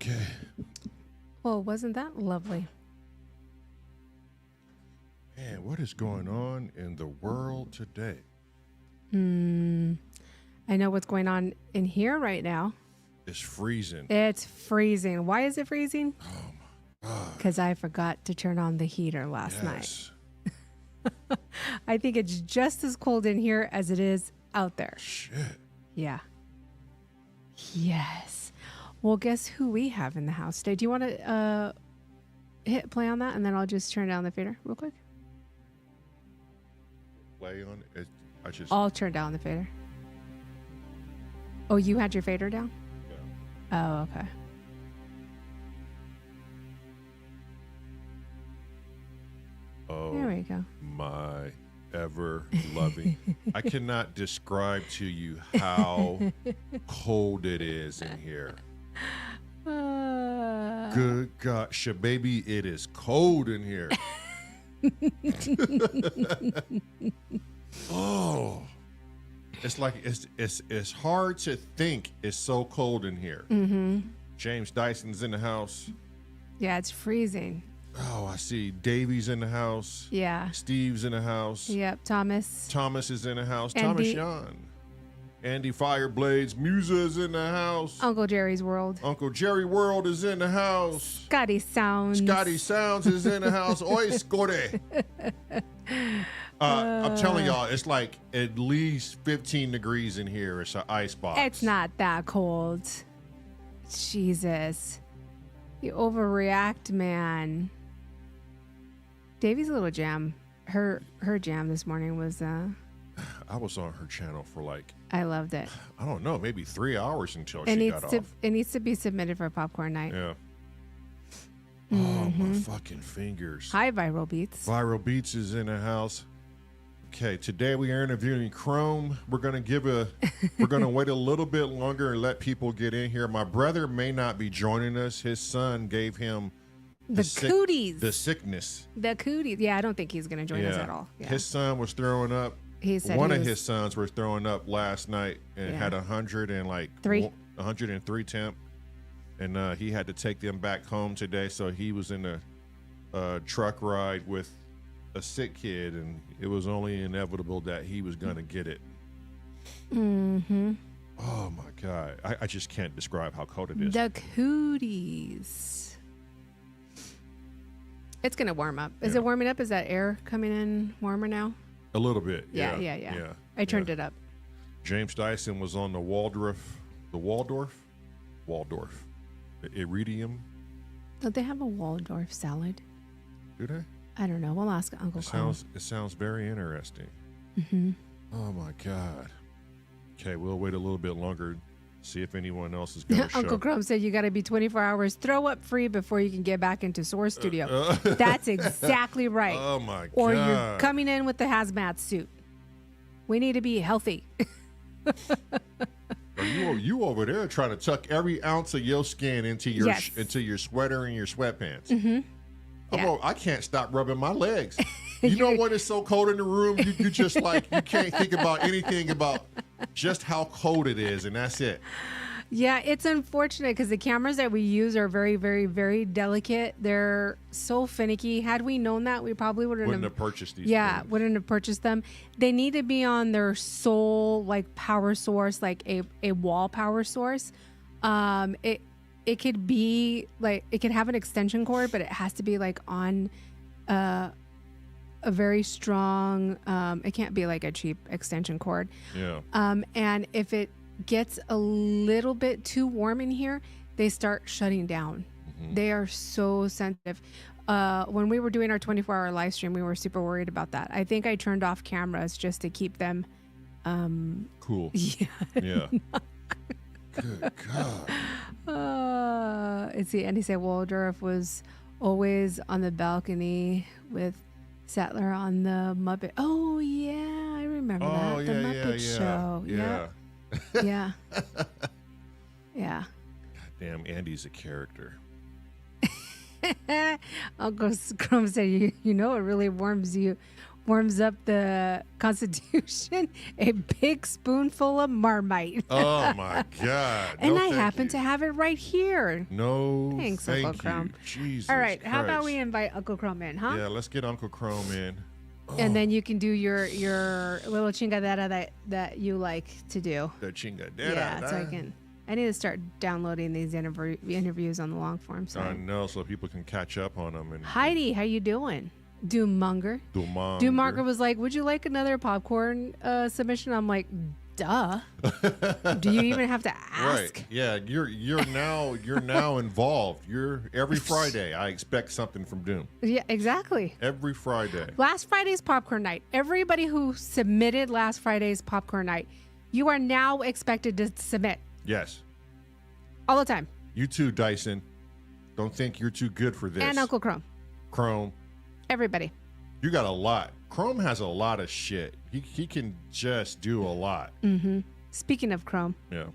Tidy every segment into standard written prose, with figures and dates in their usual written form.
Okay. Well, wasn't that lovely? Man, what is going on in the world today? I know what's going on in here right now. It's freezing. It's freezing. Why is it freezing? Oh my God. Because I forgot to turn on the heater last night. Yes. I think it's just as cold in here as it is out there. Shit. Yeah. Yes. Well, guess who we have in the house today? Do you want to hit play on that, and then I'll just turn down the fader real quick? Play on it. I'll turn down the fader. Oh, you had your fader down? Yeah. Oh, okay. Oh, There we go. my ever loving. I cannot describe to you how cold it is in here. Good God, baby, it is cold in here. Oh, it's like it's hard to think. It's so cold in here. Mm-hmm. James Dyson's in the house. Yeah, it's freezing. Oh, I see Davies in the house. Yeah. Steve's in the house. Yep. Thomas. Thomas is in the house. Andy. Thomas Young. Andy Fireblades. Musa is in the house. Uncle Jerry's World. Uncle Jerry World is in the house. Scotty Sounds. Scotty Sounds is in the house. Oi, Scotty. I'm telling y'all, it's like at least 15 degrees in here. It's an ice box. It's not that cold. Jesus. You overreact, man. Davy's little jam. Her jam this morning was I was on her channel for like, I loved it. I don't know, maybe 3 hours until It she got off. It needs to be submitted for popcorn night. Yeah. Oh, my fucking fingers. Hi, Viral Beats. Viral Beats is in the house. Okay, today we are interviewing Chrome. We're gonna wait a little bit longer and let people get in here. My brother may not be joining us. His son gave him The cooties. the sickness. The cooties. Yeah, I don't think he's going to join us at all. Yeah. His son was throwing up. He said One of his sons was throwing up last night and Yeah. had 103 temp, and he had to take them back home today. So he was in a truck ride with a sick kid, and it was only inevitable that he was gonna get it. Mm-hmm. Oh my God, I just can't describe how cold it is. The cooties. It's gonna warm up. Is it warming up? Is that air coming in warmer now? A little bit. Yeah. I turned it up. James Dyson was on the Waldorf, the Iridium. Don't they have a Waldorf salad? Do they? I don't know. We'll ask Uncle Carl. It sounds very interesting. Mm-hmm. Oh my God. Okay, we'll wait a little bit longer, see if anyone else is going to show. Uncle Chrome said you got to be 24 hours throw up free before you can get back into S.O.R studio. That's exactly right. Oh my God. Or you're coming in with the hazmat suit. We need to be healthy. You over there trying to tuck every ounce of your skin into your into your sweater and your sweatpants. Mm-hmm. Yeah. I can't stop rubbing my legs. You know what? It's so cold in the room. You just like, you can't think about anything about just how cold it is, and that's it. Yeah, it's unfortunate because the cameras that we use are very, very, very delicate. They're so finicky. Had we known that, we probably wouldn't have purchased these. Yeah, things. wouldn't have purchased them. They need to be on their sole like power source, like a wall power source. It could be like, it could have an extension cord, but it has to be like on a very strong, it can't be like a cheap extension cord. Yeah. And if it gets a little bit too warm in here, they start shutting down. Mm-hmm. They are so sensitive. When we were doing our 24-hour live stream, we were super worried about that. I think I turned off cameras just to keep them cool. Yeah. Yeah. Good God. Let's see. Andy said Waldorf was always on the balcony with Sattler on the Muppet. Oh yeah, I remember that. The Muppet Show. Yeah. Yeah. Yeah. Damn, Andy's a character. Uncle Scrum said, you know, it really warms you warms up the Constitution, a big spoonful of Marmite. Oh my God! And No, I thank happen you. to have it right here. No, Thanks, thank Uncle Chrome. you. Jesus. All right, how about Christ. we invite Uncle Chrome in, huh? Yeah, let's get Uncle Chrome in. And then you can do your little chingadera that you like to do. The chinga. Yeah, so I need to start downloading these interviews on the long form I side. know, so people can catch up on them. And Heidi, how you doing? Doommonger. Doommonger was like, "Would you like another popcorn submission?" I'm like, "Duh." Do you even have to ask? Right. Yeah, you're now involved. You're every Friday. I expect something from Doom. Yeah, exactly. Every Friday. Last Friday's popcorn night. Everybody who submitted last Friday's popcorn night, you are now expected to submit Yes. all the time. You too, Dyson. Don't think you're too good for this. And Uncle Chrome. Chrome. Everybody. You got a lot. Chrome has a lot of shit. He can just do a lot. Mm-hmm. Speaking of Chrome. Yeah.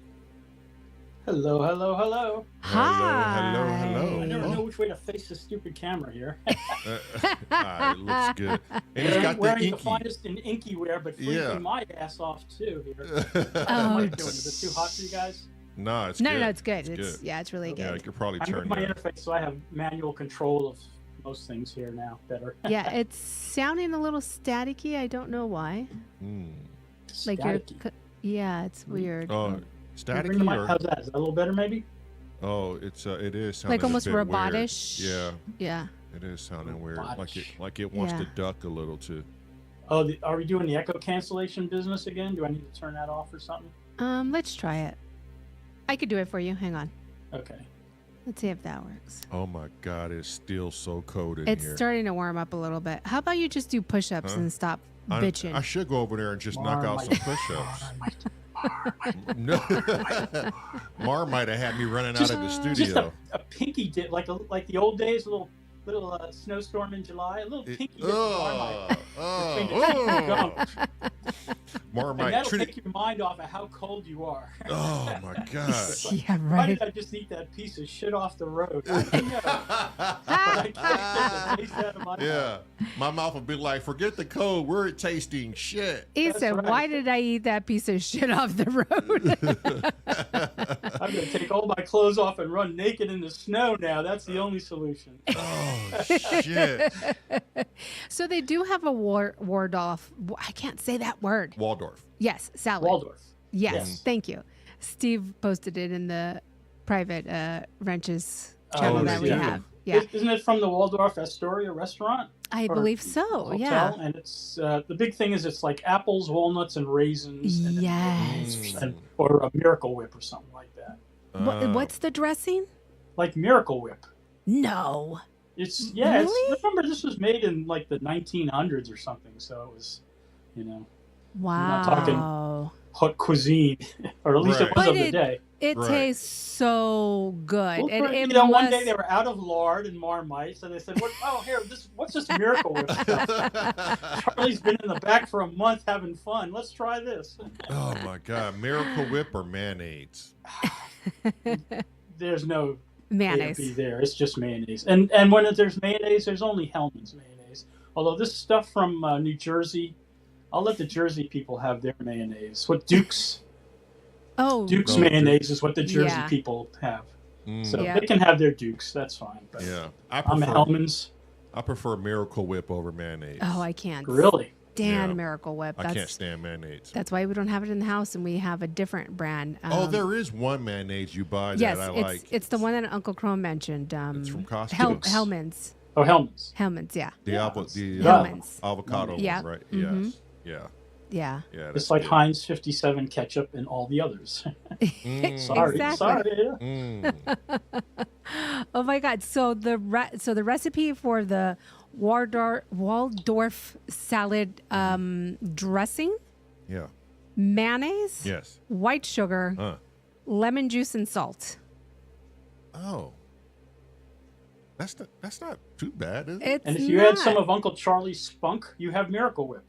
Hello, hello, hello. Hi. Hello. I never know which way to face the stupid camera here. It looks good. And he's got the wearing the inky. finest in inky wear, but freezing Yeah. my ass off too here. Oh, How am I doing? Is it too hot for you guys? No, it's No, good. no, it's good. It's good. Yeah, it's really Yeah, you good. could probably I'm turn with my that. interface, so I have manual control of most things here now. Better. Yeah, it's sounding a little staticky. I don't know why. Like Staticky. yeah, it's weird. Oh, Bring the static mic- or? How's that? Is that a little better, maybe? Oh, it is sounding Like almost a bit weird. robotish. Yeah, Yeah. it is sounding weird. Robotish. Like it wants to Yeah. duck a little too. Oh, are we doing the echo cancellation business again? Do I need to turn that off or something? Let's try it. I could do it for you. Hang on. Okay. Let's see if that works. Oh my God, it's still so cold in It's here. starting to warm up a little bit. How about you just do push-ups Huh? and stop bitching? I should go over there and just knock out some push-ups. No, Mar might have had me running out of the Just studio. a pinky dip, like the old days, a little snowstorm in July, a little pinky dip. of Marmite. And Marmite. that'll take your mind off of how cold you are. Oh my God. Yeah, Why right. did I just eat that piece of shit off the road? I don't know. But I can't get the taste out of my Yeah, my mouth would be like, forget the code. We're tasting shit. He That's said, right. "Why did I eat that piece of shit off the road?" I'm going to take all my clothes off and run naked in the snow now. That's the only solution. Oh shit. So they do have a Waldorf. I can't say that word. Waldorf. Yes, salad. Waldorf. Yes, Yes. thank you. Steve posted it in the private Wrenches channel that we yeah. have. Yeah, Isn't it from the Waldorf Astoria restaurant? I or believe so. Hotel? Yeah. And it's the big thing is it's like apples, walnuts, and raisins. And Yes. or a Miracle Whip or something like that. What's the dressing? Like Miracle Whip. No. It's Really? remember this was made in like the 1900s or something, so it was, Wow. not talking- haute cuisine, or at least Right. it was But of the day. It Right. tastes so good. Well, It one must- day they were out of lard and Marmite, so they said, what's this Miracle Whip stuff? Charlie's been in the back for a month having fun. Let's try this. Oh my God, Miracle Whip or mayonnaise? There's no mayonnaise. A&P there. It's just mayonnaise. And when there's mayonnaise, there's only Hellman's mayonnaise. Although this stuff from New Jersey, I'll let the Jersey people have their mayonnaise. What Duke's Oh, Duke's No, mayonnaise is what the Jersey Yeah. people have. So Yeah. they can have their Dukes. That's fine. But Yeah, I'm a Hellman's. I prefer Miracle Whip over mayonnaise. Oh, I can't Really? stand Yeah. Miracle Whip. I can't stand mayonnaise. That's why we don't have it in the house, and we have a different brand. Oh, there is one mayonnaise you buy Yes, that I it's like. it's the one that Uncle Chrome mentioned. It's from Costco. Hellman's. Oh, Hellman's. Hellman's, yeah. The Hellman's. avocado Yeah. one, right? Mhm. Yes. Yeah. Yeah. Yeah. It's that's like good. Heinz 57 ketchup and all the others. Mm. Sorry. Exactly. Sorry. Yeah. Mm. Oh my God! So the recipe for the Waldorf salad dressing: Yeah. mayonnaise, Yes. white sugar, lemon juice, and salt. Oh. That's not too bad, is it? It's And if you add not. some of Uncle Charlie's spunk, you have Miracle Whip.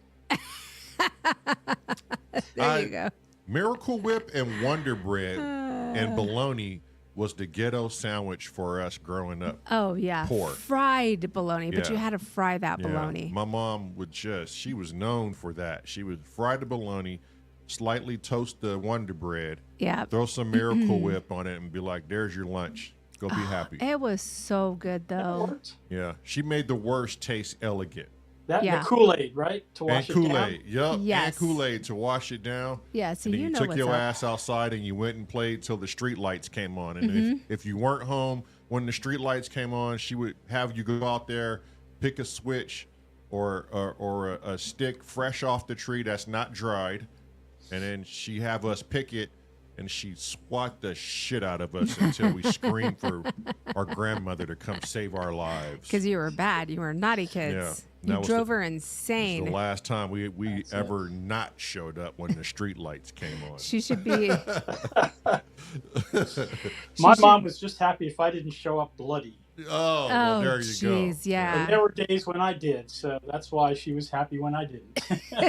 There you go. Miracle Whip and Wonder Bread and bologna was the ghetto sandwich for us growing up. Oh yeah, Poor. fried bologna, but you Yeah. had to fry that Yeah. bologna. My mom would she was known for that. She would fry the bologna, slightly toast the Wonder Bread, Yeah, throw some Miracle Whip on it, and be like, "There's your lunch. Go be happy." it was so good That though. worked. Yeah, she made the worst taste elegant. That Yeah. the Kool-Aid, right? To And wash it down. Kool-Aid, yep, and Yes. Kool-Aid to wash it down. Yeah, so And then you you know took what's your up. ass outside and you went and played till the street lights came on. And if you weren't home when the street lights came on, she would have you go out there, pick a switch or a stick fresh off the tree that's not dried, and then she have us pick it, and she'd swat the shit out of us until we screamed for our grandmother to come save our lives. Because you were bad. You were naughty kids. Yeah, You that was drove her This insane. is the last time we That's ever not showed up when the street lights came on. She should be. My mom was just happy if I didn't show up bloody. Oh, well, Oh, there you jeez, go. yeah. And there were days when I did, so that's why she was happy when I didn't.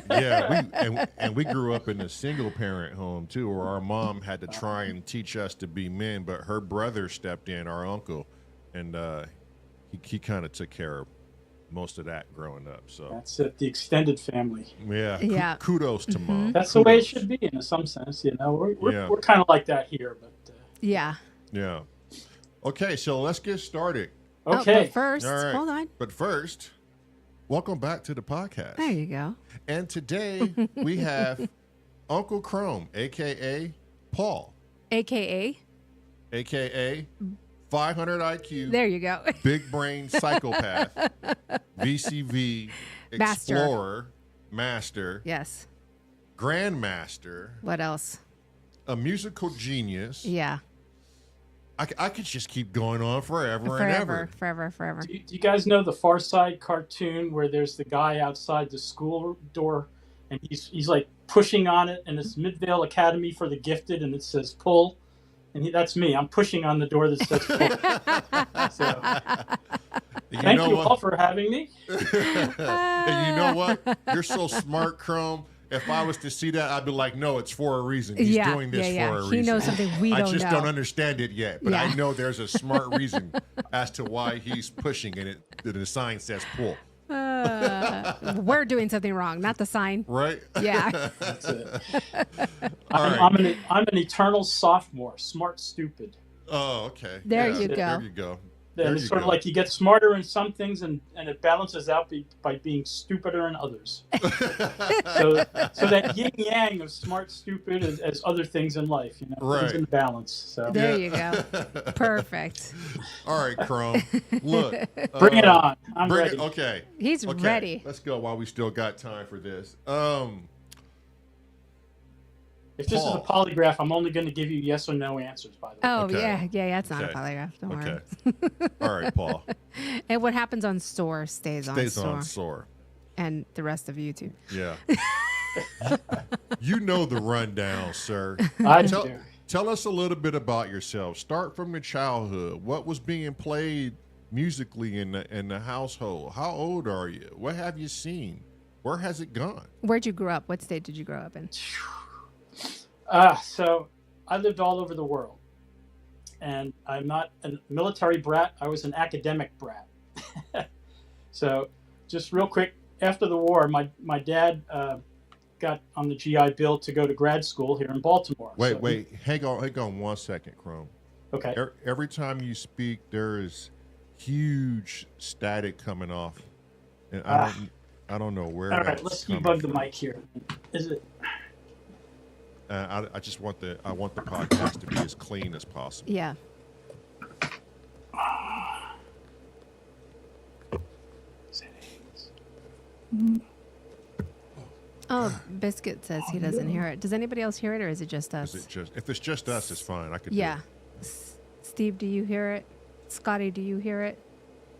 Yeah, and we grew up in a single parent home too, where our mom had to try and teach us to be men, but her brother stepped in, our uncle, and he kind of took care of most of that growing up. So That's it, the extended family. yeah, Yeah. kudos to mom. That's the way it Kudos. should be in some sense, you know. We're Yeah. kind of like that here, but Yeah. Yeah. Okay, so let's get started. Oh, okay. but first, All right. hold on. But first, welcome back to the podcast. There you go. And today we have Uncle Chrome, aka Paul, AKA. aka 500 IQ, There you go. big brain psychopath, VCV, Master. explorer, master, Yes. grandmaster, What else? a musical genius. Yeah. I could just keep going on forever and Forever, ever. forever, forever. Do you guys know the Far Side cartoon where there's the guy outside the school door and he's like pushing on it, and it's Midvale Academy for the Gifted, and it says pull, and that's me. I'm pushing on the door that says pull. So, thank you all for having me. And you know what? You're so smart, Chrome. If I was to see that, I'd be like, no, it's for a reason. He's yeah, doing this yeah, for yeah. a He reason. knows something we I don't just know. don't understand it yet, but I Yeah. know there's a smart reason as to why he's pushing it. The sign says pull, We're doing something wrong, not the sign. right? Yeah. That's it. All right. I'm an eternal sophomore, smart, stupid. Oh, okay. There Yeah, you go. There you go. There And you it's sort go. of like you get smarter in some things, and it balances out by being stupider in others. so that yin yang of smart, stupid, as other things in life, you know, things Right. in balance. So There you go. Perfect. All right, Chrome. Look. bring it on. I'm Bring ready. it. Okay. He's Okay. ready. Let's go while we still got time for this. If this is a polygraph, I'm only going to give you yes or no answers. By the way. Oh, Okay. yeah. It's not Okay. a polygraph. Don't Okay. worry. All right, Paul. And what happens on S.O.R. stays on Stays S.O.R. on S.O.R. And the rest of YouTube. Yeah. You know the rundown, sir. I Tell, do. tell us a little bit about yourself. Start from the childhood. What was being played musically in the household? How old are you? What have you seen? Where has it gone? Where'd you grow up? What state did you grow up in? So I lived all over the world, and I'm not a military brat. I was an academic brat. So just real quick, after the war, my dad got on the GI Bill to go to grad school here in Baltimore. Wait, So- wait. Hang on 1 second, Chrome. Okay. Every time you speak, there is huge static coming off, and I don't know where. All right, that's let's coming debug the from. mic here. Is it? I just want the podcast to be as clean as possible. Yeah. Oh, Biscuit says he doesn't hear it. Does anybody else hear it, or is it just us? Is it just if it's just us, it's fine. I could. do Yeah. it. Steve, do you hear it? Scotty, do you hear it?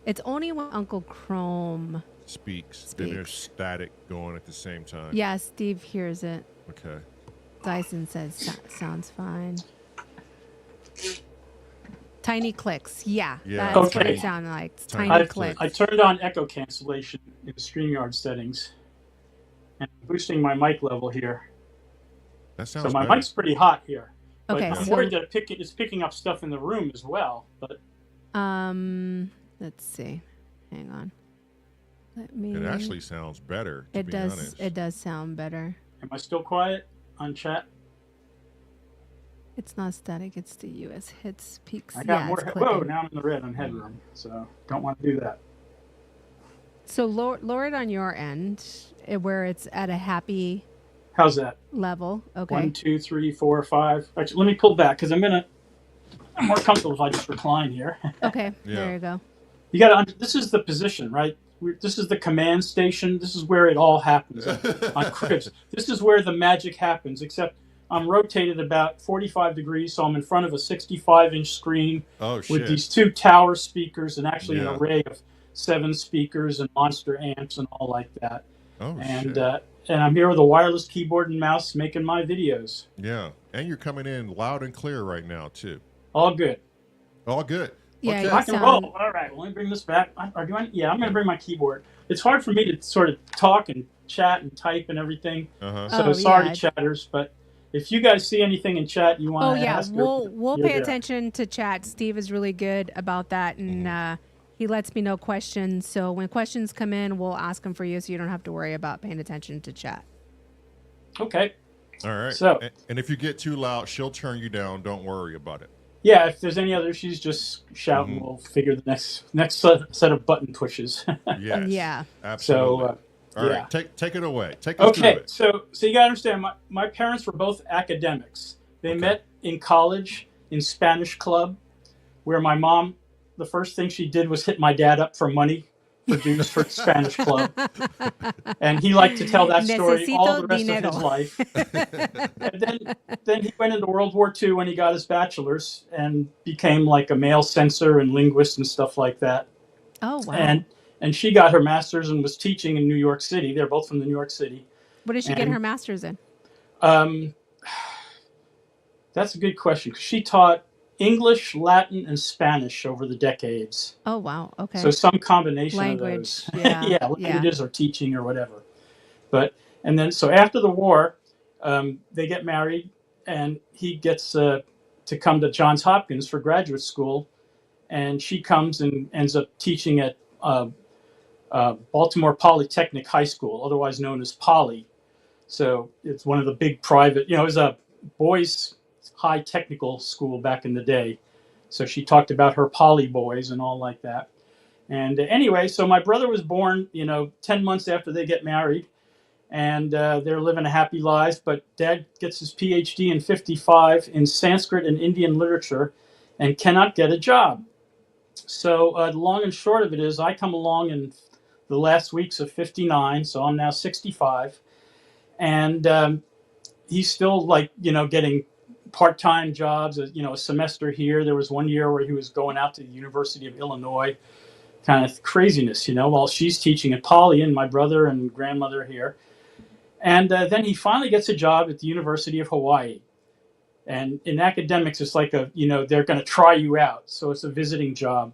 It's only when Uncle Chrome. Speaks. Then there's Speaks. static going at the same time. Yeah, Steve hears it. Okay. Dyson says sounds fine. Tiny clicks. Yeah. Yeah, That's what okay. it sounded like. It's Tiny tiny clicks. clicks. I turned on echo cancellation in Streamyard settings, and boosting my mic level here. That So sounds my better. mic's pretty hot here. But Okay, I'm so worried that it's picking up stuff in the room as well. But let's see. Hang on. Let me. It actually sounds better, to It be does. honest. It does sound better. am I still quiet on chat? It's not static. It's the U.S. hits peaks. I got Yeah, more. it's Whoa! clicking. Now I'm in the red on headroom, so don't want to do that. So lower it on your end, where it's at a happy How's that? level. Okay. 1, 2, 3, 4, 5. Actually, let me pull back because I'm more comfortable if I just recline here. Okay. Yeah. There you go. You got to. This is the position, right? This is the command station. This is where it all happens on cribs. This is where the magic happens. Except I'm rotated about 45 degrees, so I'm in front of a 65-inch screen Oh, with shit. these 2 tower speakers and actually an Yeah. array of 7 speakers and monster amps and all like that. Oh, And shit. and I'm here with a wireless keyboard and mouse making my videos. Yeah. And you're coming in loud and clear right now, too. All good. All good. Yeah, Okay. you Rock and sound- roll. All right, well, let me bring this back. Yeah, I'm going to bring my keyboard. It's hard for me to sort of talk and chat and type and everything. Uh-huh. So Oh, sorry, yeah. chatters, but if you guys see anything in chat you Oh want to yeah, ask, we'll you're pay there. attention to chat. Steve is really good about that, and he lets me know questions. So when questions come in, we'll ask them for you, so you don't have to worry about paying attention to chat. Okay. All right. So- and if you get too loud, she'll turn you down. Don't worry about it. Yeah, if there's any other issues, just shout and we'll figure the next set of button pushes. Yes. Yeah. Absolutely. So, All yeah. right. Take it away. Take us through Okay, it. so you gotta understand, my parents were both academics. They Okay. met in college in Spanish club, where my mom, the first thing she did was hit my dad up for money for dues for Spanish club, and he liked to tell that story all the rest Necesito of his life. And then he went into World War II when he got his bachelor's and became like a mail censor and linguist and stuff like that. Oh wow. And she got her master's and was teaching in New York City. They're both from the New York City. What did she get and- her master's in? That's a good question, because she taught English, Latin, and Spanish over the decades. Oh wow. Okay. So some combination Language, of those. yeah, yeah, languages or teaching or whatever. And then so after the war, they get married, and he gets to come to Johns Hopkins for graduate school, and she comes and ends up teaching at Baltimore Polytechnic High School, otherwise known as Poly. So it's one of the big private, it was a boys' high technical school back in the day. So she talked about her Poly boys and all like that. And anyway, so my brother was born, 10 months after they get married, and they're living a happy life. But Dad gets his PhD in '55 in Sanskrit and Indian literature and cannot get a job. So the long and short of it is I come along in the last weeks of '59, so I'm now 65. And he's still getting part-time jobs, a semester here. There was one year where he was going out to the University of Illinois, kind of craziness, while she's teaching at Poly and my brother and grandmother here. And then he finally gets a job at the University of Hawaii. And in academics, it's like they're going to try you out. So it's a visiting job.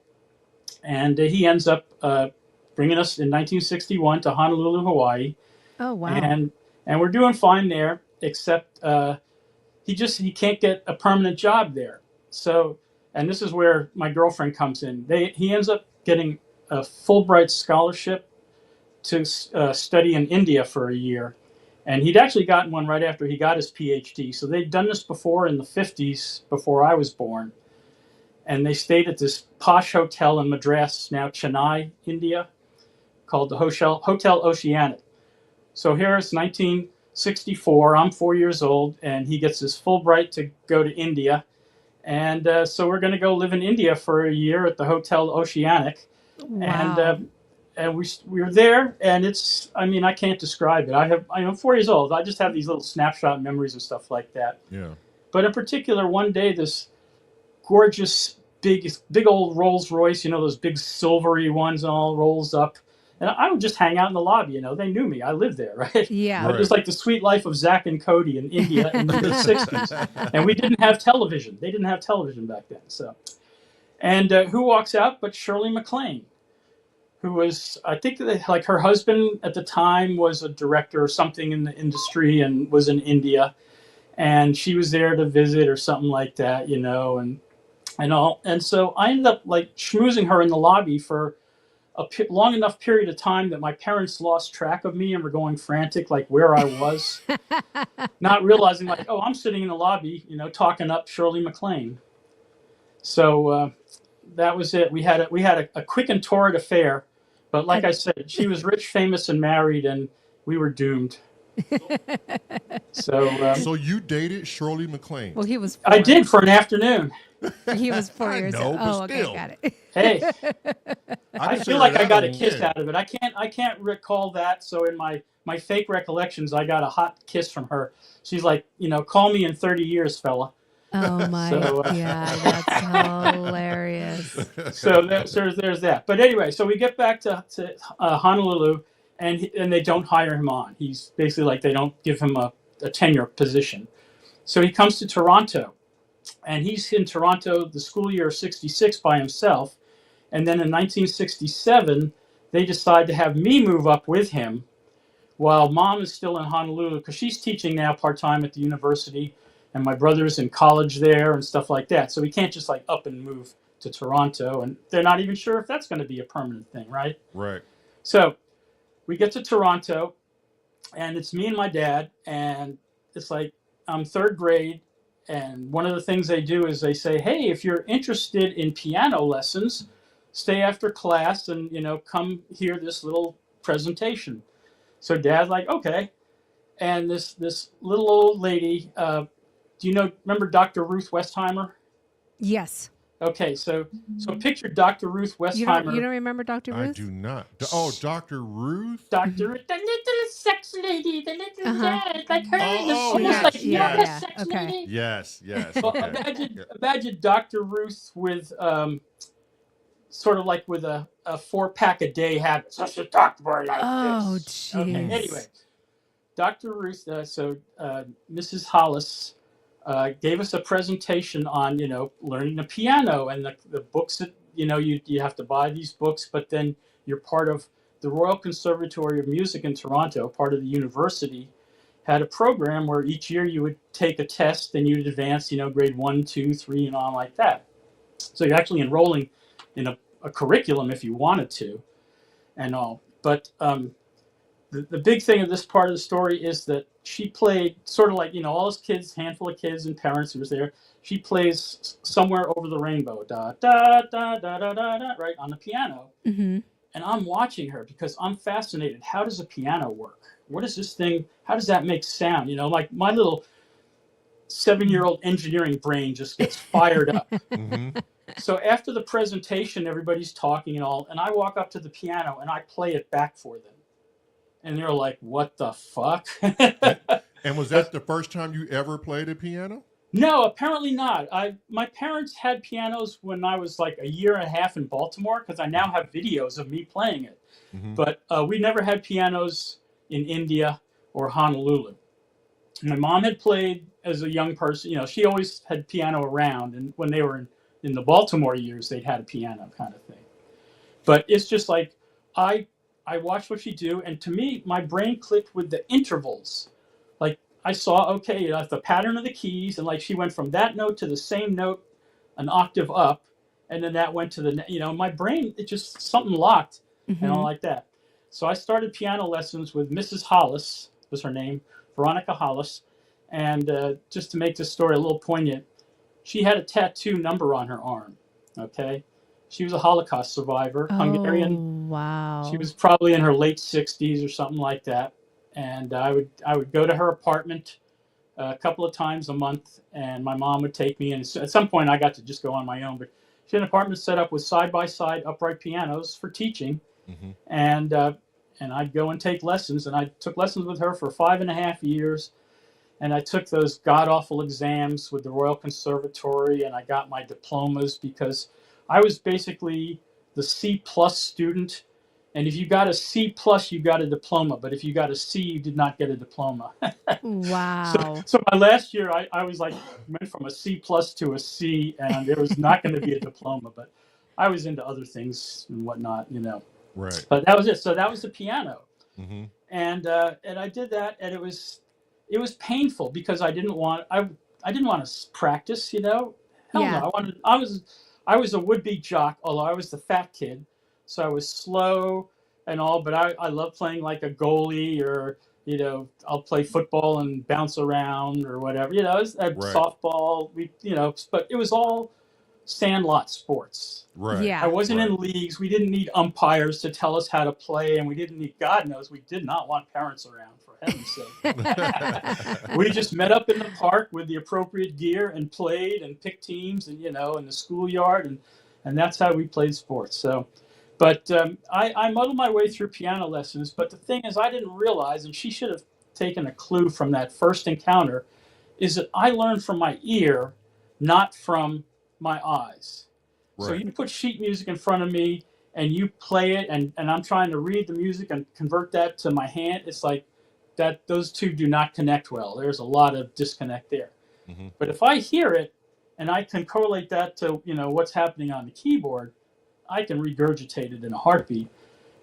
And he ends up bringing us in 1961 to Honolulu, Hawaii. Oh wow. And we're doing fine there, except he can't get a permanent job there. So, and this is where my girlfriend comes in. He ends up getting a Fulbright scholarship to study in India for a year. And he'd actually gotten one right after he got his PhD. So they'd done this before in the 50s, before I was born. And they stayed at this posh hotel in Madras, now Chennai, India, called the Hotel Oceanic. So here it's 1964. I'm 4 years old, and he gets his Fulbright to go to India. And so we're going to go live in India for a year at the Hotel Oceanic. Wow. And we were there, and I can't describe it. I'm 4 years old. I just have these little snapshot memories and stuff like that. Yeah. But in particular, one day, this gorgeous, big old Rolls Royce, those big silvery ones all rolls up. And I would just hang out in the lobby, They knew me. I lived there, right? Yeah. Right. It was like the sweet life of Zach and Cody in India in the mid-'60s. And we didn't have television. They didn't have television back then. So, and who walks out but Shirley MacLaine, who was, I think, like her husband at the time was a director or something in the industry and was in India. and she was there to visit or something like that, and all. And so I ended up like schmoozing her in the lobby for a long enough period of time that my parents lost track of me and were going frantic, like where I was, not realizing like, oh, I'm sitting in the lobby, talking up Shirley MacLaine. So that was it. We had a quick and torrid affair, but like I said, she was rich, famous, and married, and we were doomed. So you dated Shirley MacLaine? Well, he was 4. I did for an afternoon. He was 4 years old. Oh, okay, still. got it. Hey, I feel like I got a kiss kid. out of it. I can't recall that. So in my fake recollections, I got a hot kiss from her. She's like, call me in 30 years, fella. Oh my God, that's hilarious. So there's that. But anyway, so we get back to Honolulu, and they don't hire him on. He's basically like, they don't give him a tenure position. So he comes to Toronto, and he's in Toronto the school year of 66 by himself. And then in 1967, they decide to have me move up with him while mom is still in Honolulu, because she's teaching now part-time at the university, and my brother's in college there and stuff like that. So we can't just like up and move to Toronto, and they're not even sure if that's going to be a permanent thing, right? Right. So we get to Toronto, and it's me and my dad, and it's like I'm third grade, and one of the things they do is they say, hey, if you're interested in piano lessons, stay after class and, come hear this little presentation. So Dad's like, okay. And this little old lady, do you remember Dr. Ruth Westheimer? Yes. Okay, so picture Dr. Ruth Westheimer. You don't remember Dr. Ruth? I do not. Oh, Dr. Ruth? Dr. Ruth, the little sex lady, the little dad, like her, yes, like yes. sex Okay. lady. Yes. Well, Okay. imagine Dr. Ruth with sort of like with a 4-pack a day habit. So she talked more like this. Oh, jeez. Okay, anyway, Dr. Ruth, Mrs. Hollis gave us a presentation on, learning the piano and the books that, you have to buy these books, but then you're part of the Royal Conservatory of Music in Toronto, part of the university, had a program where each year you would take a test and you'd advance, grade 1, 2, 3, and on like that. So you're actually enrolling in a curriculum if you wanted to and all. But the big thing of this part of the story is that she played sort of like, all those kids, handful of kids and parents who was there. She plays Somewhere Over the Rainbow, da, da, da, da, da, da, da, right, on the piano. Mm-hmm. And I'm watching her because I'm fascinated. How does a piano work? What is this thing? How does that make sound? Like my little 7-year-old engineering brain just gets fired up. Mm-hmm. So after the presentation, everybody's talking and all, and I walk up to the piano and I play it back for them. And they're like, what the fuck? And was that the first time you ever played a piano? No, apparently not. My parents had pianos when I was like a year and a half in Baltimore, because I now have videos of me playing it. Mm-hmm. But we never had pianos in India or Honolulu. My mom had played as a young person. She always had piano around. And when they were in the Baltimore years, they'd had a piano kind of thing. But it's just like, I watched what she do, and to me, my brain clicked with the intervals. Like I saw, okay, the pattern of the keys, and like she went from that note to the same note, an octave up, and then that went to the, my brain, it just something locked, Mm-hmm. and all like that. So I started piano lessons with Mrs. Hollis, was her name, Veronica Hollis, and just to make this story a little poignant, she had a tattoo number on her arm. Okay. She was a Holocaust survivor, Hungarian. Wow. She was probably in her late 60s or something like that. And I would go to her apartment a couple of times a month, and my mom would take me. And at some point, I got to just go on my own. But she had an apartment set up with side-by-side upright pianos for teaching. Mm-hmm. And I'd go and take lessons. And I took lessons with her for 5.5 years. And I took those god-awful exams with the Royal Conservatory, and I got my diplomas because I was basically the C+ student, and if you got a C+, you got a diploma, but if you got a C, you did not get a diploma. Wow. So my last year, I was like, went from a C+ to a C, and there was not going to be a diploma, but I was into other things and whatnot, Right. But that was it. So that was the piano. Mm-hmm. And I did that, and it was it was painful because I didn't want to practice, you know. Hell Yeah. no. I was a would-be jock, although I was the fat kid, so I was slow and all. But I love playing like a goalie, or you know, I'll play football and bounce around or whatever. You know, it was, Right. softball. But it was all sandlot sports. Right. Yeah. I wasn't Right. in leagues. We didn't need umpires to tell us how to play, and we didn't need, God knows, we did not want parents around, for heaven's sake. We just met up in the park with the appropriate gear and played and picked teams, and you know, in the schoolyard, and that's how we played sports. So, but I muddled my way through piano lessons. But the thing is, I didn't realize, and she should have taken a clue from that first encounter, is that I learned from my ear, not from my eyes. So Right. you put sheet music in front of me and you play it, and I'm trying to read the music and convert that to my hand. It's like that, those two do not connect well. There's a lot of disconnect there. Mm-hmm. But if I hear it and I can correlate that to, you know, what's happening on the keyboard, I can regurgitate it in a heartbeat.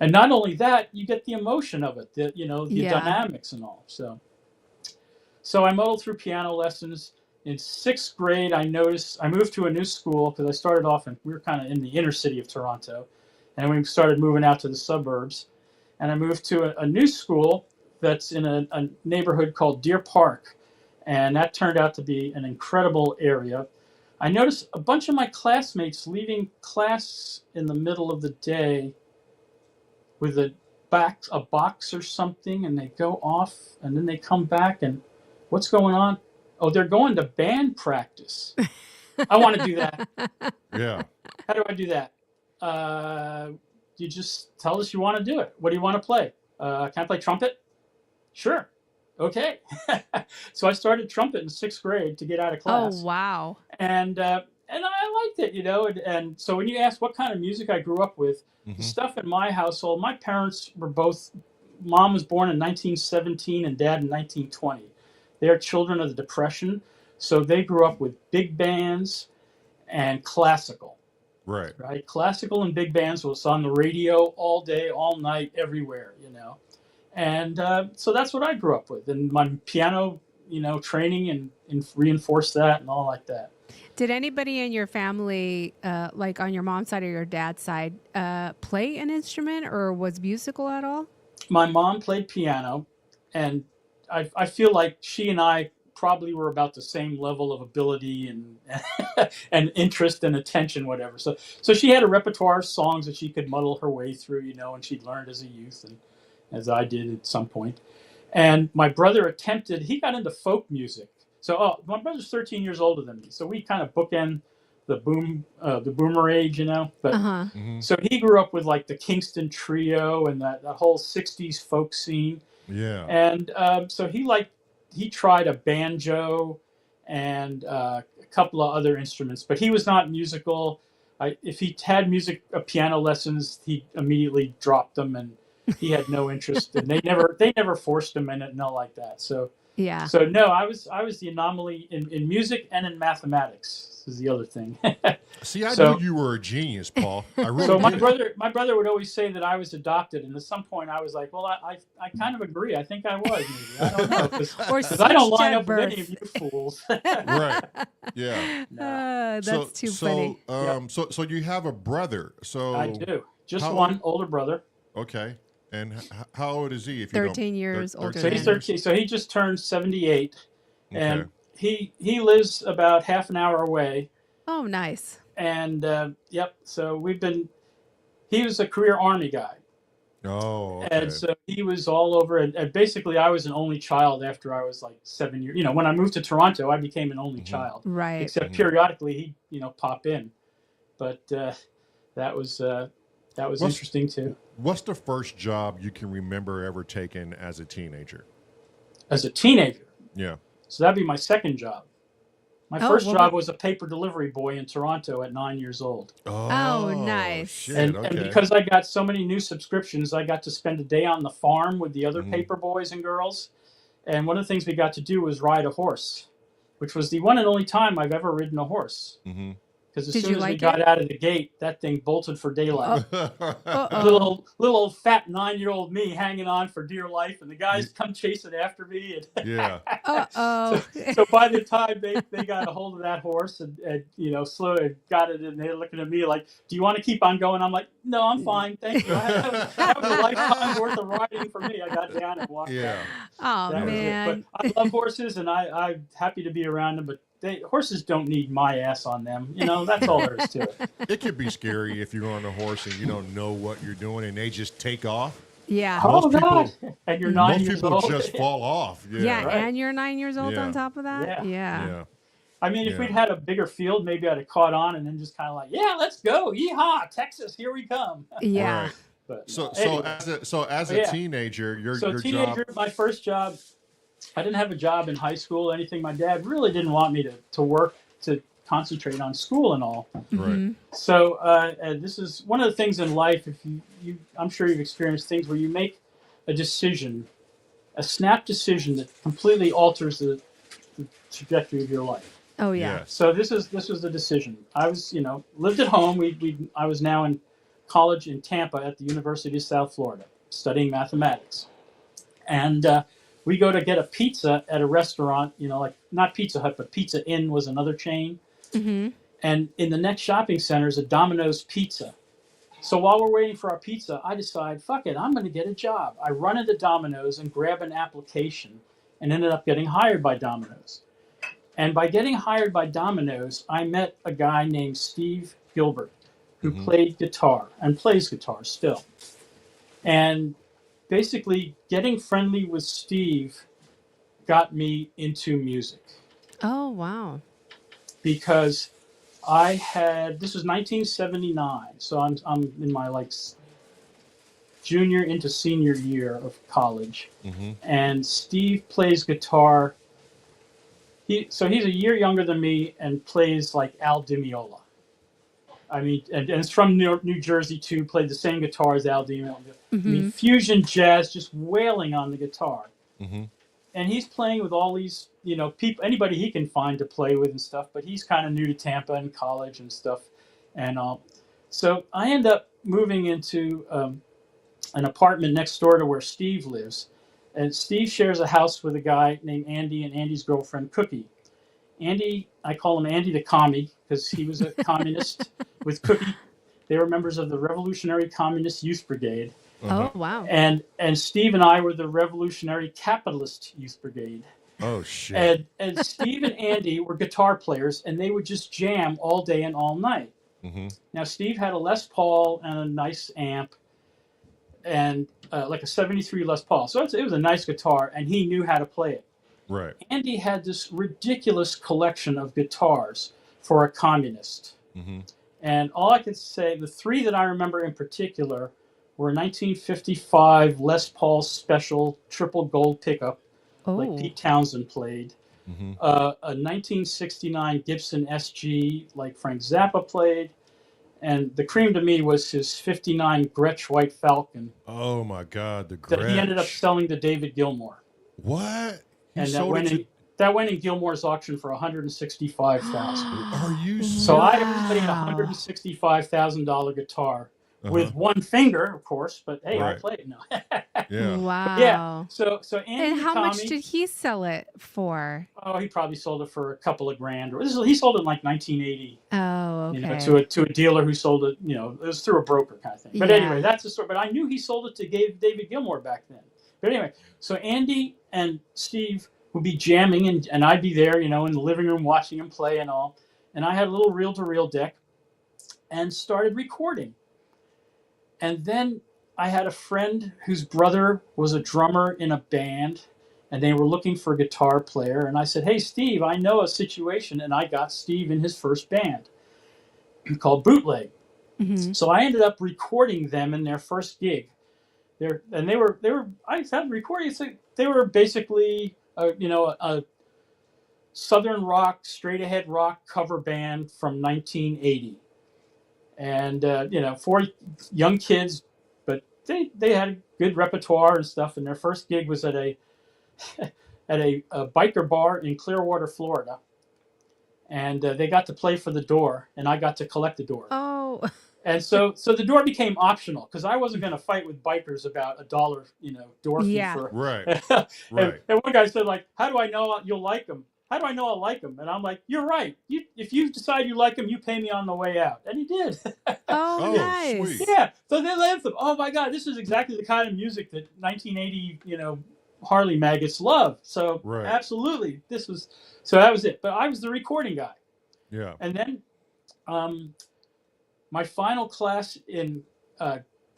And not only that, you get the emotion of it, the, you know, the Yeah. dynamics and all. So I muddled through piano lessons. In sixth grade, I noticed I moved to a new school because I started off we were kind of in the inner city of Toronto, and we started moving out to the suburbs. And I moved to a new school that's in a neighborhood called Deer Park, and that turned out to be an incredible area. I noticed a bunch of my classmates leaving class in the middle of the day with a box or something, and they go off, and then they come back, and what's going on? Oh, they're going to band practice. I want to do that. Yeah. How do I do that? You just tell us you want to do it. What do you want to play? Can I play trumpet? Sure. Okay. So I started trumpet in sixth grade to get out of class. Oh, wow. And I liked it, you know. And so when you ask what kind of music I grew up with, Mm-hmm. the stuff in my household, my parents were both, mom was born in 1917 and dad in 1920. They are children of the Depression, so they grew up with big bands and classical. Right. Right? Classical and big bands was on the radio all day, all night, everywhere, you know. And so that's what I grew up with. And my piano, you know, training and reinforced that and all like that. Did anybody in your family, like on your mom's side or your dad's side, play an instrument or was musical at all? My mom played piano, and I feel like she and I probably were about the same level of ability and and interest and attention, whatever. So she had a repertoire of songs that she could muddle her way through, you know, and she'd learned as a youth, and as I did at some point. And my brother he got into folk music. So my brother's 13 years older than me, so we kind of bookend the boomer age, you know. But Mm-hmm. so he grew up with like the Kingston Trio and that whole 60s folk scene. Yeah. And so he tried a banjo and a couple of other instruments, but he was not musical. If he had piano lessons, he immediately dropped them, and he had no interest. And they never forced him in it, and all like that. So Yeah. so no, I was the anomaly in music and in mathematics. This is the other thing. See, I So- knew you were a genius, Paul. I really So my did. brother would always say that I was adopted, and at some point I was like, well, I kind of agree. I think I was. Maybe. I don't know, Or because I don't switched line at up with any of birth. you fools. Right. Yeah. That's too funny. So you have a brother. So I do. Just how- one older brother. Okay. And how old is he? If you 13 years older So he's than 13. So he just turned 78, Okay. and he lives about half an hour away. Oh, nice. And yep. So he was a career Army guy. Oh. Okay. And so he was all over, and basically I was an only child after I was like 7 years. You know, when I moved to Toronto, I became an only child. Right. Except Mhm. periodically he'd, you know, pop in. But that was interesting too. What's the first job you can remember ever taking as a teenager? As a teenager, Yeah. so that'd be my second job. My Oh, first well, job was a paper delivery boy in Toronto at 9 years old. Oh, nice. Shit, And okay. because I got so many new subscriptions, I got to spend a day on the farm with the other Mhm. paper boys and girls. And one of the things we got to do was ride a horse, which was the one and only time I've ever ridden a horse. Mhm. because as Did soon you as we like got it? out of the gate, that thing bolted for daylight. Uh-oh. Little old fat 9-year-old me hanging on for dear life, and the guys come chasing after me. And Yeah. Uh-oh. so by the time they got a hold of that horse and slow and got it, and they're looking at me like, "Do you want to keep on going?" I'm like, "No, I'm fine, thank you. That was a lifetime worth of riding for me." I got down and walked Yeah. out. Oh, That was it. But man. I love horses, and I'm happy to be around them. But horses don't need my ass on them. That's all there is to it. It could be scary if you're on a horse and you don't know what you're doing and they just take off. Yeah. Oh Most God! people- And you're 9 Most years people old. just fall off. Yeah. Yeah, Right. and you're 9 years old Yeah. on top of that? Yeah. Yeah. I mean, if Yeah. we'd had a bigger field, maybe I'd have caught on and then just kind of like, "Yeah, let's go, yeehaw, Texas, here we come." Yeah. Right. But So anyway. as a Yeah. teenager, your Teenager, job. my first job, I didn't have a job in high school or anything. My dad really didn't want me to work, to concentrate on school and all. Right. So this is one of the things in life. If I'm sure you've experienced things where you make a decision, a snap decision that completely alters the trajectory of your life. Oh, yeah. Yes. So this was the decision. I was, lived at home. I was now in college in Tampa at the University of South Florida, studying mathematics, and we go to get a pizza at a restaurant. Like not Pizza Hut, but Pizza Inn was another chain. Mm-hmm. And in the next shopping center is a Domino's Pizza. So while we're waiting for our pizza, I decide, fuck it, I'm going to get a job. I run into Domino's and grab an application and ended up getting hired by Domino's. And by getting hired by Domino's, I met a guy named Steve Gilbert who played guitar and plays guitar still. And basically getting friendly with Steve got me into music. Oh, wow. Because this was 1979, so I'm in my junior into senior year of college, and Steve plays guitar. He's a year younger than me and plays like Al Di Meola. I mean, and it's from New Jersey too. Played the same guitar as Al Di Meola. I mean, fusion jazz, just wailing on the guitar. And he's playing with all these, people, anybody he can find to play with and stuff. But he's kind of new to Tampa and college and stuff, and so I end up moving into an apartment next door to where Steve lives, and Steve shares a house with a guy named Andy and Andy's girlfriend Cookie. Andy, I call him Andy the Commie because he was a communist with Cookie. They were members of the Revolutionary Communist Youth Brigade. Oh, wow. And Steve and I were the Revolutionary Capitalist Youth Brigade. Oh shit. And Steve and Andy were guitar players, and they would just jam all day and all night. Now Steve had a Les Paul and a nice amp, and like a '73 Les Paul. So it was a nice guitar, and he knew how to play it. Right. Andy had this ridiculous collection of guitars for a communist. And all I could say, the three that I remember in particular were a 1955 Les Paul Special triple gold pickup, like Pete Townsend played. A 1969 Gibson SG, like Frank Zappa played. And the cream to me was his 59 Gretsch White Falcon. Oh my God, the Gretsch. That he ended up selling to David Gilmour. What? And that went in Gilmour's auction for $165,000. Are you So I played a $165,000 guitar with one finger, of course, but hey, I played now. Yeah. Wow. Yeah. So Andy And how much Tommy, did he sell it for? Oh, he probably sold it for a couple of grand. He sold it in like 1980. Oh, okay. To a dealer who sold it. It was through a broker kind of thing. But anyway, that's the story. But I knew he sold it to David Gilmour back then. But anyway, so Andy and Steve would be jamming, and I'd be there, in the living room watching him play and all. And I had a little reel-to-reel deck, and started recording. And then I had a friend whose brother was a drummer in a band, and they were looking for a guitar player. And I said, hey, Steve, I know a situation. And I got Steve in his first band called Bootleg. So I ended up recording them in their first gig. I had recordings. They were basically, a Southern rock, straight ahead rock cover band from 1980. And, 4 young kids, but they had a good repertoire and stuff. And their first gig was at a biker bar in Clearwater, Florida. and they got to play for the door, and I got to collect the door. Oh. And so the door became optional because I wasn't going to fight with bikers about $1, door fee Yeah. for. Right. And one guy said, like, "How do I know you'll like them? How do I know I'll like them?" And I'm like, "You're right. If you decide you like them, you pay me on the way out." And he did. Oh, nice. sweet. Yeah. So they left them. Oh my God, this is exactly the kind of music that 1980, Harley maggots love. So Right. absolutely, so that was it. But I was the recording guy. Yeah. And then, my final class in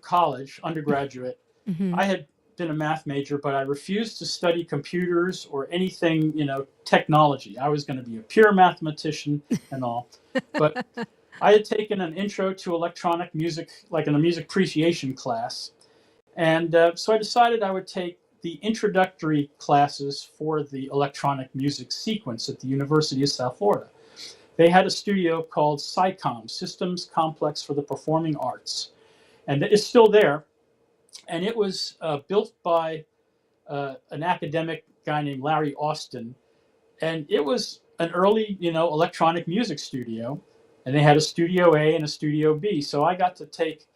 college, undergraduate, Mhm. I had been a math major, but I refused to study computers or anything, technology. I was going to be a pure mathematician and all. But I had taken an intro to electronic music, like in a music appreciation class. And so I decided I would take the introductory classes for the electronic music sequence at the University of South Florida. They had a studio called SciComm, Systems Complex for the Performing Arts. And it's still there. And it was built by an academic guy named Larry Austin. And it was an early, electronic music studio. And they had a Studio A and a Studio B. So I got to take,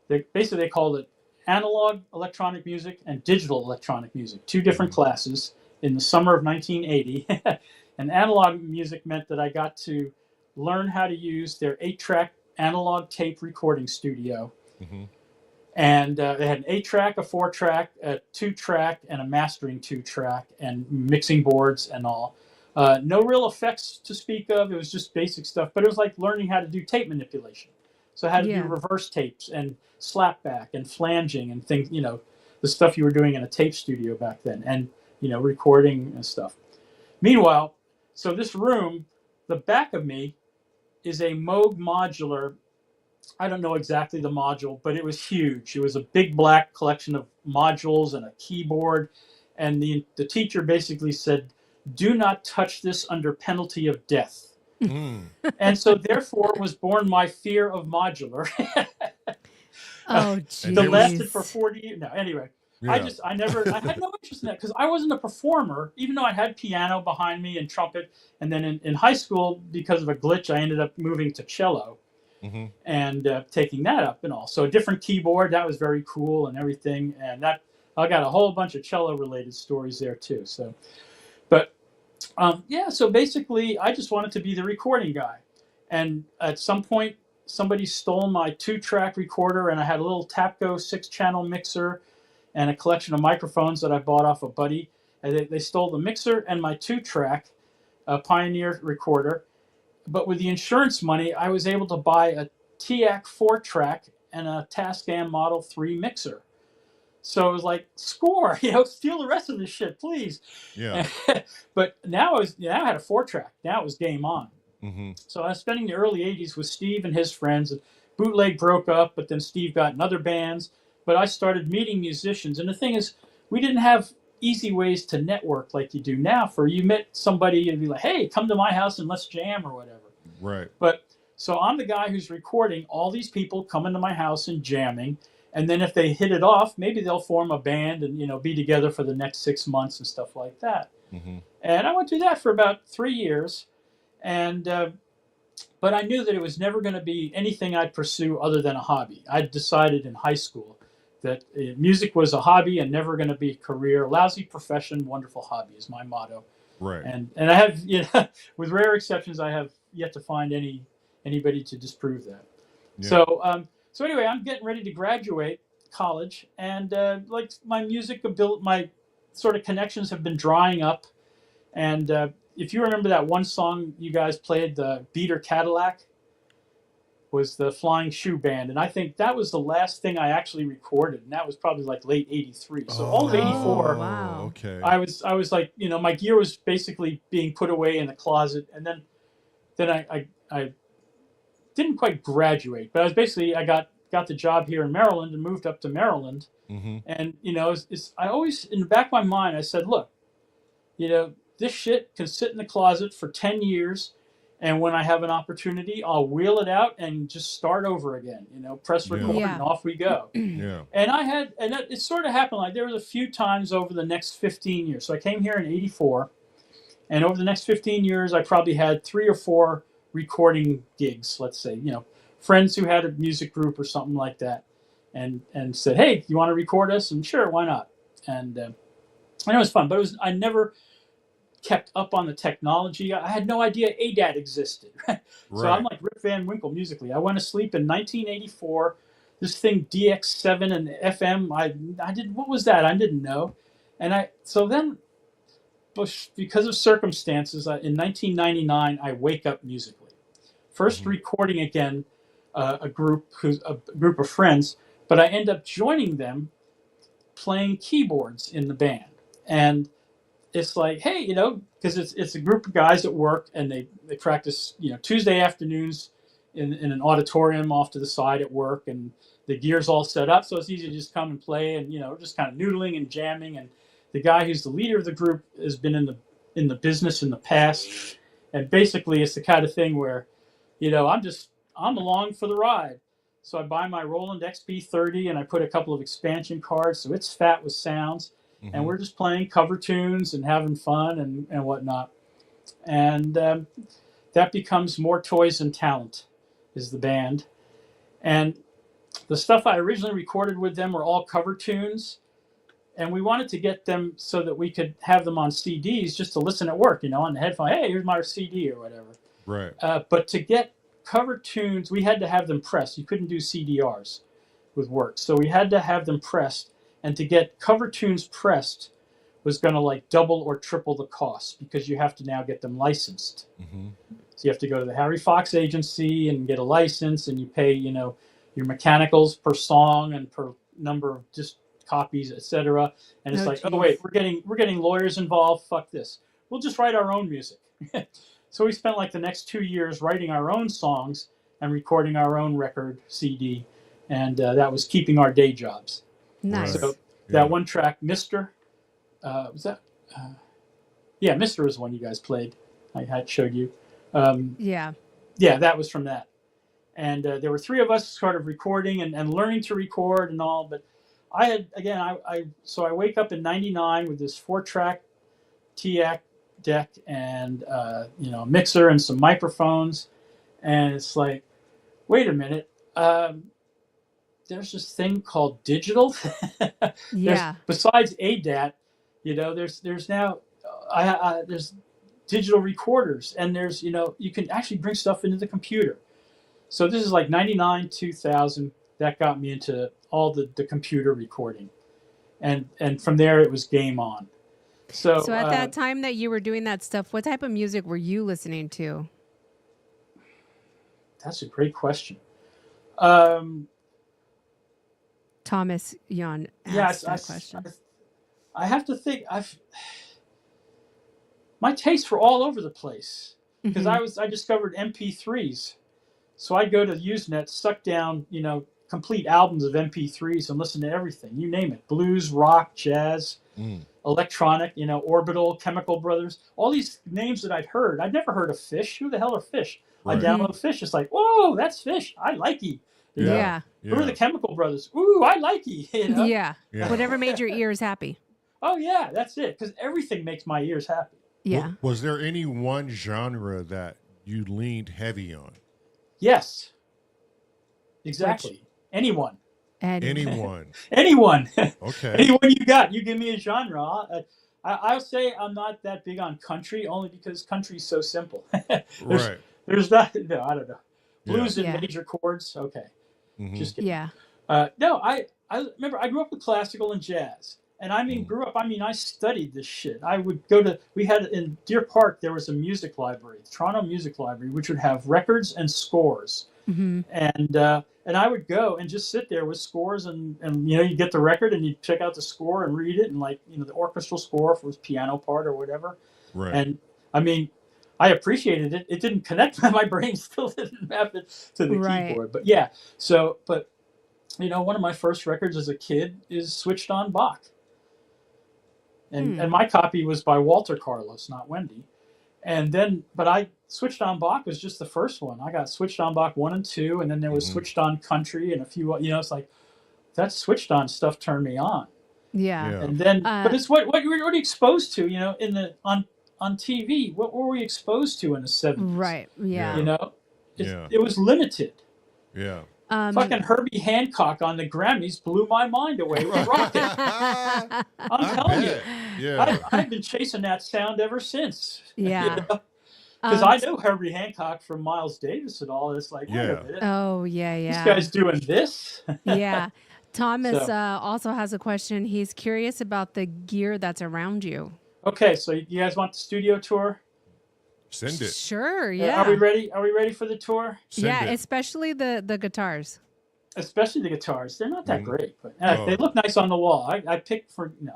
basically they called it analog electronic music and digital electronic music, two different classes in the summer of 1980. And analog music meant that I got to learn how to use their 8-track analog tape recording studio. Mm-hmm. And they had an 8-track, a 4-track, a 2-track, and a mastering 2-track, and mixing boards and all. No real effects to speak of. It was just basic stuff. But it was like learning how to do tape manipulation. So how to do reverse tapes and slapback and flanging and things, the stuff you were doing in a tape studio back then, and, recording and stuff. Meanwhile, so this room, the back of me is a Moog modular. I don't know exactly the module, but it was huge. It was a big black collection of modules and a keyboard. And the teacher basically said, "Do not touch this under penalty of death." And so therefore was born my fear of modular. Oh, geez. That lasted for 40 years. No, anyway. Yeah. I had no interest in that because I wasn't a performer, even though I had piano behind me and trumpet. And then in high school, because of a glitch, I ended up moving to cello and taking that up and all. So a different keyboard, that was very cool and everything. And that I got a whole bunch of cello related stories there too. So, but so basically I just wanted to be the recording guy. And at some point, somebody stole my 2-track recorder, and I had a little Tapco 6-channel mixer and a collection of microphones that I bought off a buddy. And they stole the mixer and my 2-track Pioneer recorder. But with the insurance money, I was able to buy a TAC 4-track and a Tascam Model 3 mixer. So it was like, score, steal the rest of this shit, please. Yeah. But now I had a 4-track. Now it was game on. Mm-hmm. So I was spending the early 80s with Steve and his friends. Bootleg broke up, but then Steve got in other bands. But I started meeting musicians. And the thing is, we didn't have easy ways to network like you do now. For you met somebody and be like, "Hey, come to my house and let's jam," or whatever. Right. But so I'm the guy who's recording all these people coming to my house and jamming. And then if they hit it off, maybe they'll form a band and, be together for the next 6 months and stuff like that. Mm-hmm. And I went through that for about 3 years. And but I knew that it was never going to be anything I'd pursue other than a hobby. I decided in high school that music was a hobby and never going to be a career. Lousy profession, wonderful hobby is my motto. Right. And I have, with rare exceptions, I have yet to find anybody to disprove that. Yeah. So anyway, I'm getting ready to graduate college, and like my music ability, my sort of connections have been drying up. And if you remember that one song you guys played, the Beater Cadillac, was the Flying Shoe Band. And I think that was the last thing I actually recorded. And that was probably like late 83. So all of 84, wow. Okay. I was like, my gear was basically being put away in the closet. And then I didn't quite graduate, but I was basically, I got the job here in Maryland and moved up to Maryland. Mm-hmm. And, I always, in the back of my mind, I said, look, this shit can sit in the closet for 10 years. And when I have an opportunity, I'll wheel it out and just start over again, press record and off we go. Yeah. And it sort of happened. Like there was a few times over the next 15 years. So I came here in 84, And over the next 15 years, I probably had 3 or 4 recording gigs, let's say, friends who had a music group or something like that, and said, "Hey, you want to record us?" And sure, why not? And it was fun, but I never kept up on the technology. I had no idea ADAT existed. Right? So I'm like Rip Van Winkle musically. I went to sleep in 1984. This thing DX7 and FM. I did, what was that? I didn't know, so then, because of circumstances, in 1999 I wake up musically. First recording again, a group of friends, but I end up joining them playing keyboards in the band. And it's like, hey, because it's a group of guys at work, and they practice, Tuesday afternoons in an auditorium off to the side at work, and the gear's all set up, so it's easy to just come and play, and just kind of noodling and jamming. And the guy who's the leader of the group has been in the business in the past, and basically it's the kind of thing where, I'm along for the ride. So I buy my Roland XP30, and I put a couple of expansion cards, so it's fat with sounds. And we're just playing cover tunes and having fun and whatnot. And that becomes More Toys and Talent is the band. And the stuff I originally recorded with them were all cover tunes. And we wanted to get them so that we could have them on CDs just to listen at work, on the headphone. Hey, here's my CD or whatever. Right. But to get cover tunes, we had to have them pressed. You couldn't do CDRs with work. So we had to have them pressed. And to get cover tunes pressed was going to double or triple the cost, because you have to now get them licensed. So you have to go to the Harry Fox agency and get a license, and you pay, your mechanicals per song and per number of just copies, etc. And it's oh wait, we're getting lawyers involved. Fuck this. We'll just write our own music. So we spent the next 2 years writing our own songs and recording our own record CD, and that was keeping our day jobs. Nice. So that one track, Mr. Was that? Yeah, Mr. was one you guys played. I had showed you. Yeah, that was from that. And there were 3 of us sort of recording and learning to record and all. But I had, again, so I wake up in '99 with this 4-track TAC deck and a mixer and some microphones, and it's like, wait a minute. There's this thing called digital. Yeah. Besides ADAT, there's now there's digital recorders, and there's you can actually bring stuff into the computer. So this is 99, 2000. That got me into all the computer recording, and from there it was game on. So at that time that you were doing that stuff, what type of music were you listening to? That's a great question. Thomas Jan asked that question. I have to think. My tastes were all over the place, because I discovered MP3s. So I'd go to Usenet, suck down complete albums of MP3s, and listen to everything. You name it: blues, rock, jazz, electronic. Orbital, Chemical Brothers. All these names that I'd heard. I'd never heard of Fish. Who the hell are Fish? Right. I download Fish. It's whoa, that's Fish. I like you. Yeah. Who are the Chemical Brothers? Ooh, I like you. Yeah. Whatever made your ears happy. Oh yeah, that's it. Because everything makes my ears happy. Yeah. Was there any one genre that you leaned heavy on? Yes. Exactly. Anyone. Anyone. Anyone. Okay. Anyone you got. You give me a genre. I'll say I'm not that big on country, only because country's so simple. Right. There's not. No, I don't know. Blues and major chords. Okay. Just kidding. Yeah. No, I remember I grew up with classical and jazz. And I studied this shit. I would we had in Deer Park, there was a music library, the Toronto Music Library, which would have records and scores. And I would go and just sit there with scores, and you get the record and you check out the score and read it, and the orchestral score if it was piano part or whatever. Right. And I appreciated it. It didn't connect. My brain still didn't map it to the keyboard. But yeah, one of my first records as a kid is Switched On Bach. And my copy was by Walter Carlos, not Wendy. And then, but Switched On Bach was just the first one. I got Switched On Bach 1 and 2, and then there was Switched On Country and a few, it's that Switched On stuff turned me on. Yeah. And then, but it's what you're already exposed to, on on TV. What were we exposed to in the 70s? Right. Yeah. You know, Yeah. it was limited. Yeah. Fucking Herbie Hancock on the Grammys blew my mind away. It was rocking. I'm telling you. Yeah. I've been chasing that sound ever since. Yeah. Because I know Herbie Hancock from Miles Davis and all. It's like, wait a minute. Oh, yeah. This guy's doing this? Yeah. Thomas also has a question. He's curious about the gear that's around you. Okay, so you guys want the studio tour? Send it. Sure, yeah. Are we ready? Are we ready for the tour? Send it. Especially the guitars. Especially the guitars. They're not that great, but they look nice on the wall. I picked for no.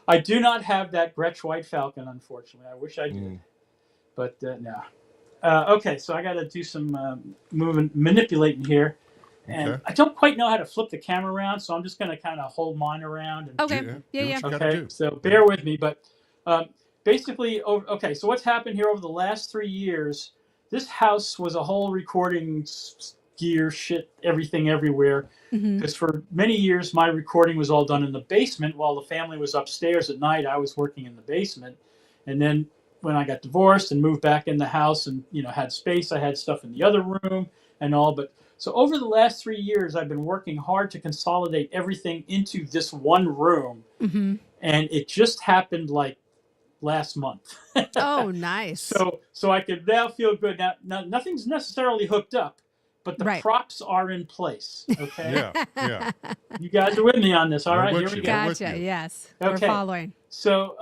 I do not have that Gretsch White Falcon, unfortunately. I wish I did, but no. Okay, so I got to do some manipulating here, and I don't quite know how to flip the camera around, so I'm just going to kind of hold mine around. And Yeah. Okay, so bear with me, but basically, okay. So what's happened here over the last 3 years? This house was a whole recording gear, shit, everything, everywhere. Because for many years, my recording was all done in the basement while the family was upstairs at night. I was working in the basement, and then when I got divorced and moved back in the house and had space, I had stuff in the other room and all. But so over the last 3 years, I've been working hard to consolidate everything into this one room, and it just happened like last month. Oh, nice. So I could now feel good. Now nothing's necessarily hooked up, but the props are in place. Okay. Yeah. You guys are with me on this, all right? Here we go. Gotcha. Yes. Okay. We're following. So,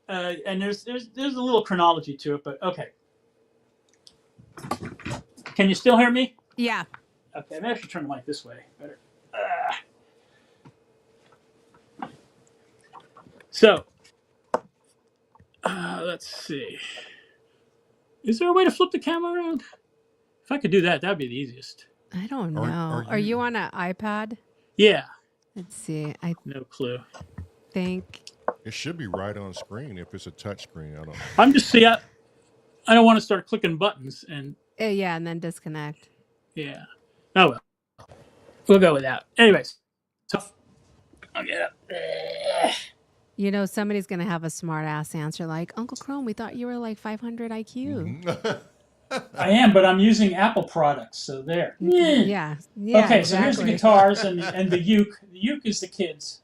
and there's a little chronology to it, but okay. Can you still hear me? Yeah. Okay, maybe I should turn the mic this way. Better. So, let's see. Is there a way to flip the camera around? If I could do that, that'd be the easiest. I don't know. Are you on an iPad? Yeah. Let's see. No clue. Think it should be right on screen if it's a touch screen. I don't know. I'm just I don't want to start clicking buttons and and then disconnect. Yeah. Oh well. We'll go with that. Anyways. Tough. I'll get up. Somebody's gonna have a smart ass answer like, Uncle Chrome, we thought you were like 500 IQ. I am, but I'm using Apple products, so there. Yeah. Okay, exactly. so here's the guitars and the uke. The uke is the kids.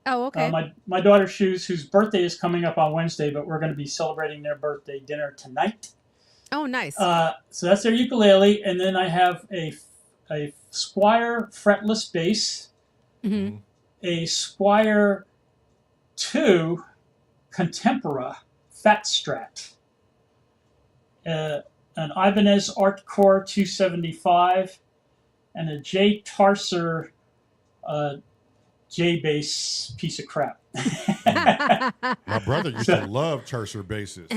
Oh, okay. My daughter Shoes, whose birthday is coming up on Wednesday, but we're going to be celebrating their birthday dinner tonight. Oh, nice. So that's their ukulele, and then I have a Squire fretless bass, a Squire 2 Contempora Fat Strat, an Ibanez Artcore 275, and a J Tarser J bass piece of crap. My brother used to love Tarser basses.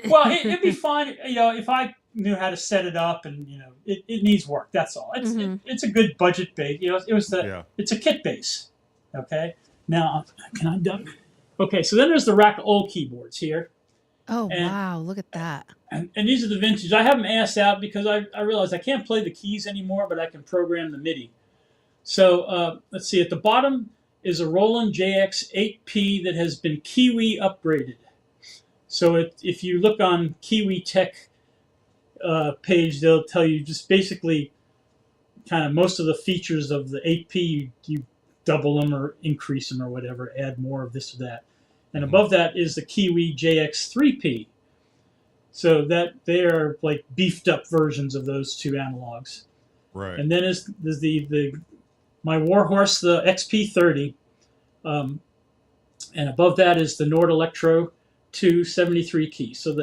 Well, it'd be fine, if I knew how to set it up, and it needs work. That's all. It's a good budget bass. It's a kit bass. Okay. Now, can I duck? Okay, so then there's the rack of old keyboards here. Oh, wow. Look at that. And these are the vintage. I have them assed out because I realized I can't play the keys anymore, but I can program the MIDI. So let's see. At the bottom is a Roland JX8P that has been Kiwi upgraded. So if you look on Kiwi Tech page, they'll tell you just basically kind of most of the features of the 8P. You double them or increase them or whatever, add more of this or that. And above that is the Kiwi JX3P. So that they are like beefed up versions of those two analogs. Right. And then is the my Warhorse, the XP30. And above that is the Nord Electro 273 key. So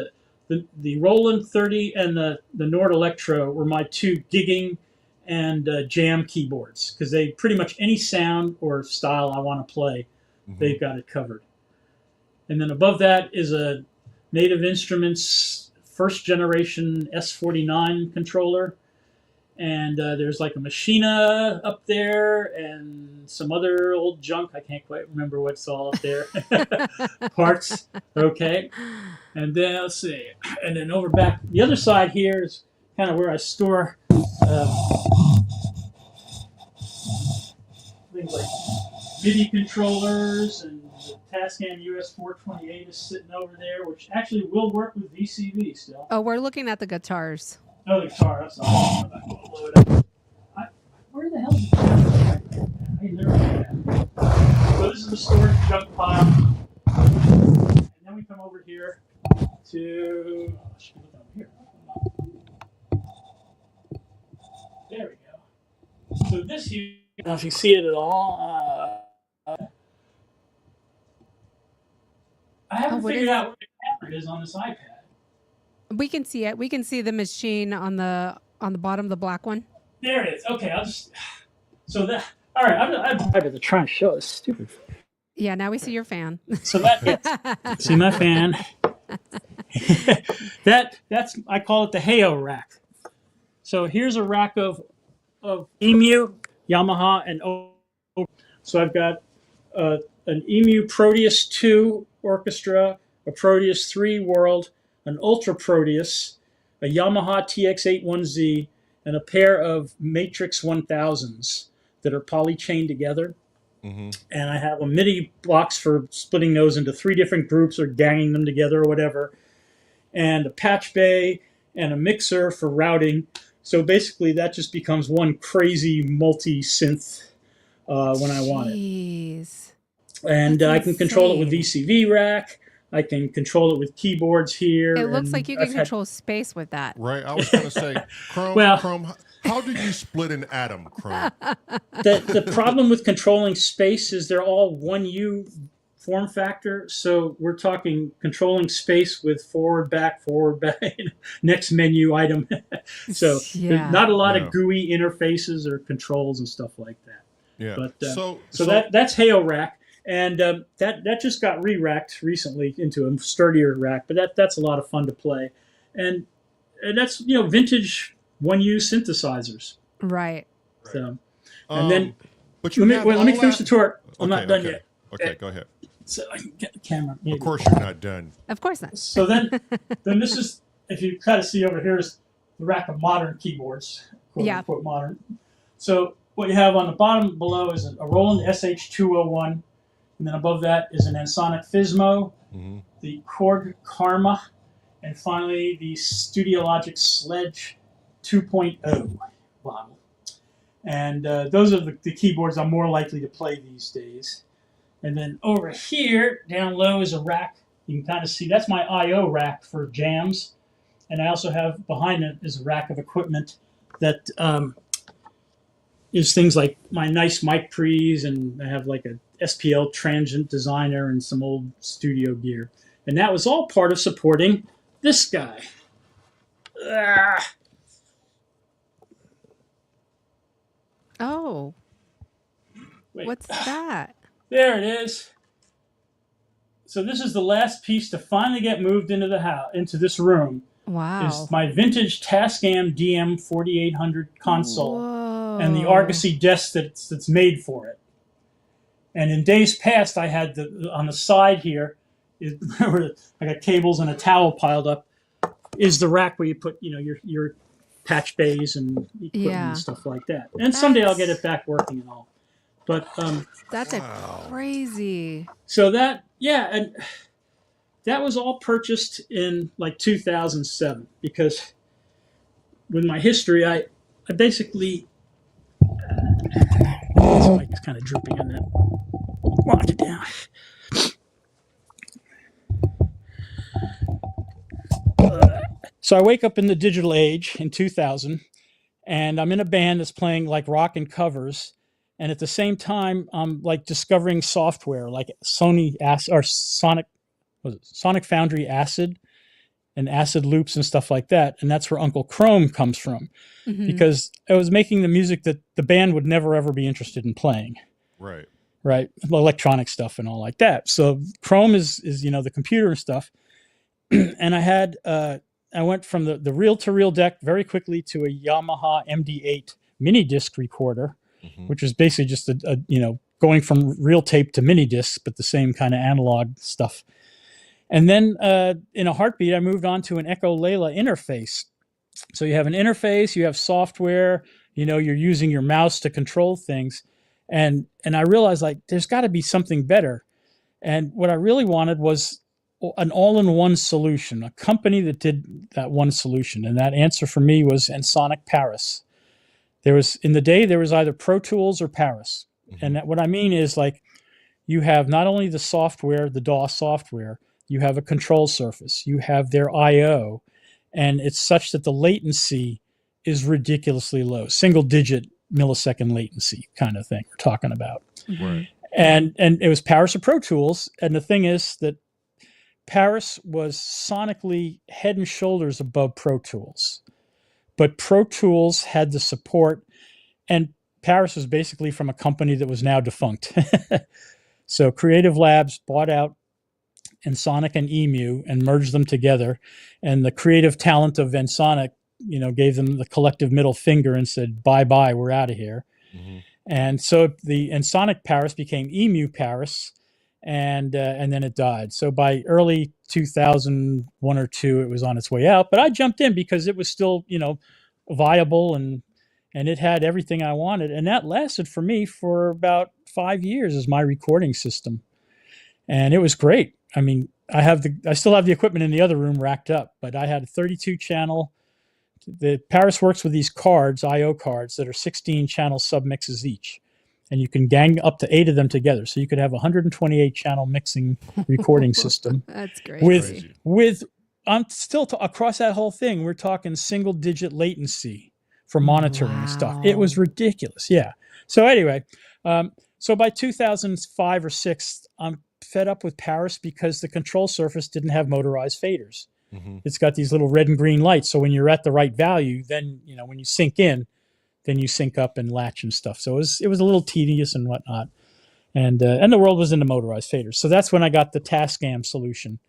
the Roland 30 and the Nord Electro were my two gigging and jam keyboards, because they pretty much any sound or style I want to play, they've got it covered. And then above that is a Native Instruments first generation S49 controller. And there's like a Machina up there and some other old junk. I can't quite remember what's all up there. Parts. Okay. And then let's see. And then over back, the other side here is kind of where I store things like MIDI controllers and The Tascam US 428 is sitting over there, which actually will work with VCV still. Oh, we're looking at the guitars. Oh, the guitar. That's all. Blow it up. Where the hell is it? I never did that. So this is the storage junk pile. And then we come over here to... Oh, I should look over here. There we go. So this here, I don't know if you see it at all. I haven't figured out where the camera is on this iPad. We can see it. We can see the machine on the bottom, the black one. There it is. Okay, I'll just... So that... All right, I'm to try and show this stupid... Yeah, now we see your fan. So that... See my fan? That's... I call it the Heyo rack. So here's a rack of EMU, Yamaha, and O. So I've got an EMU Proteus 2 Orchestra, a Proteus 3 World, an Ultra Proteus, a Yamaha TX81Z, and a pair of Matrix 1000s that are poly-chained together. Mm-hmm. And I have a MIDI box for splitting those into 3 different groups or ganging them together or whatever, and a patch bay and a mixer for routing. So basically that just becomes one crazy multi-synth when I want it. And I can control it with VCV rack. I can control it with keyboards here. It looks like you can control space with that. Right. I was going to say, Chrome, how do you split an atom, Chrome? The problem with controlling space is they're all 1U form factor. So we're talking controlling space with forward, back, next menu item. So there's not a lot of GUI interfaces or controls and stuff like that. Yeah. But, so that's Heyo rack. And that just got re-racked recently into a sturdier rack, but that's a lot of fun to play, and that's vintage 1U synthesizers. Right. So, and then but let me finish the tour. I'm not done yet. Okay, go ahead. So I can get the camera. Maybe. Of course, you're not done. Of course not. So then this is, if you kind of see over here, is the rack of modern keyboards, quote unquote modern. So what you have on the bottom below is a Roland SH201. And then above that is an Ensoniq Fismo, the Korg Karma, and finally the Studiologic Sledge 2.0 model. And those are the keyboards I'm more likely to play these days. And then over here, down low, is a rack. You can kind of see, that's my I.O. rack for jams. And I also have, behind it is a rack of equipment that is things like my nice mic pre's, and I have like a SPL transient designer and some old studio gear. And that was all part of supporting this guy. Oh. Wait. What's that? There it is. So this is the last piece to finally get moved into the house, into this room. Wow. Is my vintage Tascam DM 4800 console. Whoa. And the Argosy desk that's made for it. And in days past, I had on the side here, where I got cables and a towel piled up, is the rack where you put your patch bays and equipment and stuff like that. And someday I'll get it back working and all. But that's crazy. So and that was all purchased in like 2007, because with my history, I basically. This mic is kind of drooping on that. Watch it down. So I wake up in the digital age in 2000, and I'm in a band that's playing like rock and covers, and at the same time, I'm like discovering software like Sonic Foundry Acid and Acid Loops and stuff like that, and that's where Uncle Chrome comes from. Because I was making the music that the band would never ever be interested in playing. Right. Electronic stuff and all like that. So Chrome is the computer and stuff. And I went from the reel-to-reel deck very quickly to a Yamaha MD8 mini disc recorder, which was basically just going from reel tape to mini discs, but the same kind of analog stuff. And then in a heartbeat, I moved on to an Echo Layla interface. So you have an interface, you have software, you're using your mouse to control things. And I realized, like, there's got to be something better. And what I really wanted was an all-in-one solution, a company that did that one solution. And that answer for me was Ensoniq Paris. There was either Pro Tools or Paris. And what I mean is, like, you have not only the software, the DOS software, you have a control surface, you have their I/O, and it's such that the latency is ridiculously low, single-digit millisecond latency kind of thing we're talking about. Right. And it was Paris or Pro Tools. And the thing is that Paris was sonically head and shoulders above Pro Tools. But Pro Tools had the support, and Paris was basically from a company that was now defunct. So Creative Labs bought out Ensoniq and EMU and merged them together. And the creative talent of Ensoniq, gave them the collective middle finger and said, bye-bye, we're out of here. And so the Ensoniq Paris became EMU Paris, and then it died. So by early 2001 or 2, it was on its way out. But I jumped in because it was still, viable, and it had everything I wanted. And that lasted for me for about 5 years as my recording system. And it was great. I mean, I still have the equipment in the other room racked up, but I had a 32 channel. The Paris works with these cards, I/O cards, that are 16 channel submixes each. And you can gang up to 8 of them together. So you could have a 128 channel mixing recording system. That's great. With I'm still across that whole thing, we're talking single digit latency for monitoring and stuff. It was ridiculous. Yeah. So anyway, so by 2005 or 6, I'm fed up with Paris because the control surface didn't have motorized faders. It's got these little red and green lights. So when you're at the right value, then, when you sync in, then you sync up and latch and stuff. So it was a little tedious and whatnot. And the world was into motorized faders. So that's when I got the Tascam solution.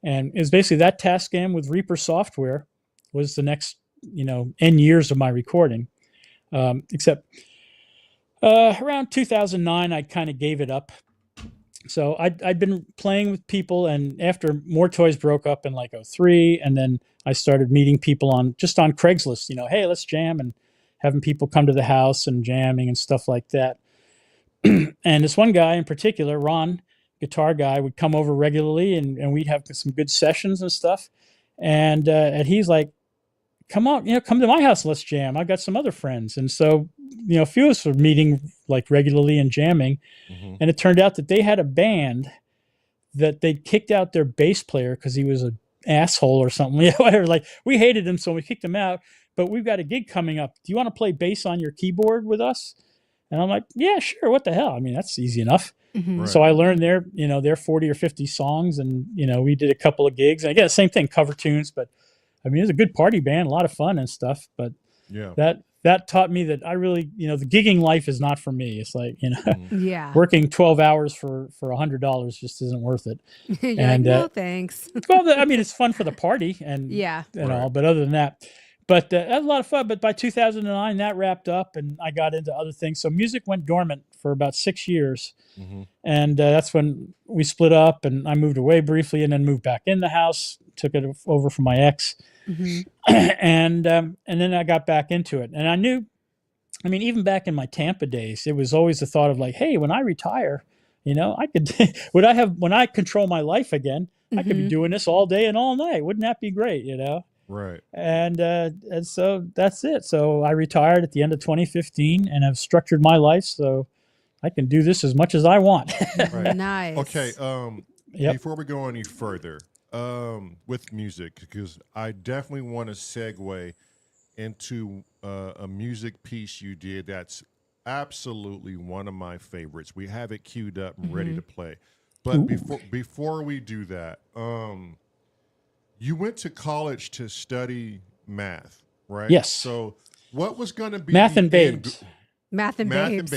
And it was basically that Tascam with Reaper software was the next, N years of my recording. Except around 2009, I kind of gave it up. So I'd been playing with people, and after More Toys broke up in like 2003, and then I started meeting people on Craigslist, hey, let's jam, and having people come to the house and jamming and stuff like that. And this one guy in particular, Ron, guitar guy, would come over regularly, and we'd have some good sessions and stuff. And he's like, come on, come to my house, let's jam. I've got some other friends. And so, a few of us were meeting like regularly and jamming. And it turned out that they had a band that they'd kicked out their bass player because he was an asshole or something. Whatever. Like, we hated him, so we kicked him out. But we've got a gig coming up. Do you want to play bass on your keyboard with us? And I'm like, yeah, sure. What the hell? I mean, that's easy enough. Right. So I learned their 40 or 50 songs, and, we did a couple of gigs. And again, same thing, cover tunes. But I mean, it was a good party band, a lot of fun and stuff. But that taught me that I really, the gigging life is not for me. It's like, working 12 hours for $100 just isn't worth it. And no, thanks. Well, I mean, it's fun for the party and all, but other than that, but that was a lot of fun. But by 2009, that wrapped up, and I got into other things. So music went dormant for about 6 years, and that's when we split up, and I moved away briefly, and then moved back in the house, took it over from my ex. And then I got back into it, and I knew, I mean, even back in my Tampa days, it was always the thought of like, hey, when I retire, I could, when I control my life again, I could be doing this all day and all night. Wouldn't that be great? Right. And so that's it. So I retired at the end of 2015, and have structured my life so I can do this as much as I want. Right. Nice. Okay. Before we go any further, with music, because I definitely want to segue into a music piece you did that's absolutely one of my favorites. We have it queued up and ready to play. But before we do that, you went to college to study math, right? Yes. So what was going to be math and babes? Math and babes.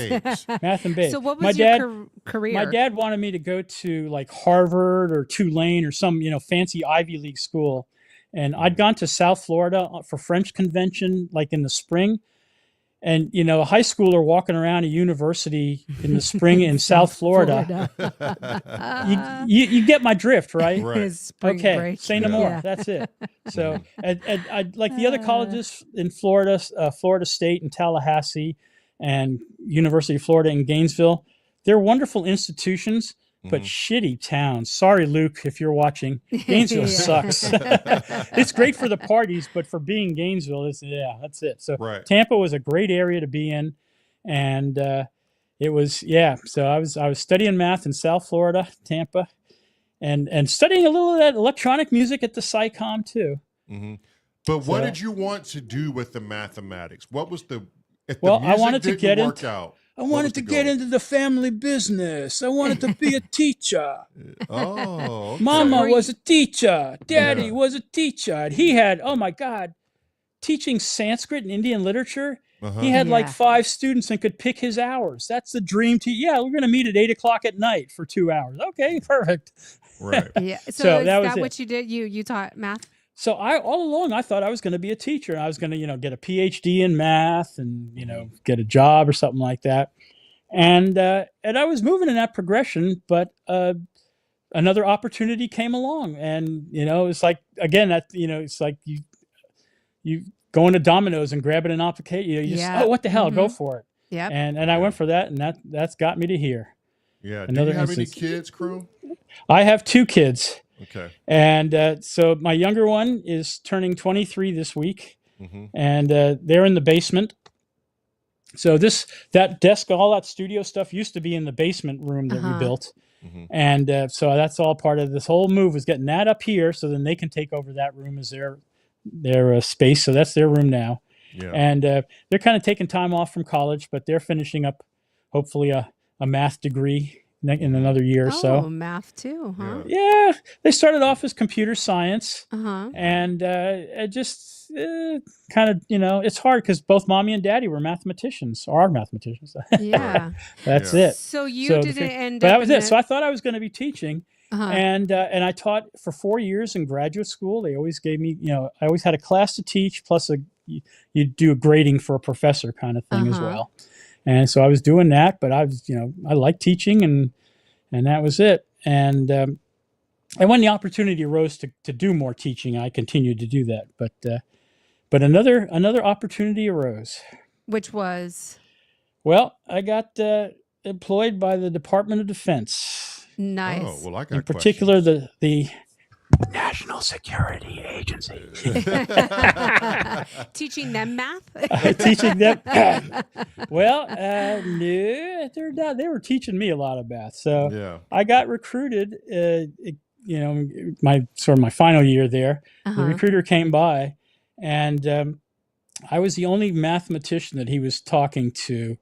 Math and babes. So what was your career? My dad wanted me to go to like Harvard or Tulane or some, fancy Ivy League school. And I'd gone to South Florida for French convention, like in the spring. And, a high schooler walking around a university in the spring in South Florida. You get my drift, right? Okay, break. Say no more. Yeah. That's it. So, I like the other colleges in Florida, Florida State and Tallahassee, and University of Florida in Gainesville. They're wonderful institutions, but shitty town. Sorry, Luke, if you're watching. Gainesville sucks. It's great for the parties, but for being Gainesville, that's it. So Tampa was a great area to be in, and it was So I was studying math in South Florida, Tampa, and studying a little of that electronic music at the SciComm too. But what did you want to do with the mathematics? What was the I wanted to get into out? I wanted to get into the family business. I wanted to be a teacher. Oh, okay. Mama was a teacher. Daddy was a teacher. And he had, oh my God, teaching Sanskrit and Indian literature. He had like 5 students and could pick his hours. That's the dream. We're going to meet at 8:00 at night for 2 hours. Okay, perfect. Right. Yeah. So is that what you did? You taught math? So all along I thought I was going to be a teacher. I was going to, get a PhD in math and, get a job or something like that. And I was moving in that progression, but another opportunity came along, and it's like, again, it's like you going to Domino's and grabbing an application. What the hell, go for it. Yeah. And I went for that, and that's got me to here. Yeah. Do you have any kids, Chrome? I have 2 kids. Okay. And so my younger one is turning 23 this week, and they're in the basement. So that desk, all that studio stuff used to be in the basement room that we built. And so that's all part of this whole move, was getting that up here so then they can take over that room as their space. So that's their room now. Yeah. And they're kind of taking time off from college, but they're finishing up hopefully a math degree in another year or so. Oh, math too, huh? Yeah. They started off as computer science. And it just kind of, it's hard because both mommy and daddy were mathematicians, or are mathematicians. Yeah. That's it. So you didn't end up. But that was it. So I thought I was going to be teaching. And I taught for 4 years in graduate school. They always gave me, I always had a class to teach, plus you do a grading for a professor kind of thing as well. And so I was doing that, but I was, I liked teaching, and that was it. And when the opportunity arose to do more teaching, I continued to do that. But another opportunity arose. Which was? Well, I got employed by the Department of Defense. Nice. Oh, well, I got in particular the National Security Agency. Teaching them math? Teaching them. Well, no, they're not. They were teaching me a lot of math. So I got recruited. My final year there. The recruiter came by, and I was the only mathematician that he was talking to,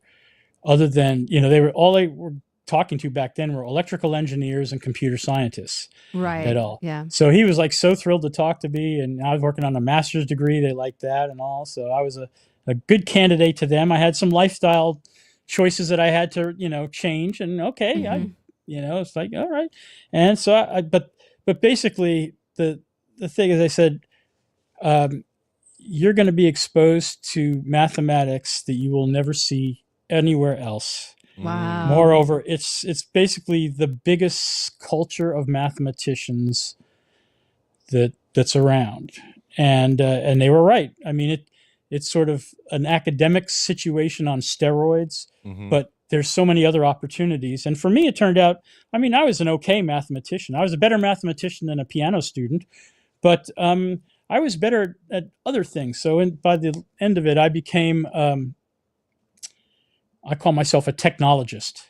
other than they were talking to back then were electrical engineers and computer scientists. Right. At all. Yeah. So he was like so thrilled to talk to me, and I was working on a master's degree. They liked that and all. So I was a good candidate to them. I had some lifestyle choices that I had to, change, and it's like, all right. And so but basically the thing is, I said, you're going to be exposed to mathematics that you will never see anywhere else. Wow. Moreover, it's basically the biggest culture of mathematicians that's around, and they were right. I mean, it's sort of an academic situation on steroids, but there's so many other opportunities. And for me, it turned out, I mean, I was an okay mathematician. I was a better mathematician than a piano student, but I was better at other things. So by the end of it, I became I call myself a technologist.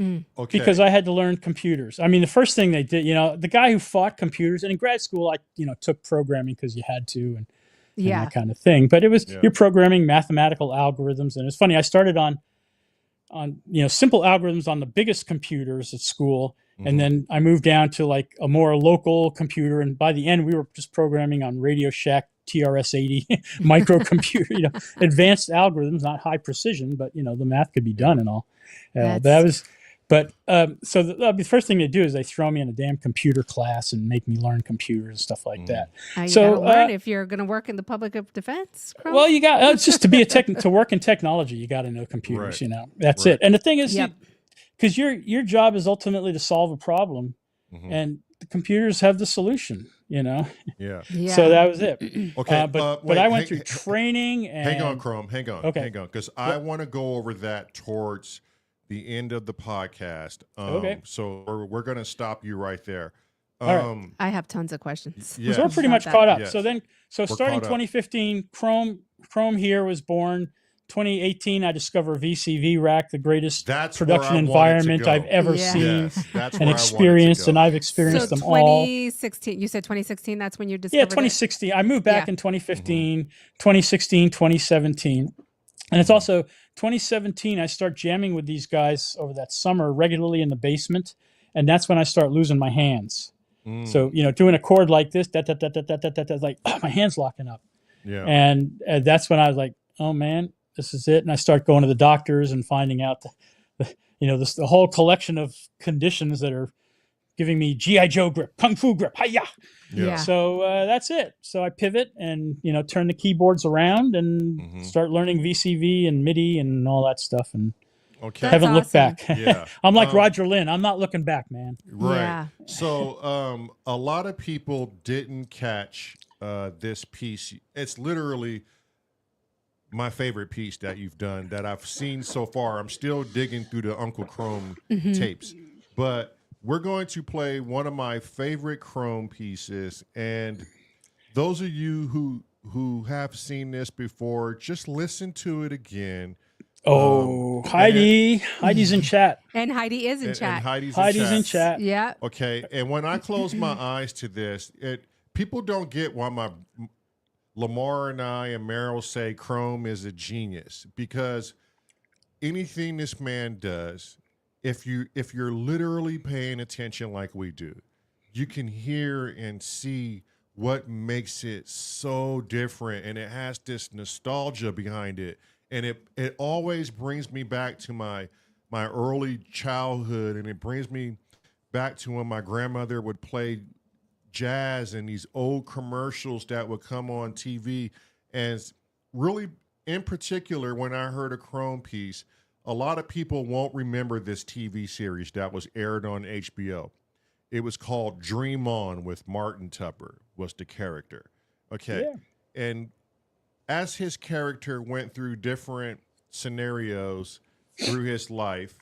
Okay. Because I had to learn computers. I mean, the first thing they did, the guy who fought computers, and in grad school, I, took programming because you had to, and that kind of thing. But it was, you're programming mathematical algorithms. And it's funny, I started on simple algorithms on the biggest computers at school. And then I moved down to like a more local computer. And by the end, we were just programming on Radio Shack TRS-80 microcomputer, advanced algorithms, not high precision, but the math could be done and all. So the first thing they do is they throw me in a damn computer class and make me learn computers and stuff like that. You gotta learn if you're going to work in the public defense. Chrome? Well, you got just to be to work in technology, you got to know computers. Right. That's it. And the thing is, because your job is ultimately to solve a problem, and the computers have the solution. Yeah. So that was it. Okay. But I went through training. And, hang on, Chrome. Hang on. Okay. Hang on, because I want to go over that towards the end of the podcast. Okay. So we're going to stop you right there. All right. I have tons of questions. Yeah. So we're pretty About much that. caught up. Yes. So starting caught up. 2015, Chrome here was born. 2018, I discover VCV Rack, the greatest That's production where I wanted to environment go. I've ever Yeah. seen Yes, that's where and I experienced, wanted and to I've go. experienced So them all. 2016, you said 2016, that's when you discovered Yeah, it? 2016. I moved back Yeah. in 2015, 2016, 2017. And it's also 2017, I start jamming with these guys over that summer regularly in the basement. And that's when I start losing my hands. So, doing a chord like this, like, my hand's locking up. Yeah. And that's when I was like, oh man, this is it. And I start going to the doctors and finding out, the whole collection of conditions that are giving me G.I. Joe grip, Kung Fu grip, hi-ya. Yeah. So that's it. So I pivot and, turn the keyboards around and start learning VCV and MIDI and all that stuff. And Okay. That's haven't looked awesome. back. Yeah. I'm like Roger Lynn. I'm not looking back, man. Right. Yeah. So a lot of people didn't catch this piece. It's literally my favorite piece that you've done that I've seen so far. I'm still digging through the Uncle Chrome tapes, but we're going to play one of my favorite Chrome pieces. And those of you who have seen this before, just listen to it again. Oh, Heidi's in chat. And Heidi is in And chat. Heidi's In chat. Yeah. Okay, and when I close my eyes to this, people don't get why Lamar and I and Meryl say Chrome is a genius, because anything this man does, if you're literally paying attention like we do, you can hear and see what makes it so different, and it has this nostalgia behind it, and it always brings me back to my early childhood, and it brings me back to when my grandmother would play jazz and these old commercials that would come on TV. And really, in particular, when I heard a Chrome piece, a lot of people won't remember this TV series that was aired on HBO. It was called Dream On with Martin Tupper was the character. Okay. Yeah. And as his character went through different scenarios through his life,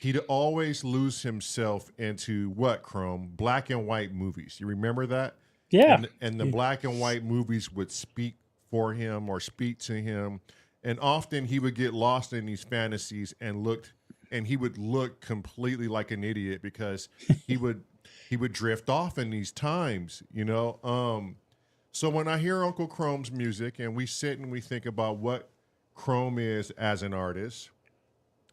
he'd always lose himself into what, Chrome? Black and white movies. You remember that? Yeah. And the black and white movies would speak for him or speak to him. And often he would get lost in these fantasies and he would look completely like an idiot because he would drift off in these times, So when I hear Uncle Chrome's music and we sit and we think about what Chrome is as an artist,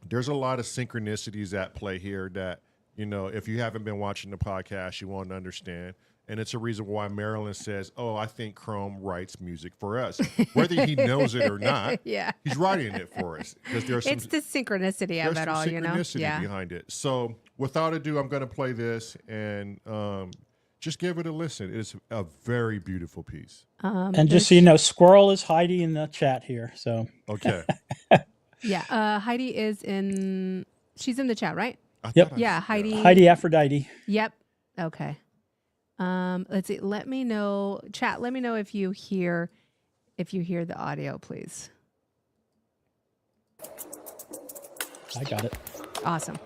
there's a lot of synchronicities at play here that, if you haven't been watching the podcast, you won't understand. And it's a reason why Marilyn says, oh, I think Chrome writes music for us. Whether he knows it or not, Yeah. he's writing it for us. Because there's It's the synchronicity of there's it some all, synchronicity Yeah. behind it. So without ado, I'm going to play this and just give it a listen. It is a very beautiful piece. And just so you know, Squirrel is Heidi in the chat here. So Okay. Yeah. Heidi she's in the chat, right? Yep. Yeah. Heidi Aphrodite. Yep. Okay. Let's see. Let me know, chat. Let me know if you hear the audio, please. I got it. Awesome.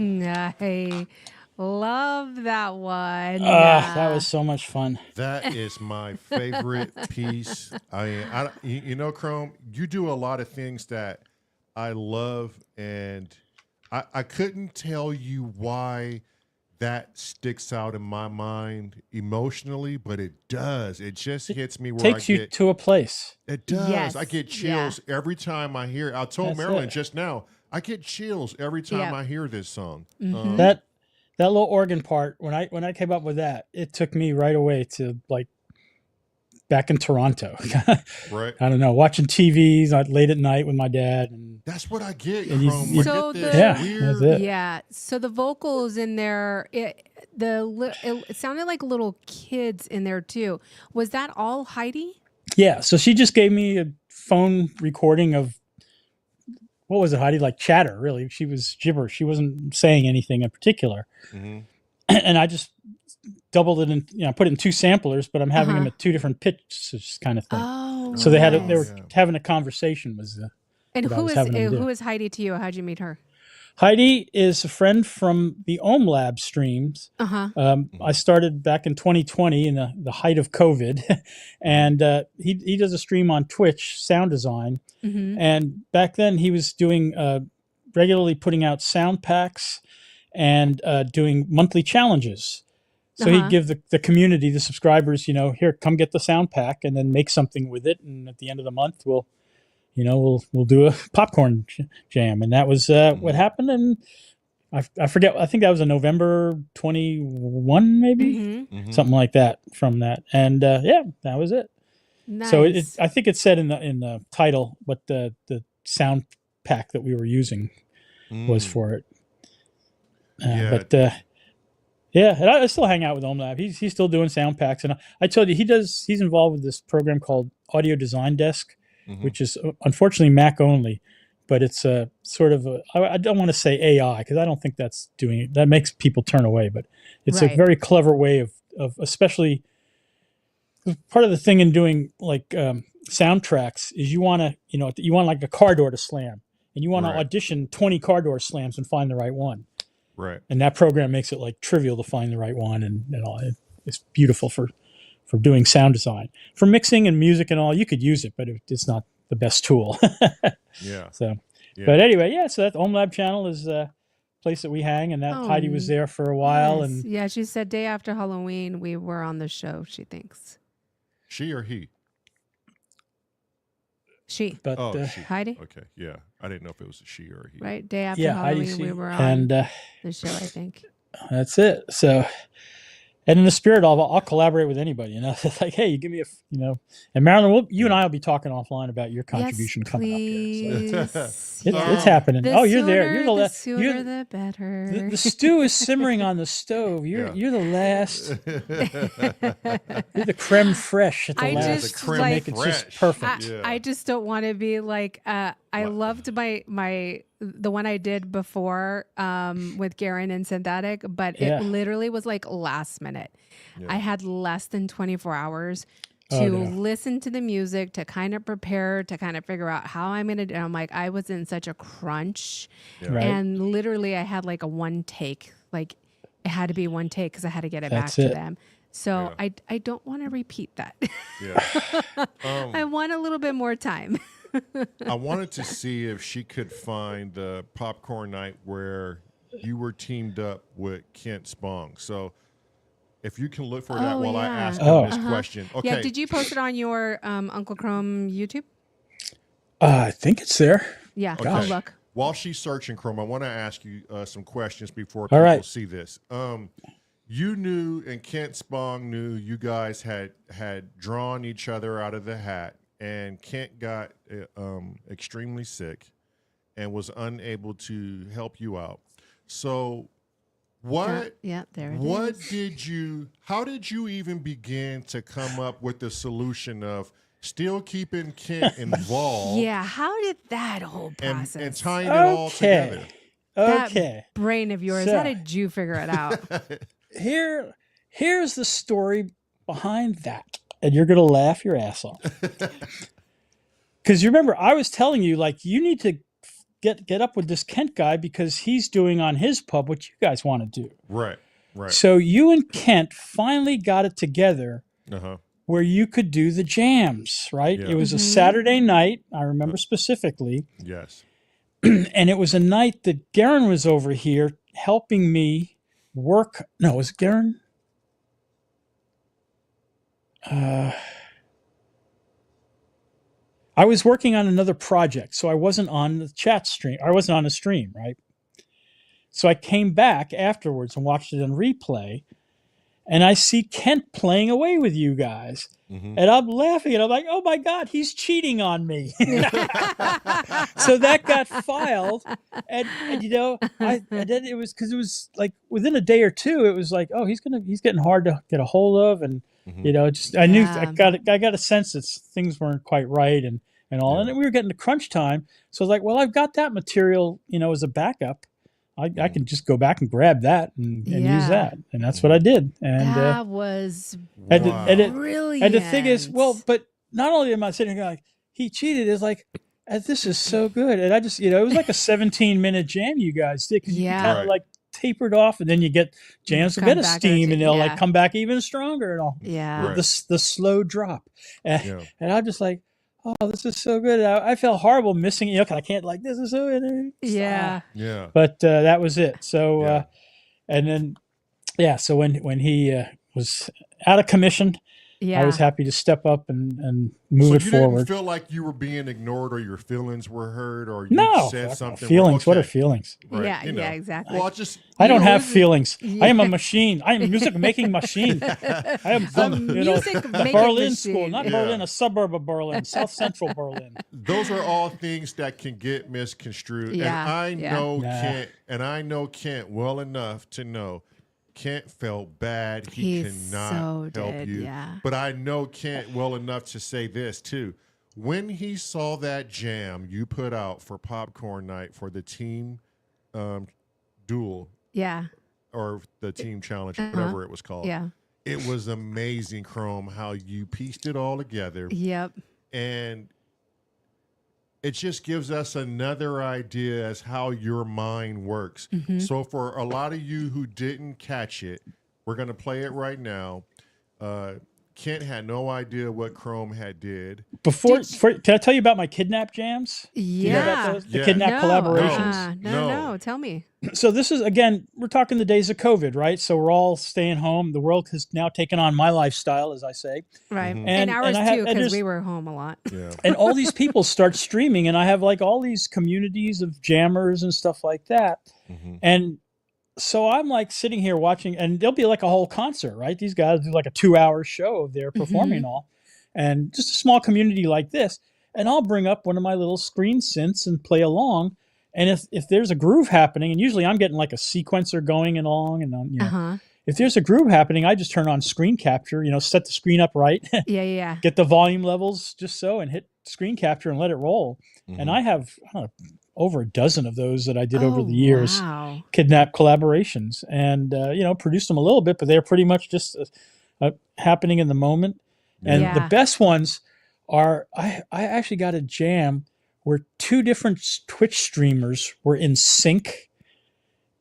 I love that one. That was so much fun. That is my favorite piece. You know, Chrome, you do a lot of things that I love, and I couldn't tell you why that sticks out in my mind emotionally, but it does. It just hits me where Takes you to a place. It does. Yes. I get chills every time I hear it. I told That's Marilyn it. just now, I get chills every time I hear this song. That little organ part, when I came up with that, it took me right away to like back in Toronto. Right. I don't know, watching TVs late at night with my dad, and That's what I get And you- from you- So get this the- Yeah, weird. that's it. Yeah. So the vocals in there, it sounded like little kids in there too. Was that all Heidi? yeah. So she just gave me a phone recording of, what was it, Heidi? Like chatter, really. She was gibberish. She wasn't saying anything in particular. Mhm. And I just doubled it in, put it in two samplers, but I'm having them at two different pitches kind of thing. Oh. So they nice. were yeah. having a conversation. And what I who was is having them do. who is Heidi to you? How'd you meet her? Heidi is a friend from the Ohm Lab streams. I started back in 2020 in the height of COVID, and he does a stream on Twitch, sound design. Mm-hmm. And back then he was doing regularly putting out sound packs and doing monthly challenges. So he'd give the community, the subscribers, here, come get the sound pack and then make something with it. And at the end of the month, we'll do a popcorn jam. And that was what happened. And I forget, I think that was in November 21, maybe something like that from that. And that was it. Nice. So I think it said in the title what the sound pack that we were using was for it. But and I still hang out with OMLab. He's still doing sound packs, and I told you he's involved with this program called Audio Design Desk, which is unfortunately Mac only, but it's a sort of I don't want to say AI because I don't think that's doing it. That makes people turn away, but it's a very clever way of especially part of the thing in doing like soundtracks is you want like a car door to slam, and you want to audition 20 car door slams and find the right one. Right. And that program makes it like trivial to find the right one and all. It's beautiful for doing sound design. For mixing and music and all, you could use it, but it's not the best tool. So, but anyway, so that OMLab channel is a place that we hang, and that Heidi was there for a while. Nice. And yeah, she said day after Halloween we were on the show, she thinks. She or he? She. But she. Heidi? Okay, yeah. I didn't know if it was a she or a he. Right, day after Halloween we were on and, the show, I think. That's it. So, and in the spirit of, I'll collaborate with anybody. It's like, hey, you give me and Marilyn, you and I will be talking offline about your contribution coming up here. So. It's happening. You're there. You're the sooner the better. The stew is simmering on the stove. You're the last. You're the creme fraiche at the last. The creme make it just perfect. I just don't want to be like. I loved the one I did before with Garen and Synthetic, but it literally was like last minute. Yeah. I had less than 24 hours to listen to the music, to kind of prepare, to kind of figure out how I'm going to do it. I'm like, I was in such a crunch. Yeah. Right. And literally I had like a one take. Like it had to be one take because I had to get it back to them. So I don't want to repeat that. Yeah. I want a little bit more time. I wanted to see if she could find the popcorn night where you were teamed up with Kent Spong. So if you can look for that while I ask him this question. Okay. Yeah, did you post it on your Uncle Chrome YouTube? I think it's there. Yeah, okay. I'll look. While she's searching Chrome, I want to ask you some questions before people see this. You knew and Kent Spong knew you guys had drawn each other out of the hat. And Kent got extremely sick and was unable to help you out. So what how did you even begin to come up with the solution of still keeping Kent involved? Yeah, how did that whole process? And tying it all together. That brain of yours, how did you figure it out? Here's the story behind that. And you're going to laugh your ass off. Because you remember, I was telling you, like, you need to get up with this Kent guy because he's doing on his pub what you guys want to do. Right. So you and Kent finally got it together where you could do the jams, right? Yeah. It was a Saturday night, I remember specifically. Yes. And it was a night that Garen was over here helping me work. No, was it Garen? I was working on another project, so I wasn't on the chat stream. I wasn't on the stream, right? So I came back afterwards and watched it on replay, and I see Kent playing away with you guys. And I'm laughing, and I'm like, oh my God, he's cheating on me. So that got filed. And then it was because it was like within a day or two, it was like, oh, he's getting hard to get a hold of. And I knew I got a sense that things weren't quite right and all. And then we were getting to crunch time. So I was like, well, I've got that material, as a backup. I can just go back and grab that and use that. And that's what I did. And that was brilliant. And the thing is, but not only am I sitting here like, he cheated, it's like, this is so good. And I just, it was like a 17-minute jam you guys did because you kind of like tapered off and then you get jams a bit of steam and they'll like come back even stronger and all. Yeah. The slow drop. And I'm just like, oh, this is so good. I felt horrible missing it. I can't this is so. Yeah. Yeah. But that was it. So, and then yeah, so when he was out of commission, Yeah. I was happy to step up and move So it you forward. didn't feel like you were being ignored or your feelings were hurt or you No, said fuck no. something. Feelings. What are Okay, feelings? right, Yeah, you know. yeah, exactly. Well, I just I don't You have lose it. feelings. I am a Yeah. machine. I am a music making machine. I am from music making Berlin school, machine. not Yeah. Berlin, a suburb of Berlin, South Central Berlin. those are all things that can get misconstrued. Yeah, And I yeah. know Nah. Kent well enough to know Kent felt bad. He He cannot so help did, you. yeah. But I know Kent well enough to say this too. When he saw that jam you put out for Popcorn Night for the team duel Yeah. or the team challenge, whatever it was called. Yeah. It was amazing, Chrome, how you pieced it all together. Yep. And it just gives us another idea as how your mind works. Mm-hmm. So for a lot of you who didn't catch it, we're going to play it right now. Kent had no idea what Chrome had did. Can I tell you about my kidnap jams? You know about Yeah. those? The Yeah. kidnap collaborations. No. Tell me. So this is, again, we're talking the days of COVID, right? So we're all staying home. The world has now taken on my lifestyle, as I say. Right. Mhm. And ours I have- too, and because there's- we were home a lot. Yeah. And all these people start streaming, and I have like all these communities of jammers and stuff like that. Mhm. And so I'm like sitting here watching, and there'll be like a whole concert, right? These guys do like a 2-hour show of their performing all, and just a small community like this. And I'll bring up one of my little screen synths and play along. And if there's a groove happening, and usually I'm getting like a sequencer going along, and you know, if there's a groove happening, I just turn on screen capture, set the screen up right, Yeah. get the volume levels just so, and hit screen capture and let it roll. And I have over a dozen of those that I did over the years, Wow. kidnap collaborations, and produced them a little bit, but they're pretty much just happening in the moment. And Yeah. the best ones are I actually got a jam where 2 different Twitch streamers were in sync,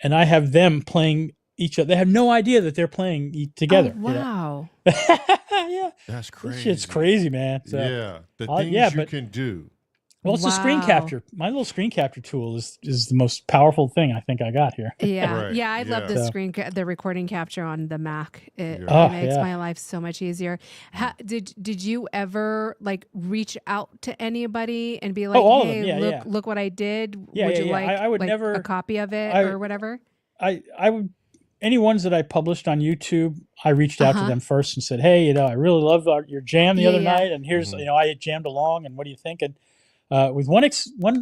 and I have them playing each other. They have no idea that they're playing together. Oh, wow. Yeah, That's crazy. this shit's crazy, man. So, Yeah. The things you can do. well, it's the screen Wow. capture. My little screen capture tool is the most powerful thing I think I got here. Yeah. Right, Yeah. I love yeah. the the recording capture on the Mac. It Yeah. makes Yeah. my life so much easier. Did you ever like reach out to anybody and be like, all of them. hey, Yeah, look what I did? Yeah, would yeah, you yeah. like, I would like never- a copy of it I- or whatever? I would, any ones that I published on YouTube, I reached out to Uh-huh. them first and said, hey, I really loved your jam the Yeah, other yeah. night, and here's, Mhm. I jammed along, and what do you think? And with one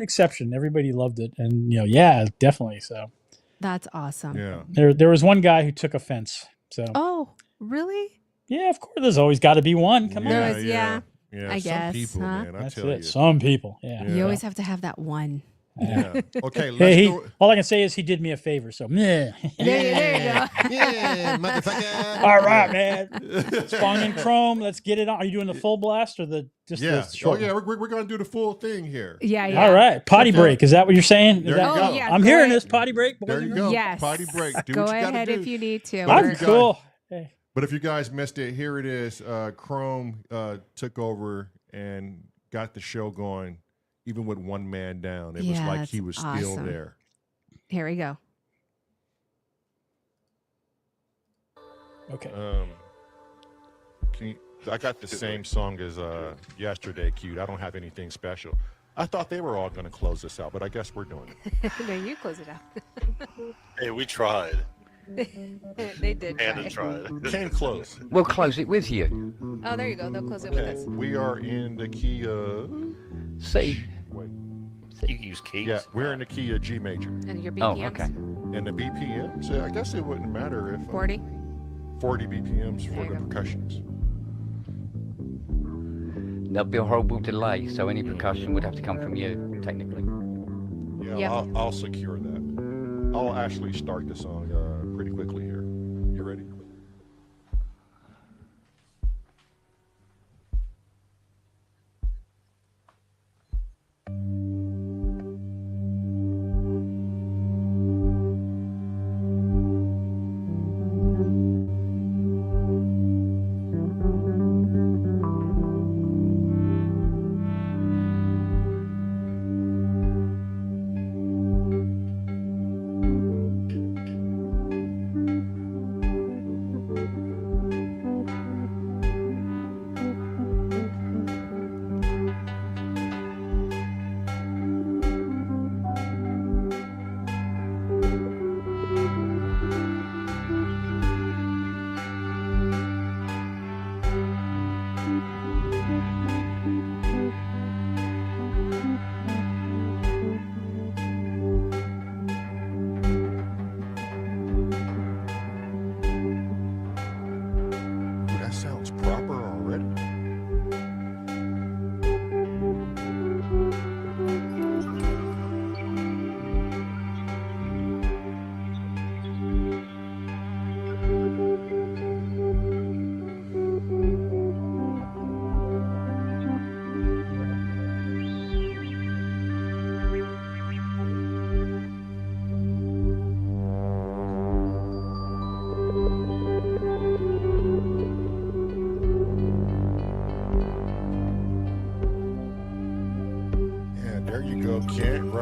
exception, everybody loved it, and yeah, definitely. So That's awesome. Yeah. there was one guy who took offense. So Oh, really? yeah, of course, there's always got to be one. Come There on, was- yeah, Yeah. I Some guess, people, huh? man, I that's tell it. you. Some people, yeah. Yeah. You always have to have that one. Yeah. Okay, let's Hey, go. all I can say is he did me a favor. So, meh. There you go. Yeah, motherfucker. All right, man. Spawn in Chrome. Let's get it on. Are you doing the full blast or just Yeah. the short? Oh, yeah. one? We're going to do the full thing here. Yeah, yeah. All right. Potty Okay. break. Is that what you're saying? Is There that- you go. Oh, yeah. I'm go hearing ahead. this potty break. boys There and you girls. go. Yes. Potty break. Do Go what you gotta ahead do. if you need to. But if I'm you guys- cool. Hey. But if you guys missed it, here it is. Chrome took over and got the show going, even with one man down. It was Yeah, like he that's was still awesome. there. Here we go. Okay. I got the same song as yesterday, Cute. I don't have anything special. I thought they were all going to close this out, but I guess we're doing it. No, you close it out. Hey, we tried. They did. Hannah try. tried. Came close. We'll close it with you. Oh, there you go. They'll close it with Okay, us. we are in the key of. C. Wait. You can use keys. Yeah, we're in the key of G major. And your Oh, BPMs? okay. And the BPM, so I guess it wouldn't matter if 40? 40 BPMs There for you the go. percussions. There'll be a horrible delay, so any percussion would have to come from you, technically. Yeah, Yep. I'll secure that. I'll actually start the song pretty quickly here. You ready?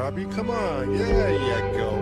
Bobby. Come on. Yeah, you go.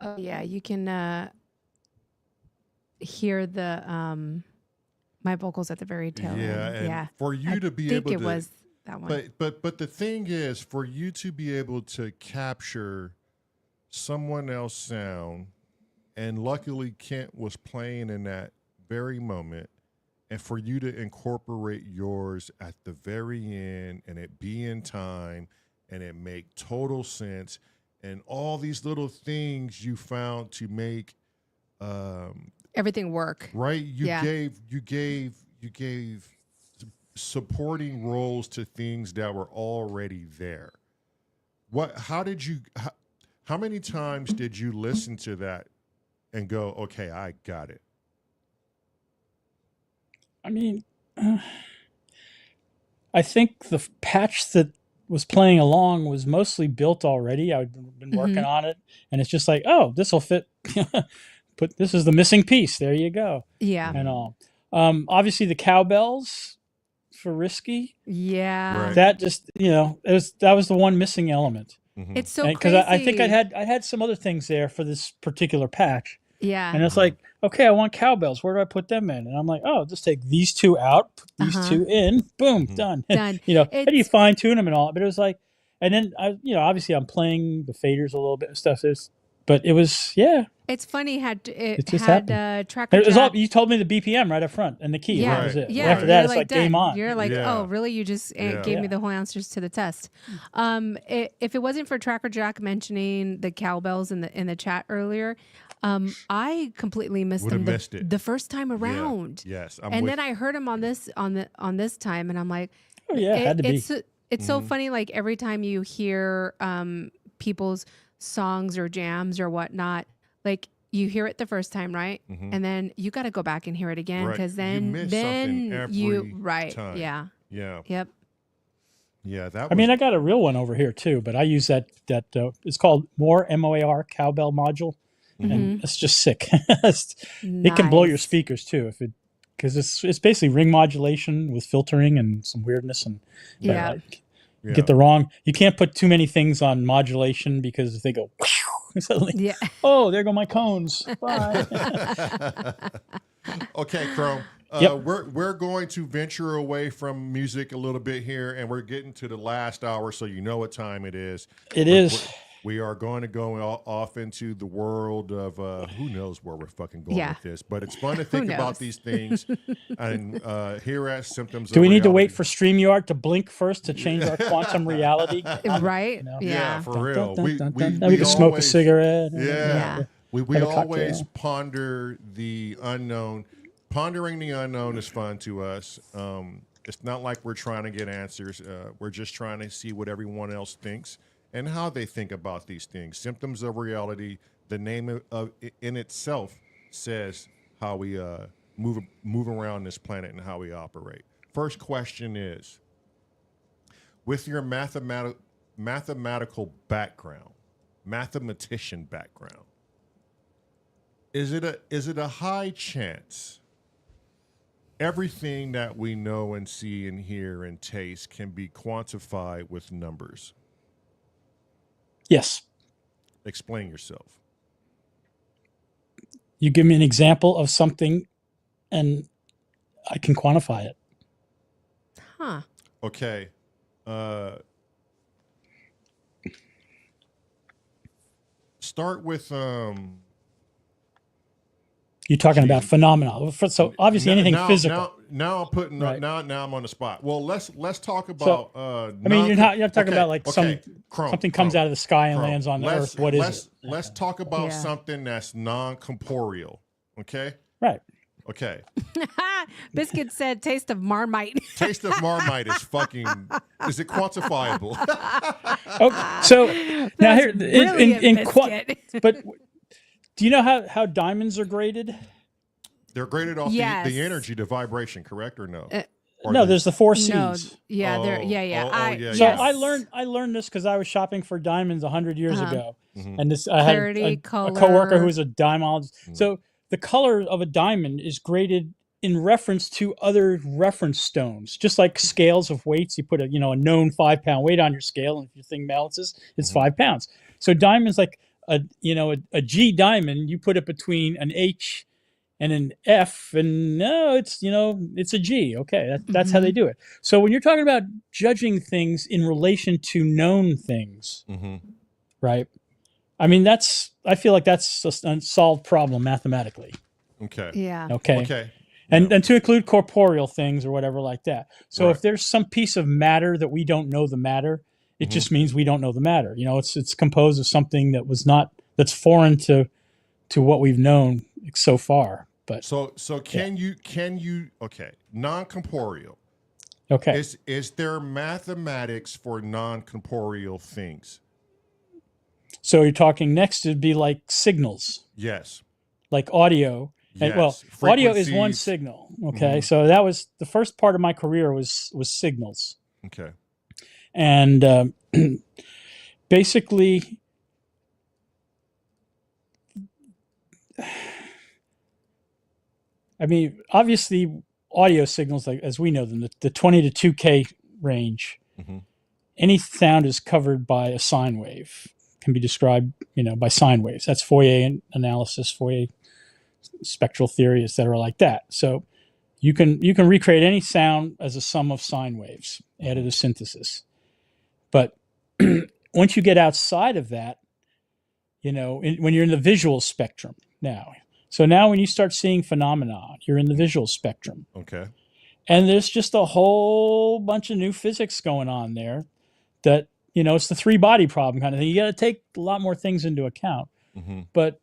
Oh yeah, you can hear the my vocals at the very tail Yeah, end. and Yeah. for you I to be think able it to, was that one. but the thing is, for you to be able to capture someone else's sound, and luckily Kent was playing in that very moment, and for you to incorporate yours at the very end and it be in time and it make total sense and all these little things you found to make everything work. Right? You gave supporting roles to things that were already there. How many times did you listen to that and go, okay, I got it? I mean, I think the patch that was playing along was mostly built already. I'd been working on it, and it's just like, oh, this will fit. This is the missing piece. There you go. Yeah. And all. Obviously, the cowbells for Risky. Yeah. Right. That just, that was the one missing element. It's so Because crazy. I think I had some other things there for this particular patch. Yeah. And it's like, okay, I want cowbells. Where do I put them in? And I'm like, oh, just take these two out, put these two in, boom, done. Done. How do you fine tune them and all? But it was like, and then obviously I'm playing the faders a little bit and stuff. But it was, It's funny. It just had happened. tracker It was jack. you told me the BPM right up front and the key. Yeah. That was it. Yeah. After that, You're it's like done. game on. You're like, Yeah. oh, really? You just gave me the whole answers to the test. If it wasn't for Tracker Jack mentioning the cowbells in the chat earlier, I completely missed Would've them missed it. the first time around. Yeah. Yes. Then I heard him on this time, and I'm like, Oh, yeah, it had to be. It's so funny. Like every time you hear people's songs or jams or whatnot, like you hear it the first time, right? And then you got to go back and hear it again Right. because You then miss something every right, time. yeah, Yeah. yep. Yeah. That was, I mean, I got a real one over here too, but I use that it's called MOR cowbell module, and it's just sick. It can blow your Nice. speakers too because it's basically ring modulation with filtering and some weirdness and Yeah. get the wrong. You can't put too many things on modulation because if they go suddenly, Yeah. oh, there go my cones. Bye. Okay, Chrome. Yep. We're going to venture away from music a little bit here, and we're getting to the last hour, so you know what time it is. It is. We are going to go off into the world of who knows where we're fucking going with this, but it's fun to think about knows? these things. And here at Symptoms. Do we of need to wait Reality- for StreamYard to blink first to change our quantum reality? Right? know? Yeah, for real. We We can smoke a always- cigarette. Yeah. Yeah. We Have a always cocktail. ponder the unknown. Pondering the unknown is fun to us. It's not like we're trying to get answers. We're just trying to see what everyone else thinks and how they think about these things. Symptoms of Reality, the name of in itself says how we move around this planet and how we operate. First question is, with your mathematical background, mathematician background, is it a high chance everything that we know and see and hear and taste can be quantified with numbers? Yes. Explain yourself. You give me an example of something and I can quantify it. Huh. Okay. Start with You're talking about phenomena. So obviously anything physical. Now I'm putting Right. now I'm on the spot. Well, let's talk about. I mean, you're not talking about like something comes out of the sky and lands on the earth. What is it? Let's talk about Yeah. something that's non-corporeal. Okay. Right. Okay. Biscuit said taste of Marmite. Taste of Marmite is fucking. Is it quantifiable? Oh, so now here Brilliant, Biscuit. but do you know how diamonds are graded? They're graded off Yes. the energy, the vibration, correct or no? Or No, the- there's the four No, C's. yeah, Oh, yeah. oh, I, yeah, So yes. I learned this because I was shopping for diamonds 100 years ago, Mhm. and I had Clarity, a color. coworker who was a diamondologist. Mm. So the color of a diamond is graded in reference to other reference stones, just like scales of weights. You put a known 5-pound weight on your scale, and if your thing balances, it's Mhm. 5 pounds. So diamonds like a G diamond, you put it between an H and an F, and no, it's a G. Okay, that's how they do it. So when you're talking about judging things in relation to known things, Mhm. right? I mean, I feel like that's just an unsolved problem mathematically. Okay. Yeah. Okay. Okay. and to include corporeal things or whatever like that. So Right. if there's some piece of matter that we don't know the matter, it just means we don't know the matter. It's composed of something that's foreign to what we've known so far. But So can you okay, non-corporeal. okay, Is there mathematics for non-corporeal things? so you're talking next it'd be like signals, Yes. like audio. And, well, Yes. audio is one Frequencies. signal. Okay, so that was the first part of my career was signals, Okay. and basically, I mean, obviously, audio signals, like as we know them, the 20 to 2K range, Mhm. any sound is covered by a sine wave. Can be described, by sine waves. That's Fourier analysis, Fourier spectral theory, etc., like that. So you can recreate any sound as a sum of sine waves, additive synthesis. But once you get outside of that, when you're in the visual spectrum now. So now when you start seeing phenomena, you're in the visual spectrum. Okay. And there's just a whole bunch of new physics going on there that, it's the three-body problem kind of thing. You got to take a lot more things into account. Mm-hmm. But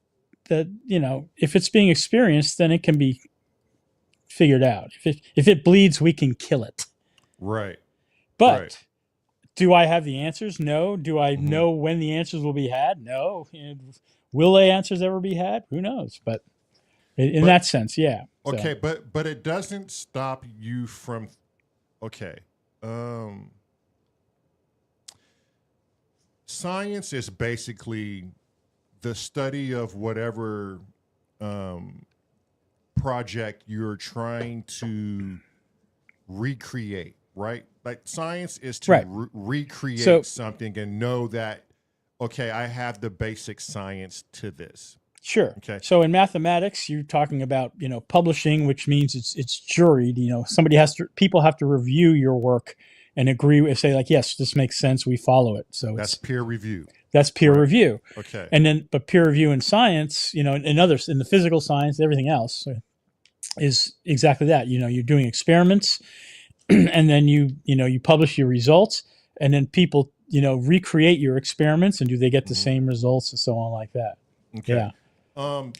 that, if it's being experienced, then it can be figured out. If it bleeds, we can kill it. Right. But Right. do I have the answers? No. Do I know when the answers will be had? No. And will the answers ever be had? Who knows? But in that sense, yeah. Okay, but it doesn't stop you from science is basically the study of whatever project you're trying to recreate, right? Like science is to Right. recreate something and know that, okay, I have the basic science to this. Sure. Okay. So in mathematics, you're talking about, publishing, which means it's juried. People have to review your work and agree and say like, yes, this makes sense. We follow it. So That's peer review. That's peer Right. review. Okay. But peer review in science, in others, in the physical science, everything else is exactly that. You're doing experiments and then you publish your results and then people, recreate your experiments and do they get the same results and so on like that. Okay. Yeah.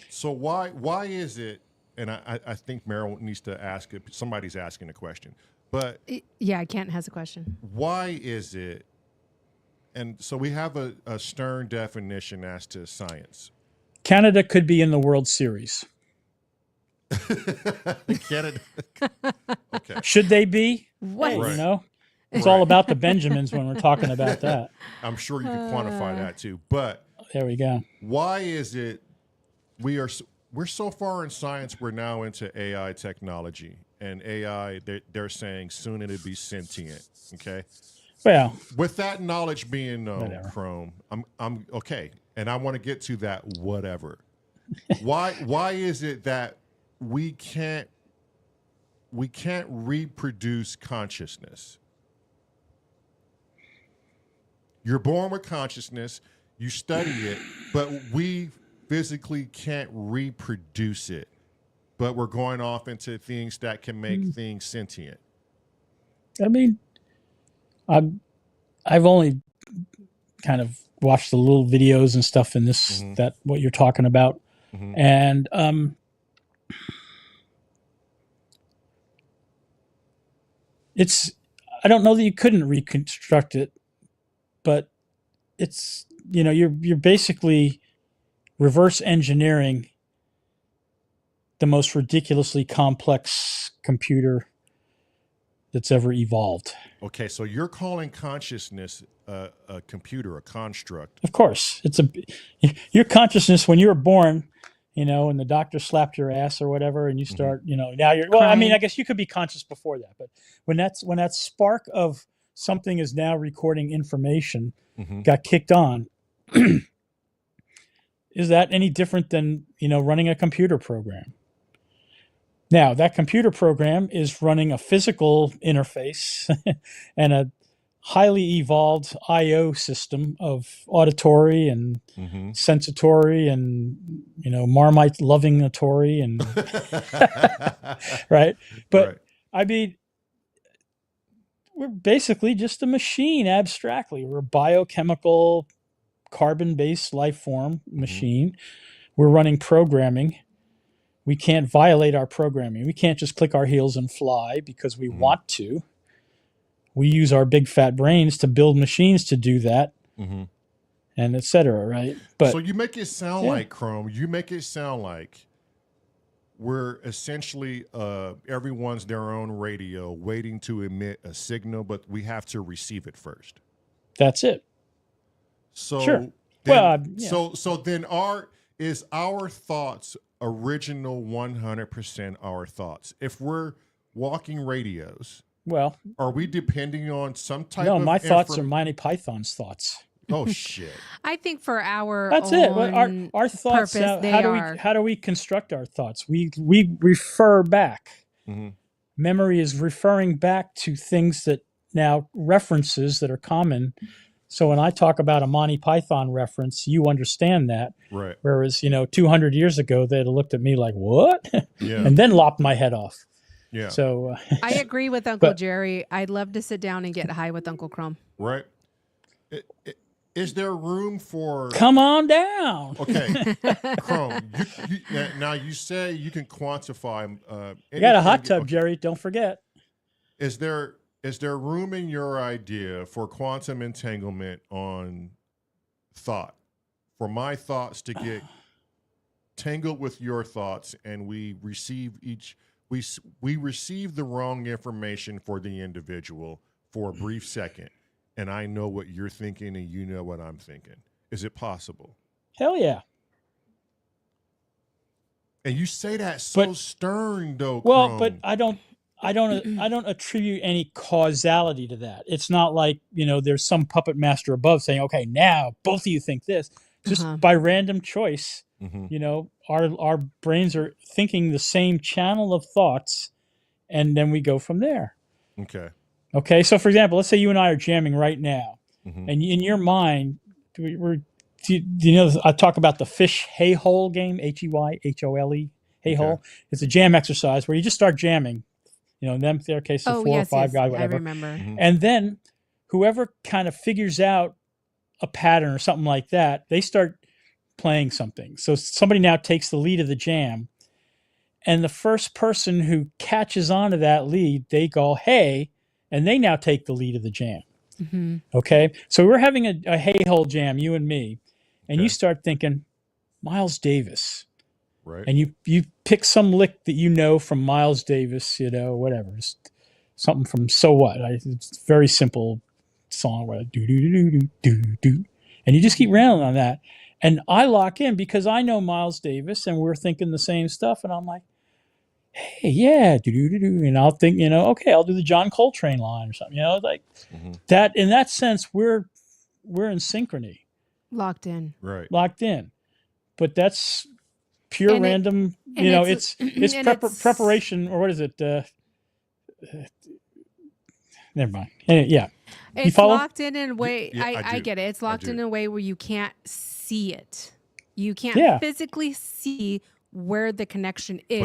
So why is it, and I think Meryl needs to ask it, somebody's asking a question, but Yeah, Kent has a question. why is it, and so we have a stern definition as to science. Canada could be in the World Series. Canada. Okay. Should they be? What? Hey, Right. It's Right. all about the Benjamins when we're talking about that. I'm sure you can quantify that too, but There we go. why is it we're so far in science, we're now into AI technology, and AI, they're saying soon it'll be sentient. Okay. Well, With that knowledge being known, Whatever. Chrome, I'm okay, and I want to get to that. Whatever. Why is it that we can't reproduce consciousness? You're born with consciousness, you study it, but we physically can't reproduce it. But we're going off into things that can make things sentient. I mean, I've only kind of watched the little videos and stuff in this, that what you're talking about. And I don't know that you couldn't reconstruct it, but it's, you're basically reverse engineering the most ridiculously complex computer that's ever evolved. Okay, so you're calling consciousness a computer, a construct. Of course, your consciousness when you were born, and the doctor slapped your ass or whatever, and you start, now you're, well, I mean, I guess you could be conscious before that, but when that spark of something is now recording information got kicked on, is that any different than, running a computer program? Now, that computer program is running a physical interface and highly evolved I/O system of auditory and sensatory and Marmite loving-atory and right. But Right. I mean, we're basically just a machine abstractly. We're a biochemical carbon-based life form machine. We're running programming. We can't violate our programming. We can't just click our heels and fly because we want to. We use our big fat brains to build machines to do that, and et cetera, right? But so you make it sound like, Chrome, you make it sound like we're essentially everyone's their own radio waiting to emit a signal, but we have to receive it first. That's it. So sure. Then, so then is our thoughts original 100% our thoughts? If we're walking radios, well, are we depending on some type no, of my thoughts are Monty Python's thoughts. Oh shit. I think for our That's own it. Our thoughts. purpose, How do we construct our thoughts? We refer back. Memory is referring back to things that now references that are common. So when I talk about a Monty Python reference, you understand that. Right. Whereas 200 years ago they'd have looked at me like, "What?" Yeah. And then lopped my head off. Yeah. So I agree with Uncle Jerry. I'd love to sit down and get high with Uncle Chrome. Right. Is there room for? Come on down. Okay, Chrome. Now you say you can quantify. You got a hot tub, Jerry. Don't forget. Is there room in your idea for quantum entanglement on thought? For my thoughts to get tangled with your thoughts, and we receive the wrong information for the individual for a brief second. And I know what you're thinking, and you know what I'm thinking. Is it possible? Hell yeah! And you say that so stern, though. Well, Chrome. but I don't attribute any causality to that. It's not like there's some puppet master above saying, "Okay, now both of you think this." Just by random choice, our brains are thinking the same channel of thoughts, and then we go from there. Okay, so for example, let's say you and I are jamming right now, and in your mind, do you know I talk about the fish hay hole game, HEYHOLE, hay hole. It's a jam exercise where you just start jamming, in their case, 4 or 5 guys, whatever. I remember. And then whoever kind of figures out a pattern or something like that, they start playing something. So somebody now takes the lead of the jam, and the first person who catches on to that lead, they go, "Hey," and they now take the lead of the jam. Okay, so we're having a hay hole jam, you and me, and you start thinking Miles Davis, right? And you pick some lick that from Miles Davis, whatever, just something from So What. It's a very simple song where do do do do do do, and you just keep railing on that, and I lock in because I know Miles Davis, and we're thinking the same stuff, and I'm like, "Hey, yeah, do-do-do-do," and I'll think, okay, I'll do the John Coltrane line or something, like that. In that sense, we're in synchrony, locked in, right? Locked in, but that's pure and random. It's preparation, or what is it? Never mind. Yeah, it's locked in a way. I get it. It's locked in a way where you can't see it. You can't physically see where the connection is,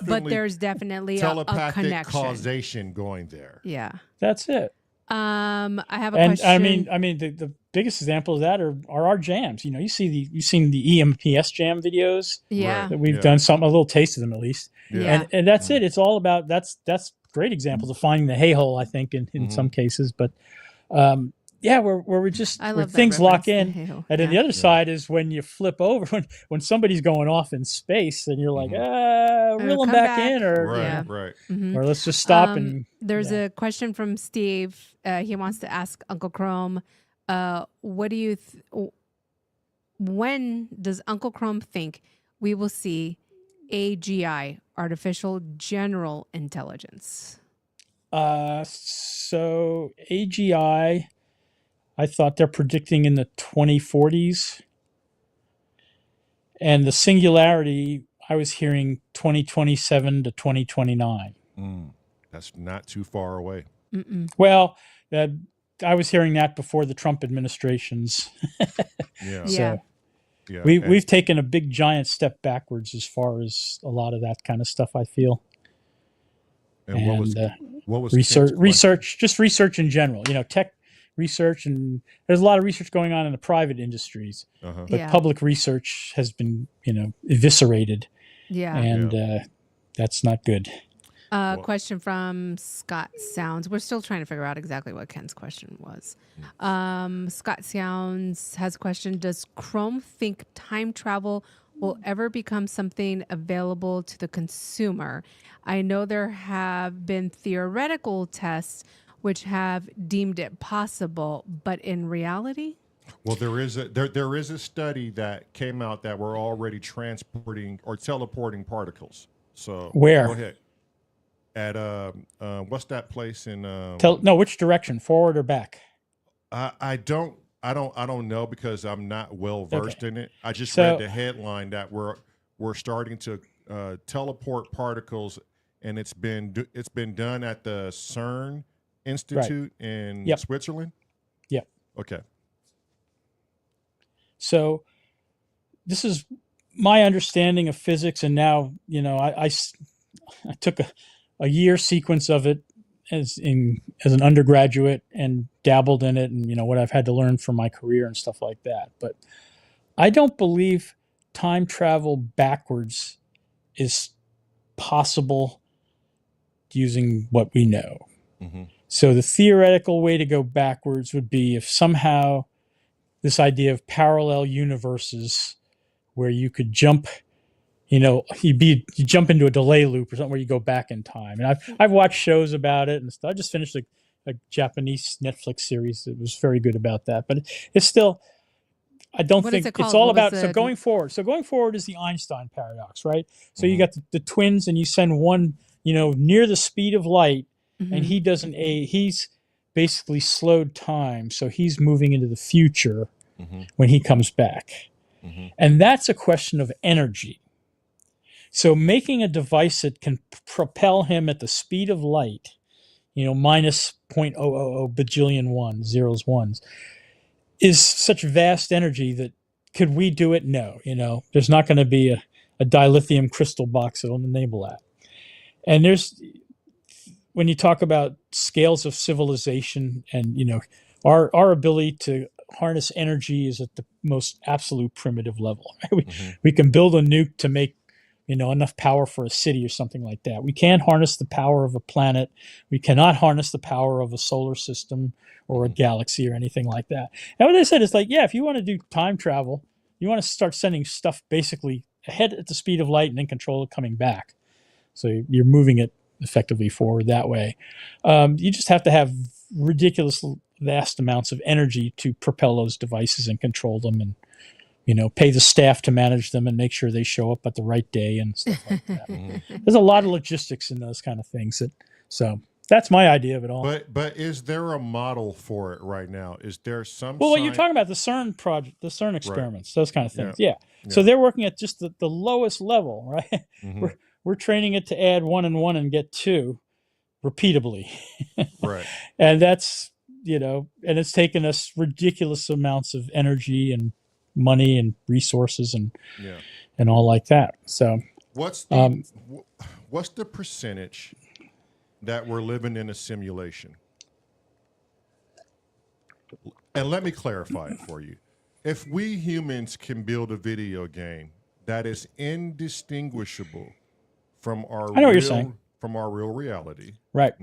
but there's definitely telepathic a connection. Causation going there. Yeah, that's it. I have a question. I mean, the biggest example of that are our jams. You've seen the EMPS jam videos. Yeah, that we've done a little taste of them at least. Yeah, and that's it. It's all about that's great examples of finding the hay hole. I think in some cases, but where things lock in. And then the other side is when you flip over, when somebody's going off in space, and you're like, reel them back in, or right. Or let's just stop. And there's a question from Steve. He wants to ask Uncle Chrome, what do you? When does Uncle Chrome think we will see AGI, artificial general intelligence? So AGI, I thought they're predicting in the 2040s. And the singularity, I was hearing 2027 to 2029. That's not too far away. Mm-mm. Well, I was hearing that before the Trump administrations. Yeah. Yeah. Yeah. We've taken a big giant step backwards as far as a lot of that kind of stuff, I feel. And what was research Ken's question? just research in general, tech research, and there's a lot of research going on in the private industries, Uh-huh. but Yeah. public research has been, eviscerated, Yeah. and that's not good. Well- Question from Scott Sounds. We're still trying to figure out exactly what Ken's question was. Scott Sounds has a question. Does Chrome think time travel will ever become something available to the consumer? I know there have been theoretical tests which have deemed it possible, but in reality? Well, there is a study that came out that we're already transporting or teleporting particles. So Where? Go ahead. At what's that place in? Which direction, forward or back? I don't know because I'm not well versed in it. I just So- read the headline that we're starting to teleport particles, and it's been done at the CERN Institute in Yep. Switzerland. Yep. Okay. So this is my understanding of physics, and now I took a year sequence of it as an undergraduate and dabbled in it, and what I've had to learn from my career and stuff like that. But I don't believe time travel backwards is possible using what we know. Mm-hmm. So the theoretical way to go backwards would be if somehow this idea of parallel universes where you could jump, you jump into a delay loop or something where you go back in time. And I've watched shows about it and stuff. I just finished a Japanese Netflix series that was very good about that. But it's still, I don't What is think it called? it's all What was about. So the- going forward. So going forward is the Einstein paradox, right? So you got the twins, and you send one, near the speed of light, and he's basically slowed time, so he's moving into the future when he comes back. And that's a question of energy. So making a device that can propel him at the speed of light, minus 0.000 bajillion ones, zeros, ones, is such vast energy that could we do it? No. There's not going to be a dilithium crystal box that will enable that. And when you talk about scales of civilization and, our ability to harness energy is at the most absolute primitive level. We can build a nuke to make, enough power for a city or something like that. We can't harness the power of a planet. We cannot harness the power of a solar system or a galaxy or anything like that. And what they said is if you want to do time travel, you want to start sending stuff basically ahead at the speed of light and then control it coming back. So you're moving it effectively forward that way. You just have to have ridiculous vast amounts of energy to propel those devices and control them, and pay the staff to manage them and make sure they show up at the right day and stuff like that. There's a lot of logistics in those kind of things. So that's my idea of it all. But is there a model for it right now? Is there some? Well, you're talking about the CERN project, the CERN experiments, those kind of things. Yeah. Yeah. So they're working at just the lowest level, right? We're training it to add 1 and 1 and get 2 repeapeatedly. Right. And that's, and it's taken us ridiculous amounts of energy and money and resources and all like that. So what's the percentage that we're living in a simulation? And let me clarify it for you. If we humans can build a video game that is indistinguishable from our I know what you're saying. From our real reality, right,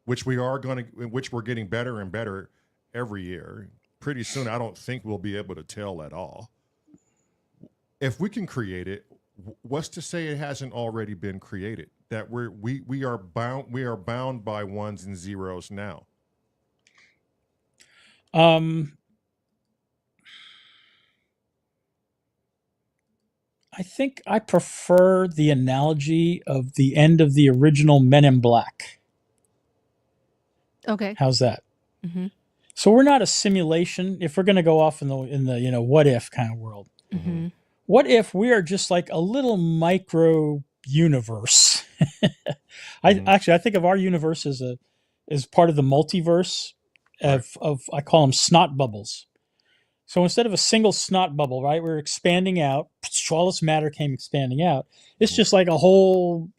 which we're getting better and better every year. Pretty soon, I don't think we'll be able to tell at all. If we can create it, what's to say it hasn't already been created? That we are bound by ones and zeros now. I think I prefer the analogy of the end of the original Men in Black. Okay. How's that? So we're not a simulation. If we're going to go off in the what if kind of world, what if we are just like a little micro universe? I think of our universe as part of the multiverse of I call them snot bubbles. So instead of a single snot bubble, right, we're expanding out. All this matter came expanding out. It's just like a whole,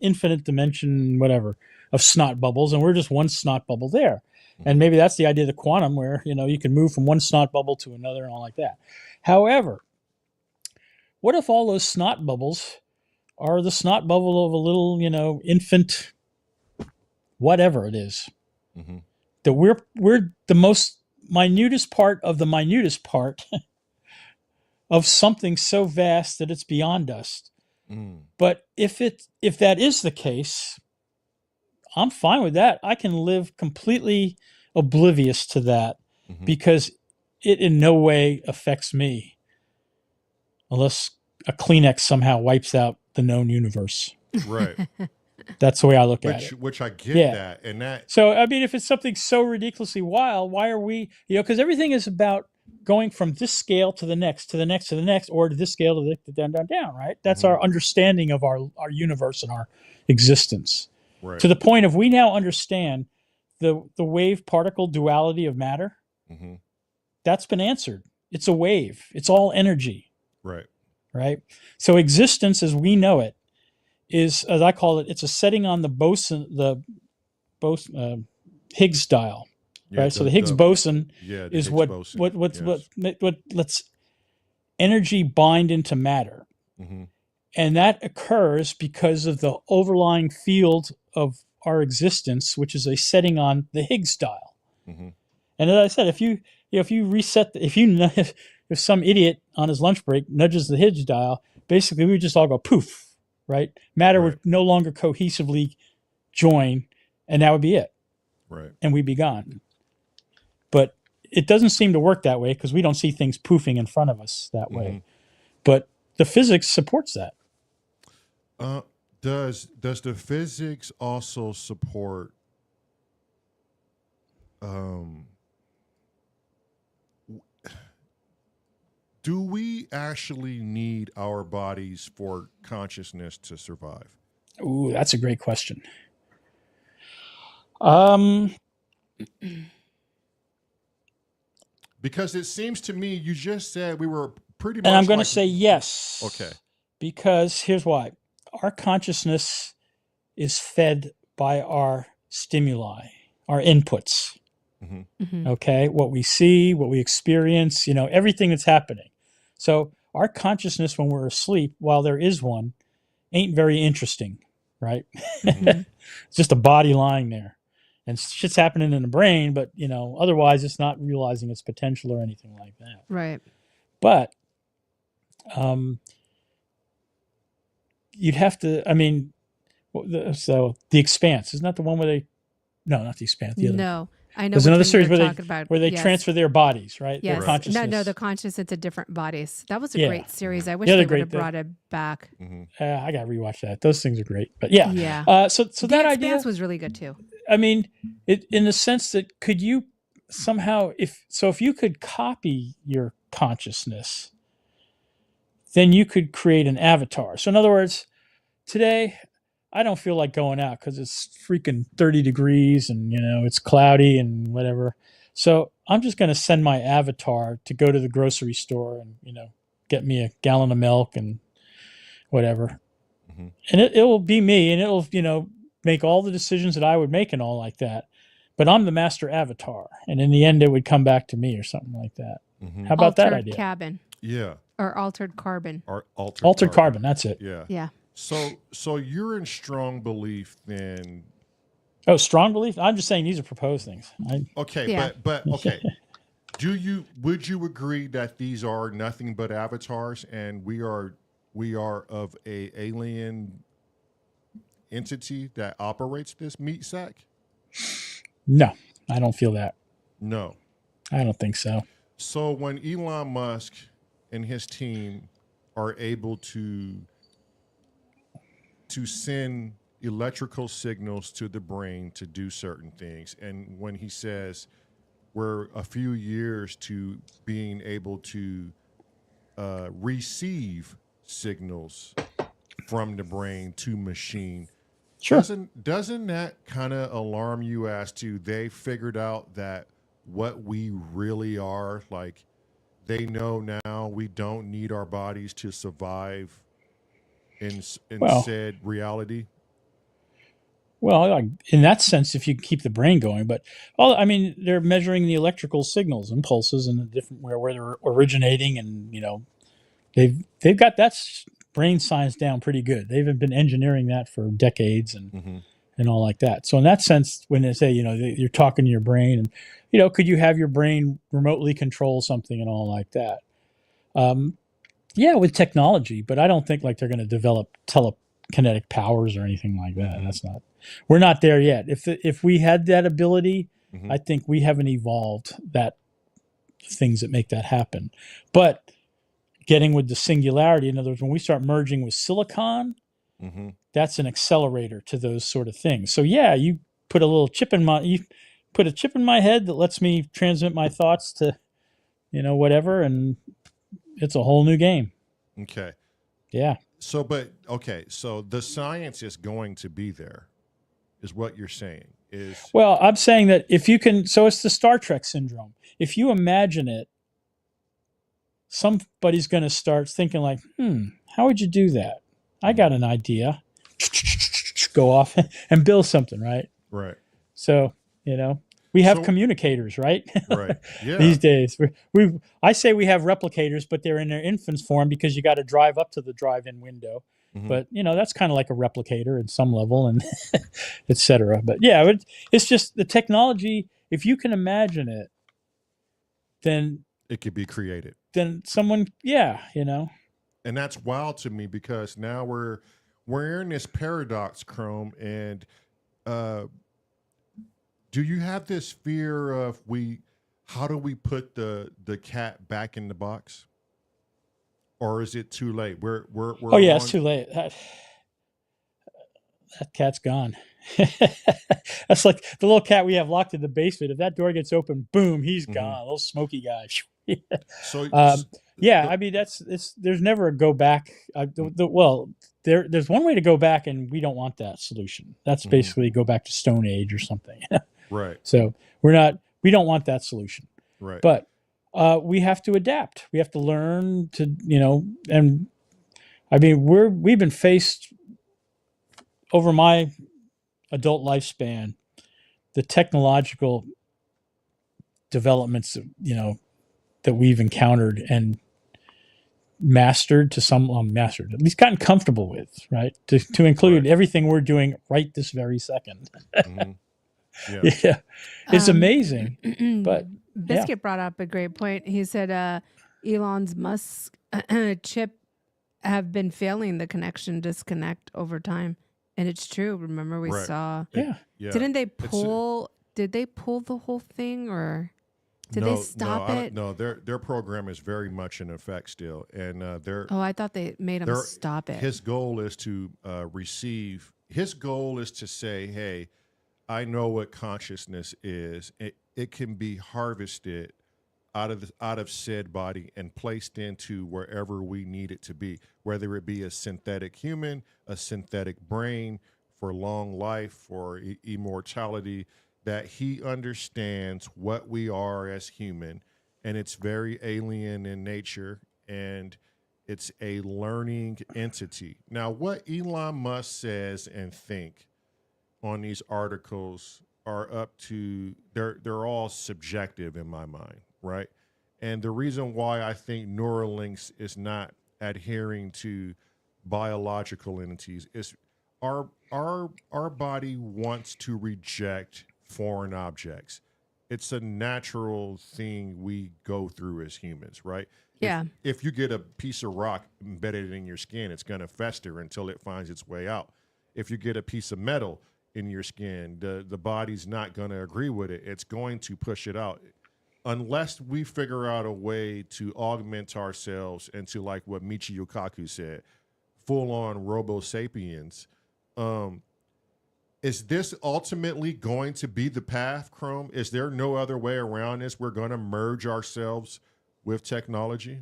infinite dimension, whatever, of snot bubbles, and we're just one snot bubble there. And maybe that's the idea of the quantum, where you can move from one snot bubble to another and all like that. However, what if all those snot bubbles are the snot bubble of a little, infant, whatever it is, that we're the most minutest part of the minutest part of something so vast that it's beyond us. But if that is the case, I'm fine with that. I can live completely oblivious to that because it in no way affects me, unless a Kleenex somehow wipes out the known universe. Right. That's the way I look at it. Which I get that. And that. So, I mean, if it's something so ridiculously wild, why are we, because everything is about going from this scale to the next, to the next, to the next, or to this scale to the down, down, down, right? That's our understanding of our universe and our existence. Right. To the point of we now understand the wave particle duality of matter. That's been answered. It's a wave. It's all energy. Right. Right. So existence as we know it is, as I call it, it's a setting on the Higgs dial. Yeah, right. So the Higgs boson is Higgs what lets energy bind into matter. And that occurs because of the overlying field of our existence, which is a setting on the Higgs dial. And as I said, if you reset, if some idiot on his lunch break nudges the Higgs dial, basically we would just all go poof, right? Matter would no longer cohesively join, and that would be it. Right. And we'd be gone. But it doesn't seem to work that way because we don't see things poofing in front of us that way. But the physics supports that. Does the physics also support do we actually need our bodies for consciousness to survive? Ooh, that's a great question. Because it seems to me you just said we were pretty much. And I'm going to say yes. Okay. Because here's why. Our consciousness is fed by our stimuli, our inputs. Okay, what we see, what we experience, everything that's happening. So our consciousness when we're asleep, while there is one, ain't very interesting, right? It's just a body lying there. And shit's happening in the brain, but, otherwise it's not realizing its potential or anything like that. Right. But you'd have to, so The Expanse, isn't that the one where they, no, not The Expanse. The other. No, I know. There's another series where they transfer their bodies, right? Yes. Their consciousness. No, the consciousness to different bodies. That was a great series. I wish Yeah, they they're would have great. brought it back. I got to rewatch that. Those things are great. But yeah. Yeah. So The that Expanse idea was really good too. In the sense that could you somehow, if you could copy your consciousness, then you could create an avatar. So in other words, today, I don't feel like going out because it's freaking 30 degrees and, it's cloudy and whatever. So I'm just going to send my avatar to go to the grocery store and, get me a gallon of milk and whatever. And it will be me and it'll, make all the decisions that I would make and all like that. But I'm the master avatar. And in the end, it would come back to me or something like that. How about that idea? Cabin. Yeah. Or altered carbon. Or altered carbon. That's it. Yeah. Yeah. So you're in strong belief then. Oh, strong belief? I'm just saying these are proposed things. Okay, but okay. Would you agree that these are nothing but avatars and we are of a alien entity that operates this meat sack? No, I don't feel that. No. I don't think so. So when Elon Musk and his team are able to send electrical signals to the brain to do certain things, and when he says we're a few years to being able to receive signals from the brain to machine, sure. Doesn't that kind of alarm you as to they figured out that what we really are. Like they know now we don't need our bodies to survive in Well, said reality. Well, like, in that sense, if you can keep the brain going, but I mean, they're measuring the electrical signals, impulses, and the different where they're originating, and they've got brain science down pretty good. They've been engineering that for decades Hmm. and all like that. So in that sense, when they say you're talking to your brain, and could you have your brain remotely control something and all like that? Yeah, with technology, but I don't think like they're going to develop telekinetic powers or anything like that. Mhm. We're not there yet. If we had that ability, Hmm. I think we haven't evolved that things that make that happen. But getting with the singularity, in other words, when we start merging with silicon, Hmm. that's an accelerator to those sort of things. So yeah, you put you put a chip in my head that lets me transmit my thoughts to whatever, and it's a whole new game. Okay. Yeah. So, but okay. So the science is going to be there, is what you're saying. Is Well, I'm saying that if you can, so it's the Star Trek syndrome. If you imagine it, somebody's going to start thinking like, how would you do that? I got an idea. Go off and build something, right? right. So, we have So communicators, right? right. Yeah. These days, I say we have replicators, but they're in their infants form because you got to drive up to the drive-in window. Mhm. But that's kind of like a replicator at some level, and etc. But yeah, it's just the technology. If you can imagine it, then It could be created. someone, yeah, And that's wild to me because now we're in this paradox, Chrome. And do you have this fear of how do we put the cat back in the box? Or is it too late? We're Oh yeah, on, it's too late. That cat's gone. That's like the little cat we have locked in the basement. If that door gets open, boom, he's Mhm. gone. Little smoky guy. So Yeah, I mean there's never a go back. There's one way to go back, and we don't want that solution. That's Mhm. basically go back to Stone Age or something. right, So we don't want that solution. right. But we have to adapt. We have to learn to and I mean we've been faced over my adult lifespan, the technological developments that we've encountered and mastered mastered, at least gotten comfortable with, right? To include Right. everything we're doing right this very second. Mhm. Yeah. Yeah, it's amazing. But Biscuit brought up a great point. He said Elon's Musk chip have been failing the connection disconnect over time. And it's true. Remember we Right. saw yeah, Yeah. didn't they It's- pull did they pull the whole thing or did they stop it? No, their program is very much in effect still, and Oh, I thought they made him they're- stop it. his goal is to receive. His goal is to say, "Hey, I know what consciousness is. It can be harvested out of said body and placed into wherever we need it to be, whether it be a synthetic human, a synthetic brain for long life, for immortality." That he understands what we are as human, and it's very alien in nature, and it's a learning entity. Now, what Elon Musk says and think on these articles are they're all subjective in my mind, right? And the reason why I think Neuralinks is not adhering to biological entities is our body wants to reject foreign objects. It's a natural thing we go through as humans, right? Yeah. If you get a piece of rock embedded in your skin, it's going to fester until it finds its way out. If you get a piece of metal in your skin, the body's not going to agree with it. It's going to push it out. Unless we figure out a way to augment ourselves into, like what Michio Kaku said, full-on Robo Sapiens. Is this ultimately going to be the path, Chrome? Is there no other way around this? We're going to merge ourselves with technology?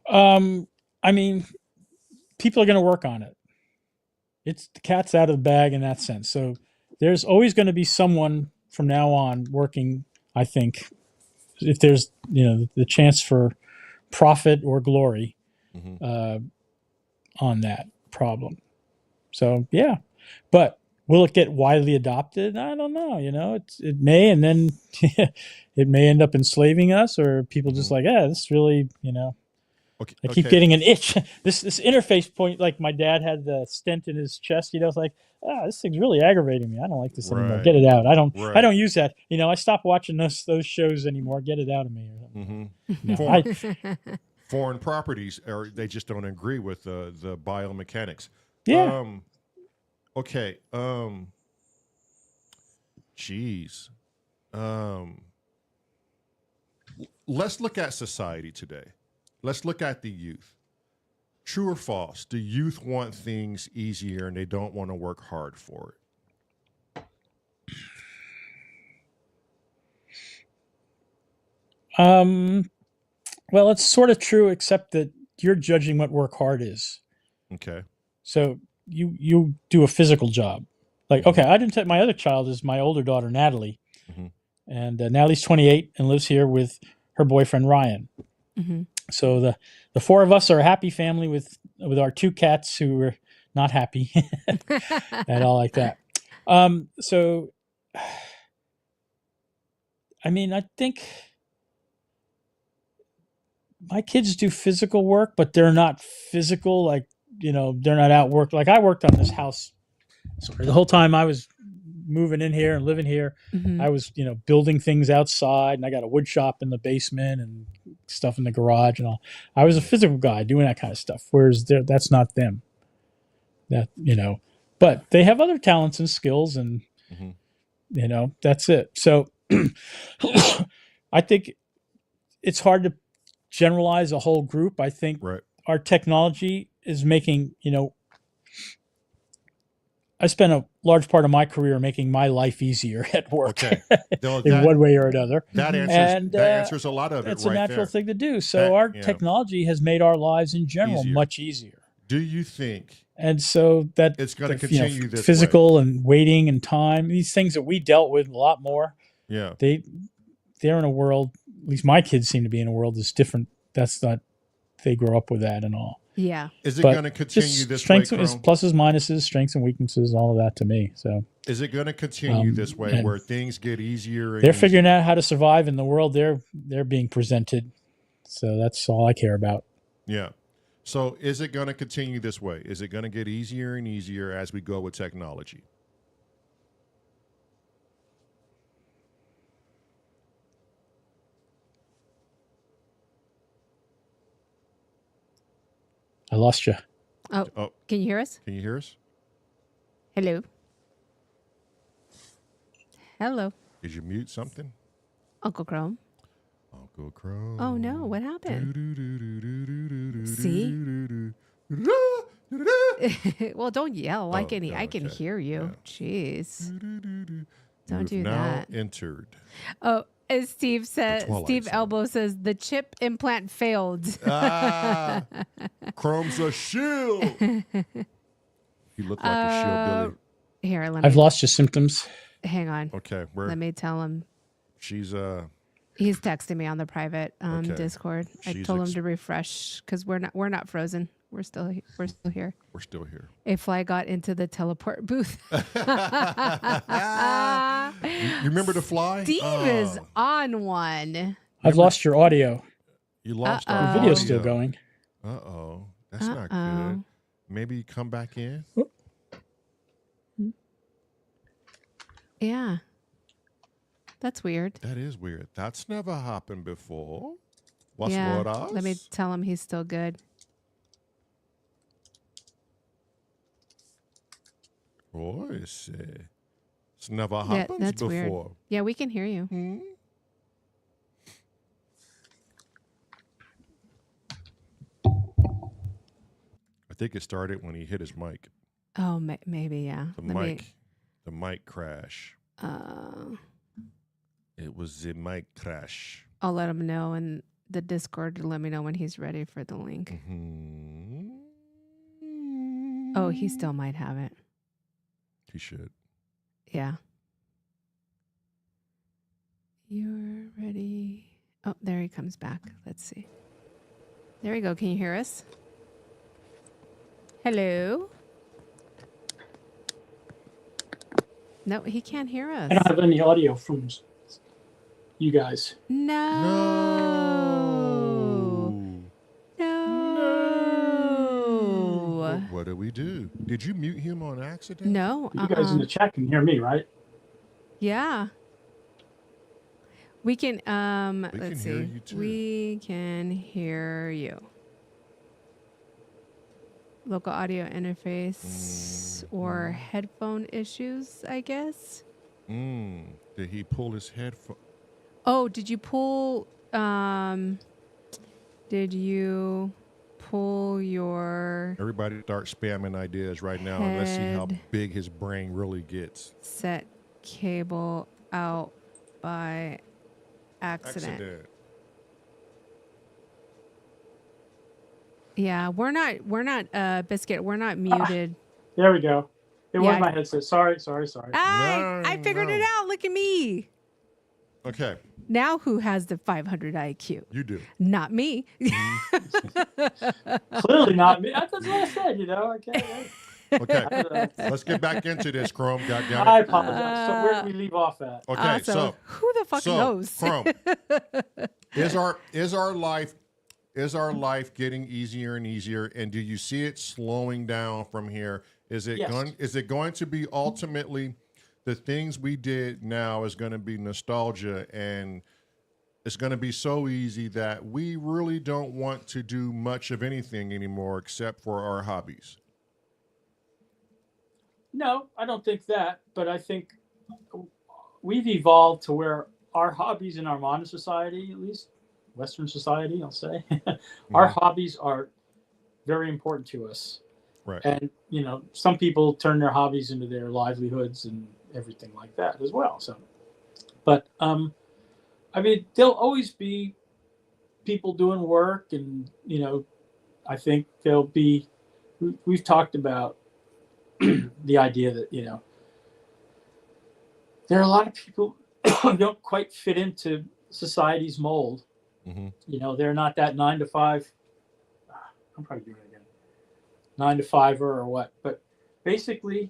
I mean, people are going to work on it. It's the cat's out of the bag in that sense. So there's always going to be someone from now on working I think if there's the chance for profit or glory on that problem. So yeah, but will it get widely adopted? I don't know. It may, and then it may end up enslaving us, or people just like, this really, Okay. I keep getting an itch. This interface point, like my dad had the stent in his chest. It's like, this thing's really aggravating me. I don't like this anymore. Right. Get it out. I don't Right. use that. I stopped watching those shows anymore. Get it out of me. Foreign properties, or they just don't agree with the biomechanics. Yeah. Okay. Geez. Let's look at society today. Let's look at the youth. True or false? The youth want things easier and they don't want to work hard for it. Well, it's sort of true, except that you're judging what work hard is. Okay. So you do a physical job. Like, okay, I didn't take my other child is my older daughter, Natalie. And Natalie's 28 and lives here with her boyfriend, Ryan. So the four of us are a happy family with our two cats who are not happy at all like that. So, I mean, I think my kids do physical work, but they're not physical. Like, they're not out work. Like I worked on this house. Sorry, the whole time I was moving in here and living here, I was, building things outside, and I got a wood shop in the basement and stuff in the garage and all. I was a physical guy doing that kind of stuff. Whereas that's not them. But they have other talents and skills, and that's it. So I think it's hard to generalize a whole group. I think our technology is making, I spent a large part of my career making my life easier at work in one way or another. That answers a lot of it. It's a natural thing to do. So our technology has made our lives in general much easier. Do you think? And so that it's going to continue this physical way? And waiting and time, these things that we dealt with a lot more. Yeah. They're in a world, at least my kids seem to be in a world that's different. That's not, they grow up with that and all. Yeah. Is it going to continue this way? Strengths, pluses, minuses, strengths and weaknesses, all of that to me. So is it going to continue this way where things get easier? And they're figuring out how to survive in the world they're being presented. So that's all I care about. Yeah. So is it going to continue this way? Is it going to get easier and easier as we go with technology? I lost you. Oh, can you hear us? Can you hear us? Hello. Hello. Did you mute something? Uncle Chrome. Uncle Chrome. Oh no, what happened? See? Well, don't yell. I can hear you. Yeah. Jeez. Don't do that. Now entered. Oh, as Steve Elbow says, the chip implant failed. Chrome's a shield. You look like a shield, Billy. Here, I've lost your symptoms. Hang on. Okay, let me tell him. He's texting me on the private Discord. I told him to refresh because we're not frozen. We're still here. We're still here. A fly got into the teleport booth. You remember the fly? Steve is on one. I've lost your audio. You lost our audio. The video's still going. Uh-oh. That's not good. Maybe you come back in. Yeah. That's weird. That is weird. That's never happened before. Let me tell him he's still good. It's never happened before. Weird. Yeah, we can hear you. I think it started when he hit his mic. Oh, maybe, yeah. The mic crash. It was the mic crash. I'll let him know in the Discord to let me know when he's ready for the link. Oh, he still might have it. He should. Yeah. You're ready. Oh, there he comes back. Let's see. There we go. Can you hear us? Hello? No, he can't hear us. I don't have any audio from you guys. No. No. What do we do? Did you mute him on accident? No. You guys in the chat can hear me, right? Yeah. We can We let's can hear see. you too. We can hear you. Local audio interface or headphone issues, I guess. Did he pull his headphone? Oh, did you pull your Everybody start spamming ideas right now and let's see how Head. big his brain really gets. set cable out by accident? Yeah, we're not Biscuit, we're not muted. There we go. It Yeah. was my headset. Sorry. I figured it out. Look at me. Okay, Now who has the 500 IQ? you do. Not me. Clearly not me. That's what I said, you know. Okay, let's get back into this, Chrome. Goddamn I it. apologize. So where did we leave off at? Okay, So who the fuck knows? Chrome, is our life getting easier and easier? And do you see it slowing down from here? Is it Yes. going to be ultimately the things we did now is going to be nostalgia, and it's going to be so easy that we really don't want to do much of anything anymore except for our hobbies? No, I don't think that. But I think we've evolved to where our hobbies in our modern society, at least Western society, I'll say, our hobbies are very important to us. Right. And, you know, some people turn their hobbies into their livelihoods and everything like that as well. So, but, I mean, there'll always be people doing work, and, you know, I think there'll be, we've talked about the idea that, you know, there are a lot of people who don't quite fit into society's mold. You know, they're not that 9 to 5. I'm probably doing it again. 9 to 5er or what? But basically,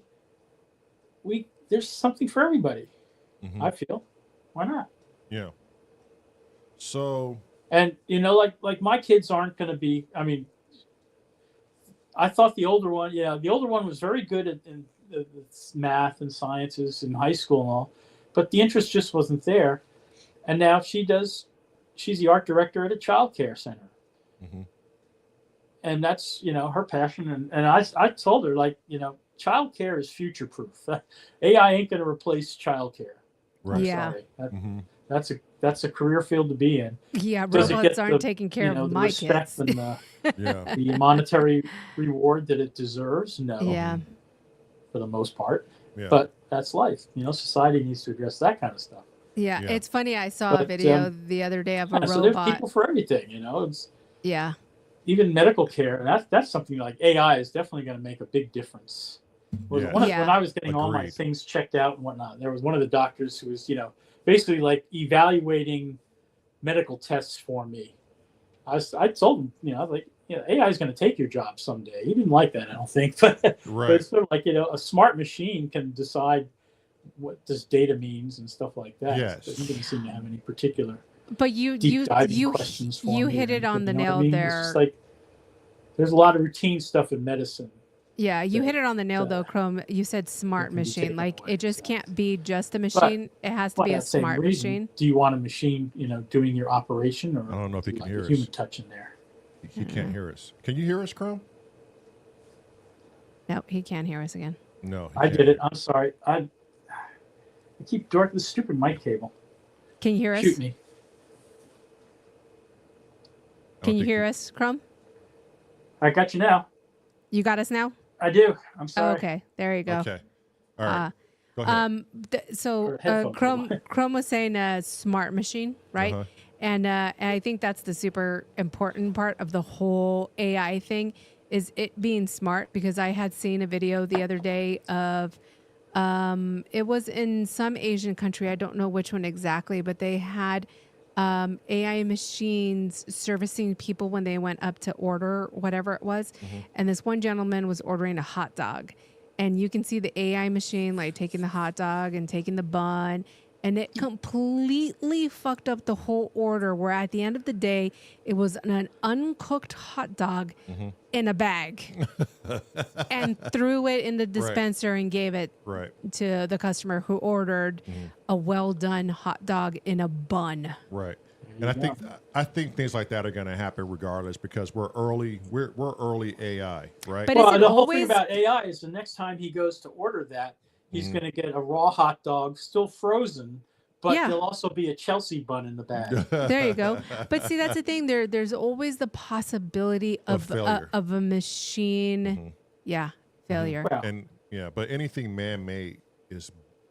there's something for everybody. I feel. Why not? Yeah. So. And you know, like my kids aren't going to be. I mean, I thought the older one was very good at in math and sciences in high school and all, but the interest just wasn't there. And now she's the art director at a child care center. And that's, you know, her passion. And I told her, like, you know, child care is future proof. AI ain't going to replace child care. Right. Yeah. Sorry. That's a career field to be in. Yeah, Does it robots get aren't the, taking care you know, of the my respect kids. and the, Yeah. the monetary reward that it deserves? No. Yeah. For the most part. Yeah. But that's life. You know, society needs to address that kind of stuff. Yeah, Yeah. it's funny. I saw a But, video the other day of a So there's robot. people for everything, you know. It's Yeah. even medical care, and that's something like AI is definitely going to make a big difference. When I was getting all my Agreed. things checked out and whatnot, there was one of the doctors who was, you know, basically like evaluating medical tests for me. I told him, you know, I was like, you know, AI is going to take your job someday. He didn't like that, I don't think, but it's sort of like, you know, a smart machine can decide what this data means and stuff like that. Yes. But he didn't seem to have any particular But you deep diving questions for me hit or it on the anything, you know nail what I mean? there. It's just like there's a lot of routine stuff in medicine. Yeah, you that- hit it on the nail though, that- Chrome. You said smart that can be machine. taken Like away, it just so. can't be just a machine. It has to By be a that same smart reason, machine. do you want a machine, you know, doing your operation, or I don't know if he do you can like hear a us. human touch in there? He can't hear us. Can you hear us, Chrome? No, he can't hear us again. No. he I can't. did it. I'm sorry. I keep dorking the stupid mic cable. Can you hear us? Shoot me. Can you think hear he- us, Chrome? I got you now. You got us now? I do. I'm Oh, sorry. okay, there you go. Okay. All right. Go ahead. So Or headphones. Chrome was saying a smart machine, right? Uh-huh. And I think that's the super important part of the whole AI thing is it being smart, because I had seen a video the other day of It was in some Asian country. I don't know which one exactly, but they had AI machines servicing people when they went up to order whatever it was. And this one gentleman was ordering a hot dog. And you can see the AI machine like taking the hot dog and taking the bun. And it completely fucked up the whole order, where at the end of the day, it was an uncooked hot dog in a bag and threw it in the dispenser and gave it to the customer who ordered a well-done hot dog in a bun. Right. And I think things like that are going to happen regardless, because we're early AI, right? But Well, is it the whole always... thing about AI is the next time he goes to order that, he's going to get a raw hot dog, still frozen, but there'll also be a Chelsea bun in the bag. There you go. But see, that's the thing. There's always the possibility of a machine, failure. Well, And but anything man-made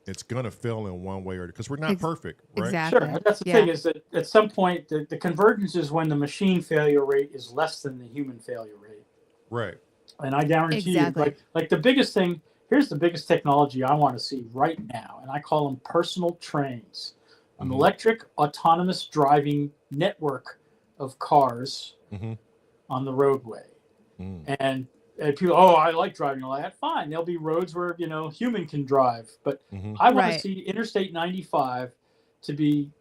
it's going to fail in one way or because we're not perfect, right? Exactly. sure. That's the thing, is that at some point the convergence is when the machine failure rate is less than the human failure rate. Right. And I guarantee you, like the biggest thing, here's the biggest technology I want to see right now, and I call them personal trains, an electric autonomous driving network of cars on the roadway. And people, I like driving all that. Fine, there'll be roads where human can drive, but I want to see Interstate 95 to be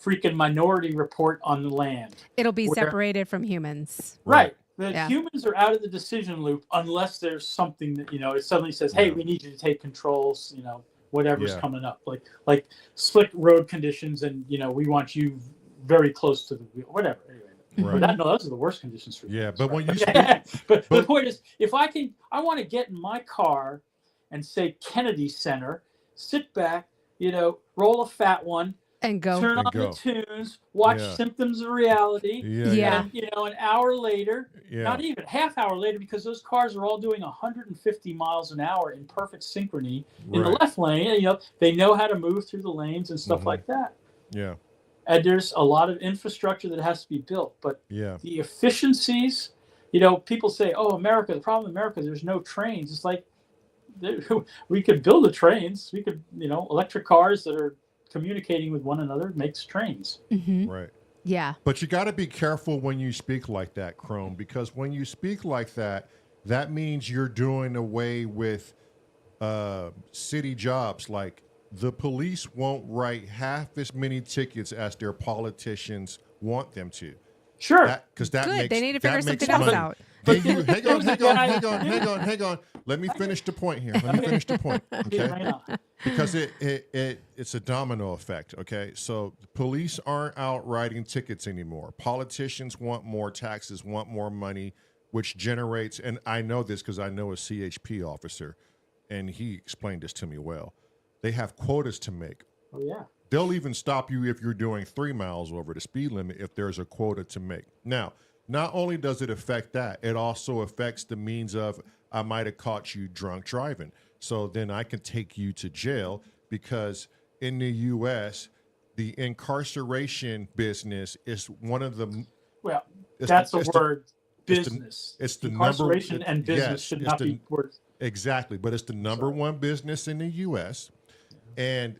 freaking Minority Report on the land. It'll be separated from humans. Right. The humans are out of the decision loop unless there's something that it suddenly says, "Hey, we need you to take controls." Whatever's coming up, like slick road conditions, and we want you very close to the wheel, whatever. Anyway, those are the worst conditions for humans. But when you but the point is, if I want to get in my car and say Kennedy Center, sit back, roll a fat one. And go. Turn on the tunes, watch Symptoms of Reality. And, an hour later, not even half hour later, because those cars are all doing 150 miles an hour in perfect synchrony in the left lane. And, they know how to move through the lanes and stuff like that. Yeah. And there's a lot of infrastructure that has to be built. But the efficiencies, people say, America, the problem in America, there's no trains. It's like, we could build the trains. We could, electric cars that are communicating with one another makes trains. Right. Yeah. But you got to be careful when you speak like that, Chrome, because when you speak like that, that means you're doing away with city jobs. Like the police won't write half as many tickets as their politicians want them to. Sure. Because that Good. makes They need to figure something money. else out. Then hang on. Let me finish the point here. Okay. Because it's a domino effect. Okay. So the police aren't out writing tickets anymore. Politicians want more taxes, want more money, which generates, and I know this because I know a CHP officer, and he explained this to me well. They have quotas to make. Oh, yeah. They'll even stop you if you're doing 3 miles over the speed limit if there's a quota to make. Now, not only does it affect that, it also affects the means of, I might have caught you drunk driving. So then I can take you to jail, because in the U.S., the incarceration business is one of the... Well, that's the word, business. It's the incarceration and business should not be words. Exactly, but it's the number one business in the U.S. And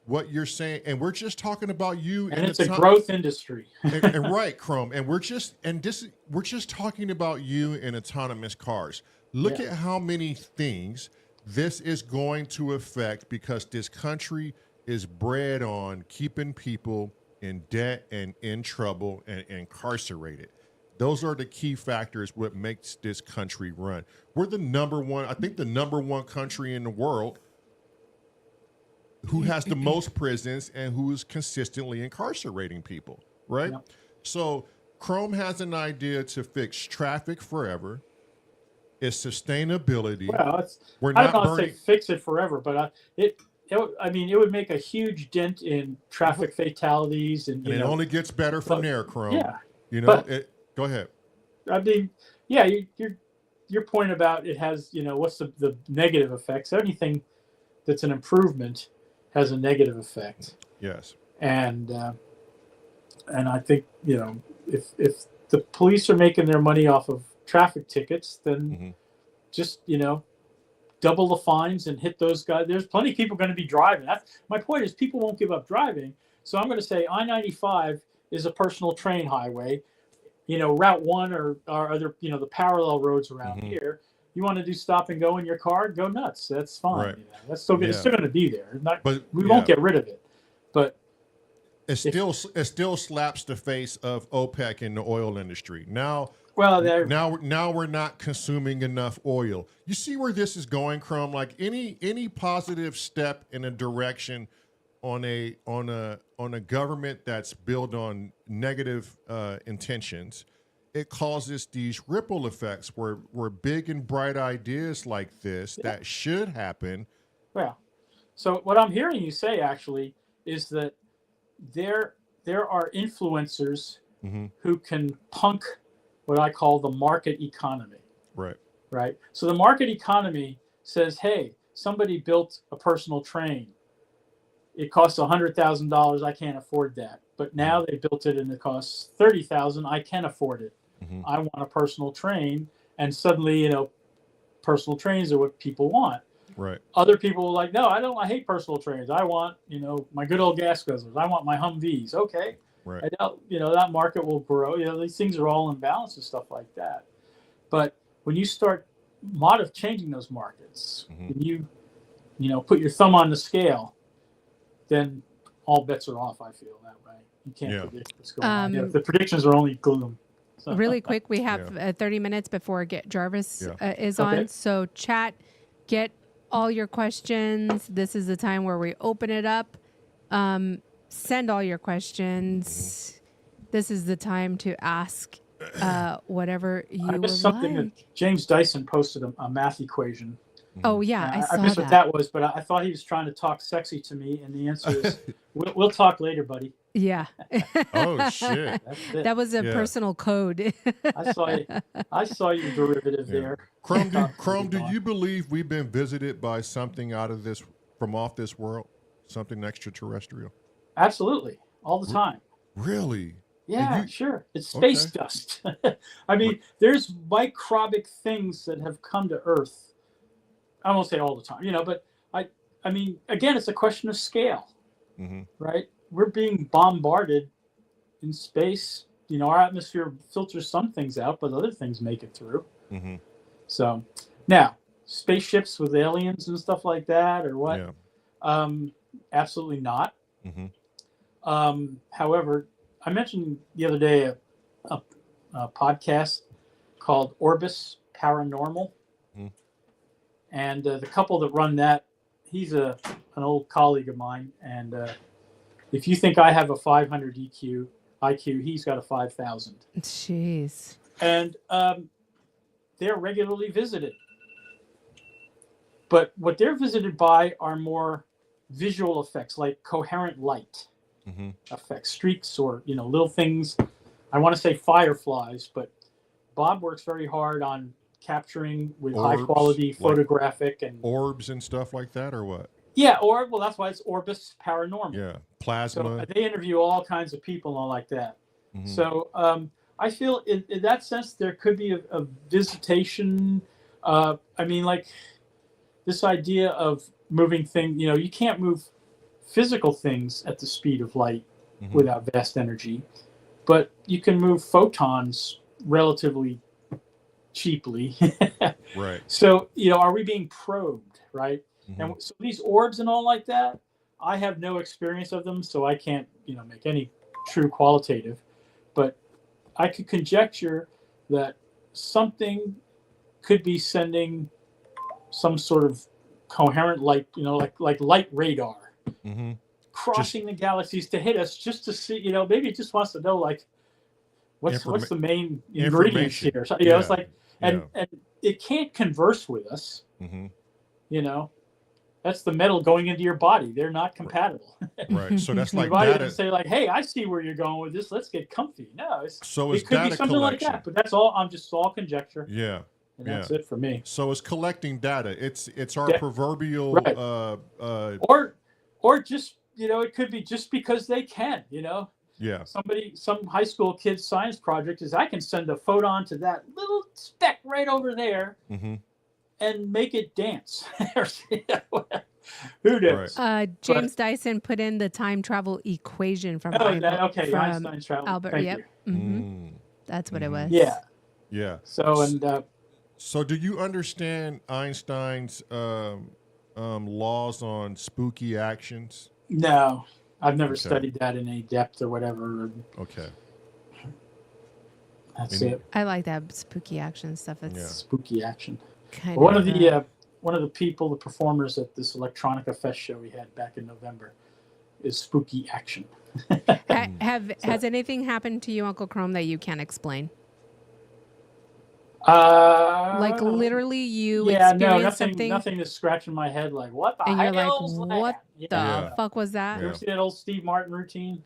what you're saying, and we're just talking about you, and it's a growth industry. and right, Chrome, and we're just talking about you in autonomous cars. Look at how many things this is going to affect, because this country is bred on keeping people in debt and in trouble and incarcerated. Those are the key factors what makes this country run. We're the number one country in the world who has the most prisons and who is consistently incarcerating people, right? Yep. So Chrome has an idea to fix traffic forever. It's sustainability. Well, I don't know if say fix it forever, but it would make a huge dent in traffic fatalities, and it only gets better from there, Chrome. Yeah, go ahead. I mean, yeah, your point about it has, what's the negative effects? Anything that's an improvement has a negative effect. Yes. And I think, if the police are making their money off of traffic tickets, then just, double the fines and hit those guys. There's plenty of people going to be driving. My point is people won't give up driving. So I'm going to say I-95 is a personal train highway. Route 1 or other, the parallel roads around here. You want to do stop and go in your car? Go nuts. That's fine. Right. That's still good. It's still going to be there. We yeah. won't get rid of it. But it still slaps the face of OPEC in the oil industry. Now we're not consuming enough oil. You see where this is going, Chrome? Like any positive step in a direction on a government that's built on negative intentions, it causes these ripple effects where big and bright ideas like this that should happen. Well, so what I'm hearing you say actually is that there are influencers who can punk what I call the market economy. Right. So the market economy says, hey, somebody built a personal train. It costs $100,000. I can't afford that. But now they built it and it costs $30,000. I can afford it. I want a personal train. And suddenly, personal trains are what people want. Right. Other people are like, no, I hate personal trains. I want, my good old gas guzzlers. I want my Humvees. Okay. Right. I doubt, that market will grow. These things are all in balance and stuff like that. But when you start changing those markets, when you, put your thumb on the scale, then all bets are off, I feel that way. You can't predict what's going on. The predictions are only gloom. So. Really quick, we have 30 minutes before Jarvis is on. So chat, get all your questions. This is the time where we open it up. Send all your questions. This is the time to ask whatever you would like. Something that James Dyson posted a math equation. Oh, yeah, I saw missed what that was, but I thought he was trying to talk sexy to me, and the answer is, we'll talk later, buddy. Yeah. Oh, shit. That was a personal code. I saw your derivative there. Chrome, do you believe we've been visited by something from off this world? Something extraterrestrial? Absolutely. All the time. Really? Yeah, sure. It's space dust. I mean, there's microbic things that have come to Earth. I won't say all the time, but I mean, again, it's a question of scale, right? We're being bombarded in space. Our atmosphere filters some things out, but other things make it through. So now, spaceships with aliens and stuff like that, or what? Yeah. Absolutely not. However, I mentioned the other day a podcast called Orbis Paranormal. And the couple that run that, he's an old colleague of mine. And if you think I have a 500 IQ, he's got a 5,000. Jeez. And they're regularly visited. But what they're visited by are more visual effects, like coherent light effects, streaks, or little things. I want to say fireflies, but Bob works very hard on capturing with high quality photographic and orbs and stuff like that, or what? Yeah, that's why it's Orbis Paranormal. Yeah, plasma. So they interview all kinds of people and all like that. So I feel in that sense there could be a visitation. I mean, like this idea of moving things. You can't move physical things at the speed of light without vast energy, but you can move photons relatively cheaply. Right. So, are we being probed, right? And so these orbs and all like that, I have no experience of them, so I can't, make any true qualitative. But I could conjecture that something could be sending some sort of coherent light, like light radar, crossing the galaxies to hit us just to see, maybe it just wants to know, like, what's the main ingredients here? So, it's like, and it can't converse with us. That's the metal going into your body. They're not compatible. Right. So that's like your body data. Doesn't say like, hey, I see where you're going with this. Let's get comfy. No, it could data be something collection. like that. But that's all. I'm just all conjecture. Yeah. And that's it for me. So it's collecting data. It's our proverbial. Right. Or just it could be just because they can. Yeah. Some high school kid's science project is I can send a photon to that little speck right over there, and make it dance. Who knows? James Dyson put in the time travel equation from Okay, from Einstein's travel. Albert. Thank Yep. you. Mm-hmm. That's what it was. Yeah. Yeah. So and so do you understand Einstein's laws on spooky actions? no, I've never Okay. studied that in any depth or whatever. Okay. That's And- it. I like that spooky action stuff. It's Yeah. Spooky action. kind One of of the people, the performers at this Electronica Fest show we had back in November, is spooky action. has anything happened to you, Uncle Chrome, that you can't explain? Like literally, you experienced something, nothing is scratching my head like what the and you're like, hell's "What that? the Yeah. fuck was that?" You ever see that old Steve Martin routine?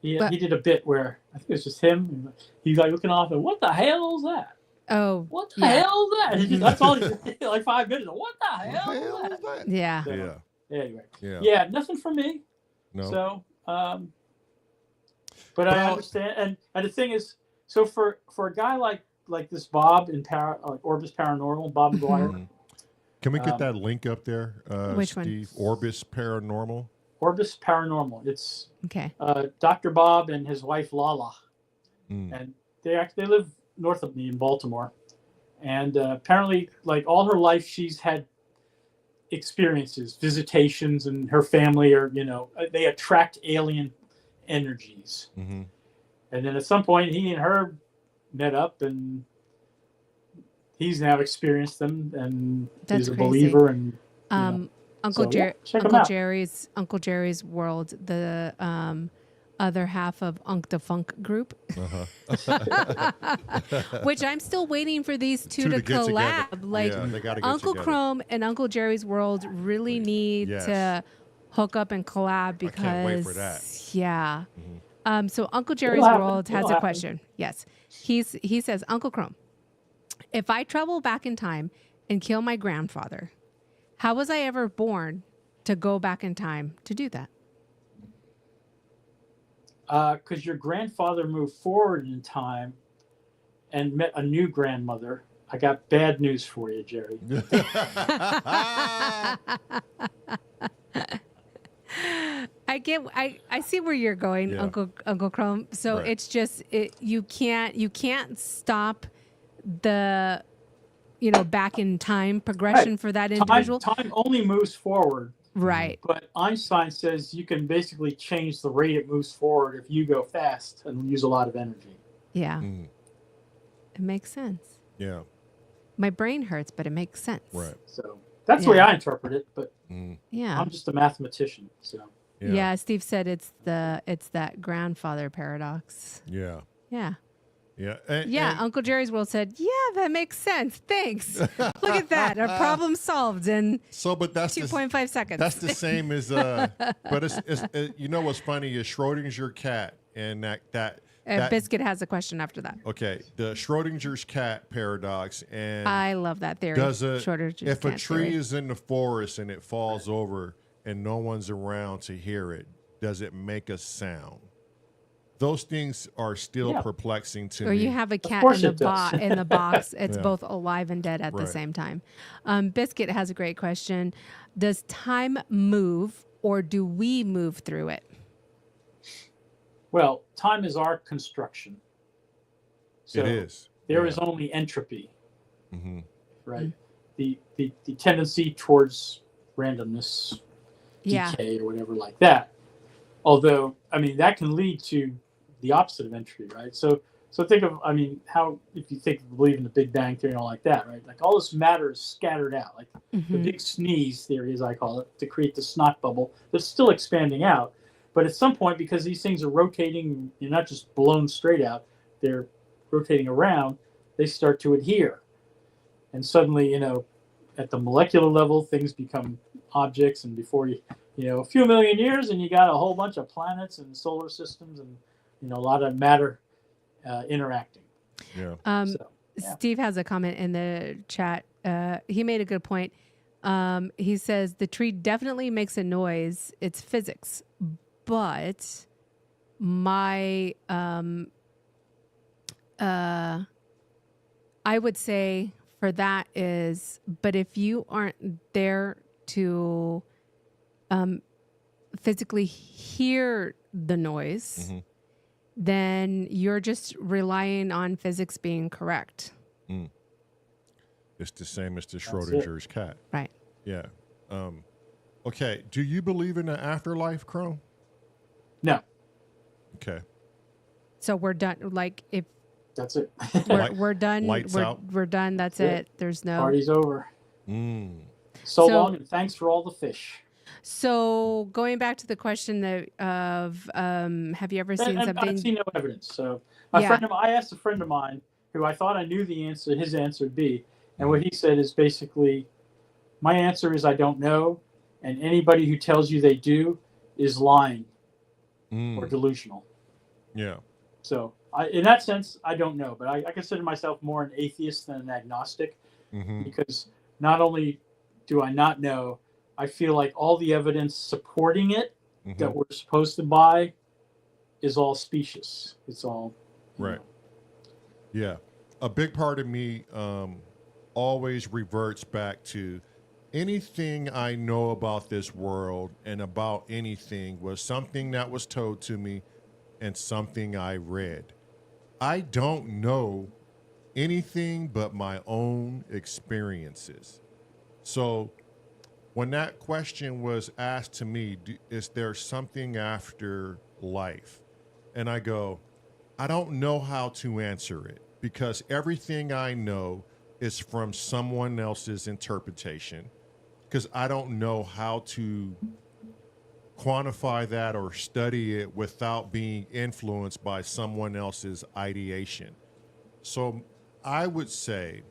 He But- did a bit where I think it was just him. He's like looking off and what the hell is that? Oh, What the yeah. hell is that? Mhm. That's all he did, like 5 minutes. What the hell is Hell that? is that? Yeah. So, Yeah. Anyway, Yeah. yeah, nothing for me. No. So, but I Well- understand, and the thing is, so for a guy like this Bob in Orbis Paranormal, Bob McGuire, Mhm. Can we get that link up there? Which one? Steve? Orbis Paranormal. Orbis Paranormal. It's Okay. Dr. Bob and his wife Lala, Mm. and they live north of me in Baltimore, and apparently, like all her life, she's had experiences, visitations, and her family are they attract alien energies. Mm-hmm. And then at some point, he and her met up, and he's now experienced them, and That's he's a crazy. believer. And Uncle So, yeah, check 'em Uncle out. Uncle Jerry's World, the other half of Unk the Funk group, which I'm still waiting for these two to get together. collab. Like Yeah, they gotta get Uncle together. Chrome and Uncle Jerry's World really need Yes. to hook up and collab because can't wait for that. Mm-hmm. yeah. So Uncle Jerry's happen. World has It'll a happen. question. Yes, he says, Uncle Chrome, if I travel back in time and kill my grandfather, how was I ever born to go back in time to do that? because your grandfather moved forward in time and met a new grandmother. I got bad news for you, Jerry. I see where you're going, Yeah. Uncle Chrome. So Right. it's just you can't stop the back in time progression for that individual. Time only moves forward, Right. but Einstein says you can basically change the rate it moves forward if you go fast and use a lot of energy. Yeah. Mm. It makes sense. Yeah. My brain hurts, but it makes sense. Right. So that's the way I interpret it, but Mm. Yeah. I'm just a mathematician. So Yeah. Steve said it's that grandfather paradox. Yeah. Yeah. Yeah. Yeah, Uncle Jerry's World said, "Yeah, that makes sense. Thanks. Look at that. A problem solved in So, but that's 2.5 seconds." That's the same as but it's what's funny is Schrodinger's cat and that Biscuit has a question after that. okay, the Schrodinger's cat paradox, and I love that theory. does a Schrodinger's if a cat tree theory. is in the forest and it falls over and no one's around to hear it, does it make a sound? Those things are still Yeah. perplexing to Or me. you have a cat course in it the does. in the box. It's Yeah. both alive and dead at the Right. same time. Biscuit has a great question. Does time move or do we move through it? well, time is our construction. So it is. There Yeah. is only entropy, Mm-hmm. right? The tendency towards randomness, Yeah. decay, or whatever like that. Although, I mean, that can lead to the opposite of entropy, right? So think of, I mean, how if you believe in the Big Bang theory and all like that, right? Like all this matter is scattered out, like the Mhm. big sneeze theory, as I call it, to create the snot bubble that's still expanding out. But at some point, because these things are rotating, you're not just blown straight out, they're rotating around, they start to adhere. And suddenly, at the molecular level, things become objects. And before a few million years, and you got a whole bunch of planets and solar systems and, a lot of matter interacting. Yeah. So, yeah. Steve has a comment in the chat. He made a good point. He says the tree definitely makes a noise. It's physics, but I would say for that is, but if you aren't there to physically hear the noise, then you're just relying on physics being correct. It's the same as the That's Schrodinger's cat. Right. Yeah. Okay. Do you believe in the afterlife, Chrome? No, Okay. So we're done. Like if that's it. we're done, lights out. we're done. That's That's it. There's no. Party's over. Mm. So So- long, and thanks for all the fish. So going back to the question that have you ever seen And something? I've seen no evidence. So Yeah. I asked a friend of mine who I thought I knew the answer. His answer would be, and what he said is basically, my answer is I don't know, and anybody who tells you they do is lying or delusional. Yeah. So in that sense, I don't know, but I consider myself more an atheist than an agnostic, because not only do I not know, I feel like all the evidence supporting it that we're supposed to buy is all specious. It's all Right. Yeah. A big part of me always reverts back to anything I know about this world and about anything was something that was told to me and something I read. I don't know anything but my own experiences. So when that question was asked to me, is there something after life? And I go, I don't know how to answer it because everything I know is from someone else's interpretation, because I don't know how to quantify that or study it without being influenced by someone else's ideation. So I would say,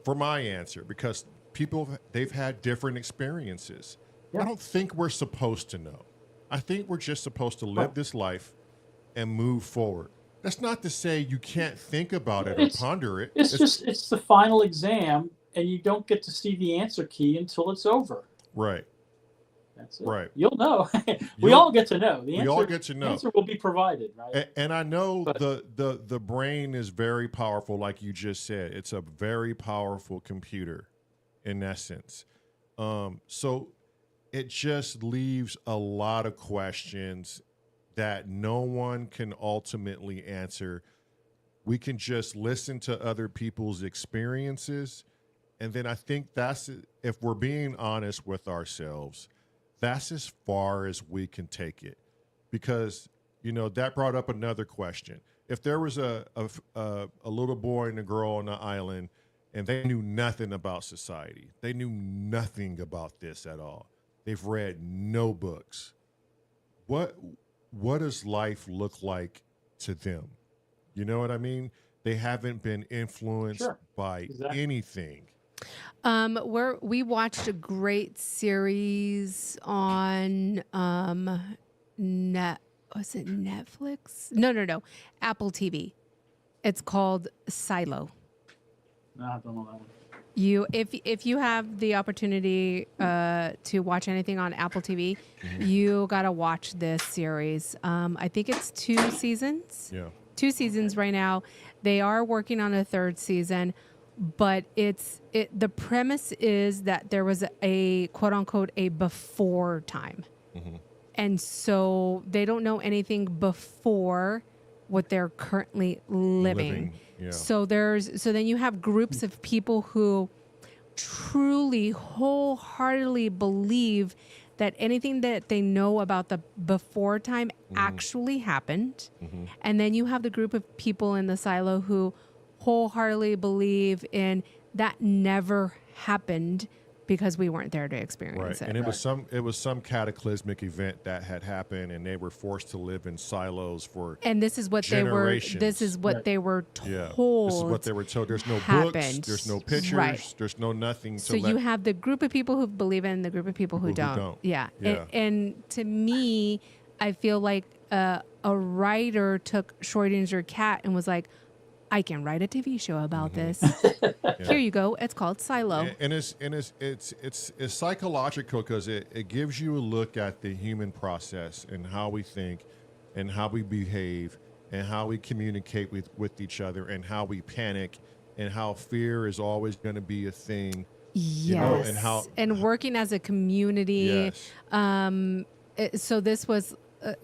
for my answer, because people, they've had different experiences. Yeah. I don't think we're supposed to know. I think we're just supposed to live this life and move forward. That's not to say you can't think about it or ponder it. It's the final exam, and you don't get to see the answer key until it's over. Right. That's it. Right. You'll know. We all get to know. The We answer, all get to know. The answer will be provided, right? And I know the brain is very powerful, like you just said. It's a very powerful computer, in essence. So it just leaves a lot of questions that no one can ultimately answer. We can just listen to other people's experiences. And then I think that's, if we're being honest with ourselves, that's as far as we can take it. Because, you know, that brought up another question. If there was a little boy and a girl on the island and they knew nothing about society, they knew nothing about this at all, they've read no books, what does life look like to them? You know what I mean? They haven't been influenced by anything. We watched a great series on was it Netflix? No, Apple TV. It's called Silo. No, I don't know that one. If you have the opportunity to watch anything on Apple TV, you gotta watch this series. I think it's 2 seasons. Yeah. 2 seasons right now. They are working on a 3rd season, but the premise is that there was a quote unquote a before time, and so they don't know anything before what they're currently living. Yeah. So then you have groups of people who truly wholeheartedly believe that anything that they know about the before time actually happened. And then you have the group of people in the silo who wholeheartedly believe in that never happened because we weren't there to experience it. And it was some cataclysmic event that had happened, and they were forced to live in silos for And this is what generations. they were told. Yeah, this is what they were told. There's no happened. books, there's no pictures, Right. there's no nothing. So you have the group of people who believe it and the group of people who don't. Yeah. Yeah. And to me, I feel like a writer took Schrödinger's cat and was like, I can write a TV show about this. Here you go. It's called Silo. And it's psychological because it gives you a look at the human process and how we think and how we behave and how we communicate with each other and how we panic and how fear is always going to be a thing. Yes. And working as a community. Yes. So this was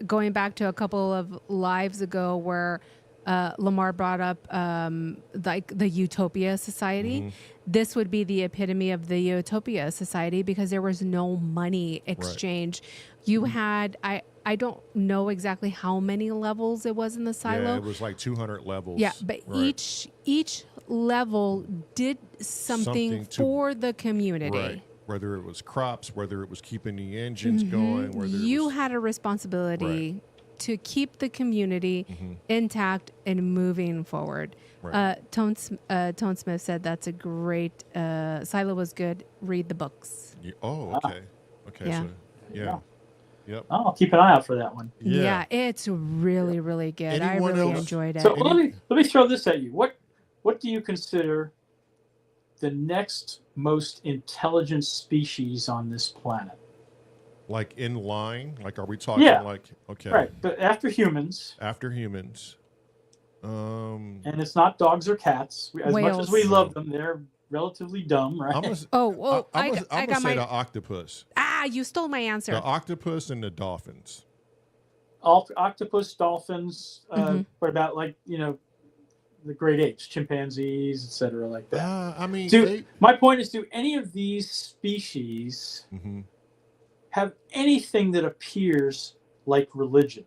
going back to a couple of lives ago where Lamar brought up like the Utopia Society. Mm-hmm. This would be the epitome of the Utopia Society because there was no money exchange. You had I don't know exactly how many levels it was in the silo. Yeah, it was like 200 levels. Yeah, but each level did something for the community. Right. Whether it was crops, whether it was keeping the engines going, whether you had a responsibility to keep the community intact and moving forward. Right. Tone Smith said that's a great silo was good. Read the books. Oh, okay. Okay. Yeah. So, yeah. Yep. I'll keep an eye out for that one. Yeah, it's really, really good. Anyone I really else? enjoyed it. So let me throw this at you. What do you consider the next most intelligent species on this planet? Like in line? Like, are we talking like, okay. Right, but after humans. After humans. And it's not dogs or cats. As much as we love them, they're relatively dumb, right? I'm gonna say the octopus. You stole my answer. The octopus and the dolphins. Octopus, dolphins, what about like, the great apes, chimpanzees, etc., like that? I mean, my point is, do any of these species have anything that appears like religion?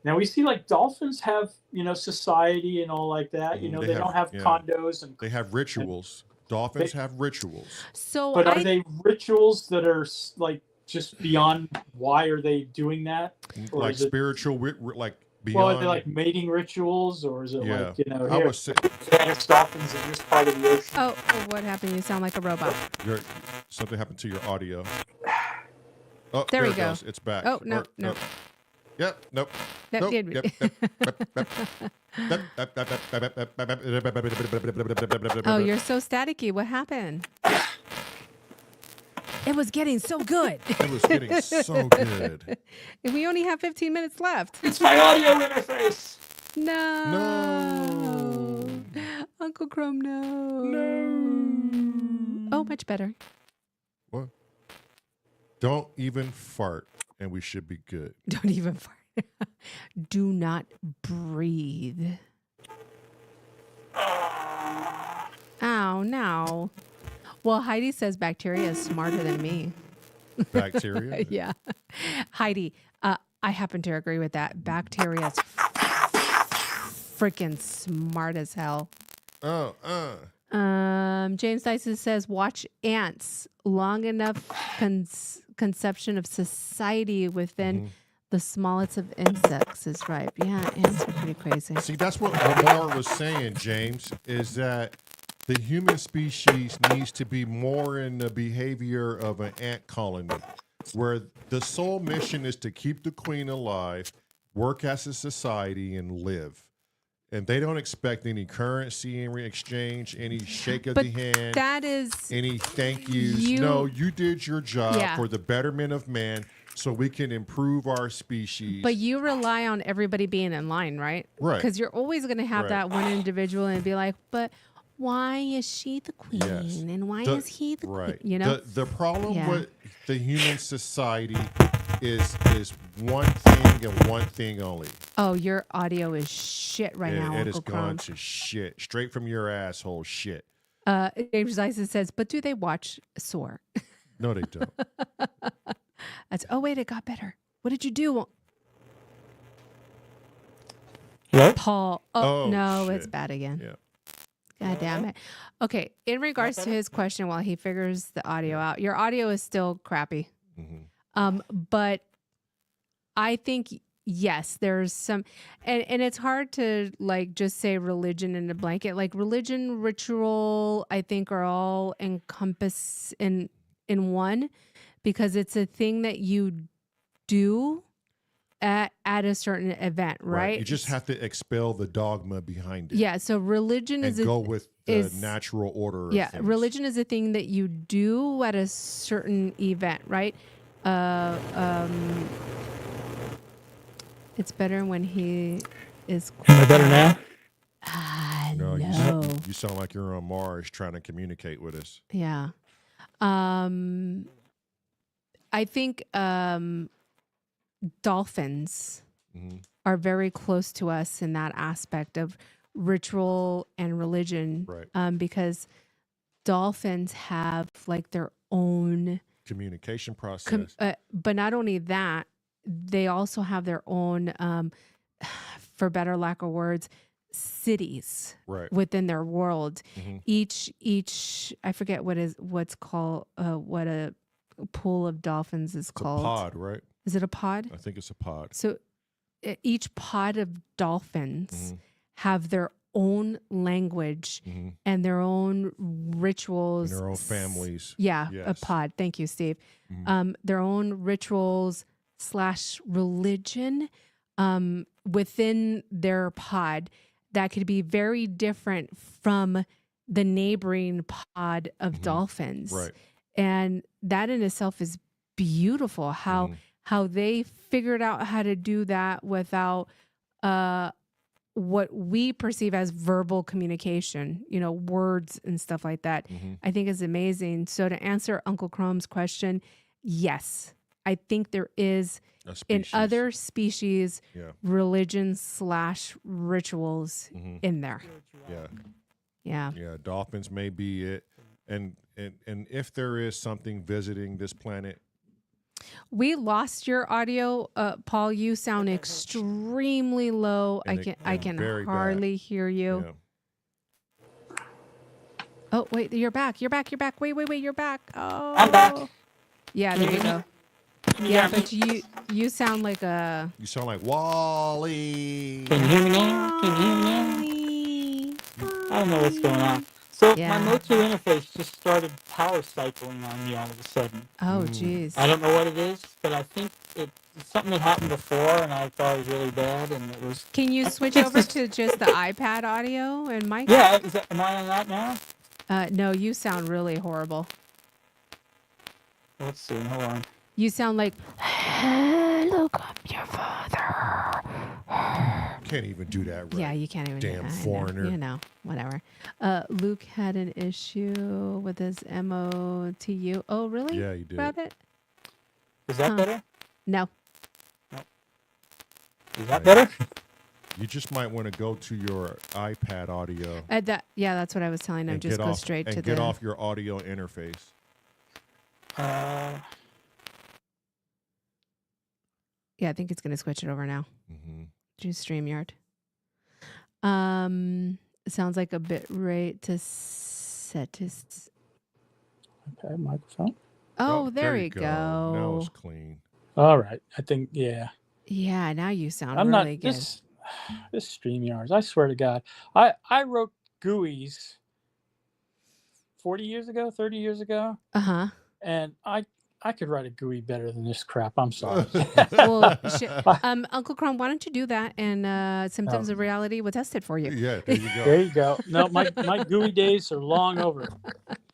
Now we see like dolphins have, society and all like that. They don't have condos and they have rituals. Dolphins have rituals. But are they rituals that are like just beyond? Why are they doing that? Or like spiritual, like beyond. Well, are they like mating rituals, or is it like I was saying, dolphins in this part of the ocean? Oh, what happened? You sound like a robot. Something happened to your audio. Oh, there we it go. Goes. It's back. Oh no. Yep. Nope. Oh, you're so staticky. What happened? It was getting so good. It was getting so good. And we only have 15 minutes left. It's my audio interface. No. Uncle Chrome, no. Oh, much better. What? Don't even fart, and we should be good. Don't even fart. Do not breathe. Oh, no. Well, Heidi says bacteria is smarter than me. Bacteria? Yeah. Heidi, I happen to agree with that. Bacteria is freaking smart as hell. James Dyson says, watch ants. Long enough conception of society within the smallest of insects is ripe. Yeah, ants are pretty crazy. See, that's what Lamar was saying, James, is that the human species needs to be more in the behavior of an ant colony, where the sole mission is to keep the queen alive, work as a society, and live. And they don't expect any currency in exchange, any shake of the hand, that is any thank yous. No, you did your job for the betterment of man, so we can improve our species. But you rely on everybody being in line, right? Right. Because you're always going to have that one individual and be like, but why is she the queen? Yes. And why is he the queen? You know? The problem with the human society is one thing and one thing only. Oh, your audio is shit right now, It Uncle has Chrome. gone to shit. Straight from your asshole shit. James Dyson says, but do they watch S.O.R? No, they don't. Oh, wait, it got better. What did you do? Hello? Paul. Oh, no, it's shit. bad again. Yeah. God damn it. Okay, in regards to his question while he figures the audio out, your audio is still crappy. But I think, yes, there's some, and it's hard to like just say religion in a blanket. Like religion, ritual, I think are all encompassed in one, because it's a thing that you do at a certain event, right? You just have to expel the dogma behind it. Yeah, so religion and is go with the natural order of things. Religion is a thing that you do at a certain event, right? It's better when he is Am I better now? No, Hello. you sound like you're on Mars trying to communicate with us. Yeah. I think dolphins Mhm. are very close to us in that aspect of ritual and religion, Right. because dolphins have like their own, Communication process. but not only that, they also have their own, for better lack of words, cities Right. within their world. Mhm. Each I forget what's called what a pool of dolphins is It's called. a pod, right? Is it a pod? I think it's a pod. So each pod of dolphins Mhm. have their own language Mhm. and their own rituals And their own families. Yeah, a Yes. pod. Thank you, Steve. Mhm. Their own rituals / religion within their pod that could be very different from the neighboring pod of Mhm. dolphins. Right. And that in itself is beautiful, Mhm. how they figured out how to do that without what we perceive as verbal communication, words and stuff like that. Mhm. I think is amazing. So to answer Uncle Chrome's question, yes, I think there is A in species. other species Yeah. religion / rituals Mhm. in there. Yeah. Yeah. Yeah. Dolphins may be it. And if there is something visiting this planet, We lost your audio, Paul. You sound extremely low. And I can very bad. hardly hear you. yeah. Oh, wait, you're back. You're back. Wait, you're back. Oh, I'm back. Yeah, there you go. Yeah, but you sound like a. You sound like Wally. Can you hear me now? Can you hear me now? I don't know what's going on. So Yeah. my Motu interface just started power cycling on me all of a sudden. Oh, geez. I don't know what it is, but I think it's something that happened before, and I thought it was really bad, and it was. Can you switch over to just the iPad audio and mic? Yeah, am I on that now? No, you sound really horrible. Let's see. Hold on. You sound like, hello, come your father. Can't even do that right. Yeah, you can't even. Damn I know, foreigner. Whatever. Luke had an issue with his MOTU. Oh, really? Yeah, you did. Rabbit? Is that better? No. Is that better? You just might want to go to your iPad audio That's what I was telling him. and Just get go off straight and to get the. off your audio interface. Yeah, I think it's gonna switch it over now. Mm-hmm. To Streamyard. It sounds like a bit rate to set to. Okay, microphone. Oh, there you go. Go. Now it's clean. All right. I think, yeah. Yeah, now you sound I'm really not good. this Streamyard. I swear to God, I wrote GUIs 40 years ago, 30 years ago, Uh-huh. and I could write a GUI better than this crap. I'm sorry. Well, Uncle Chrome, why don't you do that? And Symptoms of Reality will test it for you. Yeah, there you go. There you go. No, my GUI days are long over.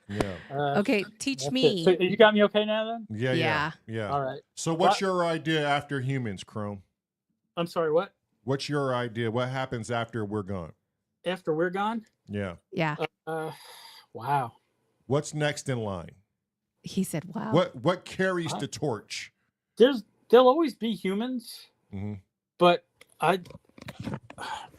Yeah. Okay, teach That's me. it. So you got me okay now then? Yeah. All right. So what's your idea after humans, Chrome? I'm sorry, what? What's your idea? What happens after we're gone? After we're gone? Yeah. Yeah. Wow. What's next in line? He said, wow. What carries the torch? There'll always be humans, but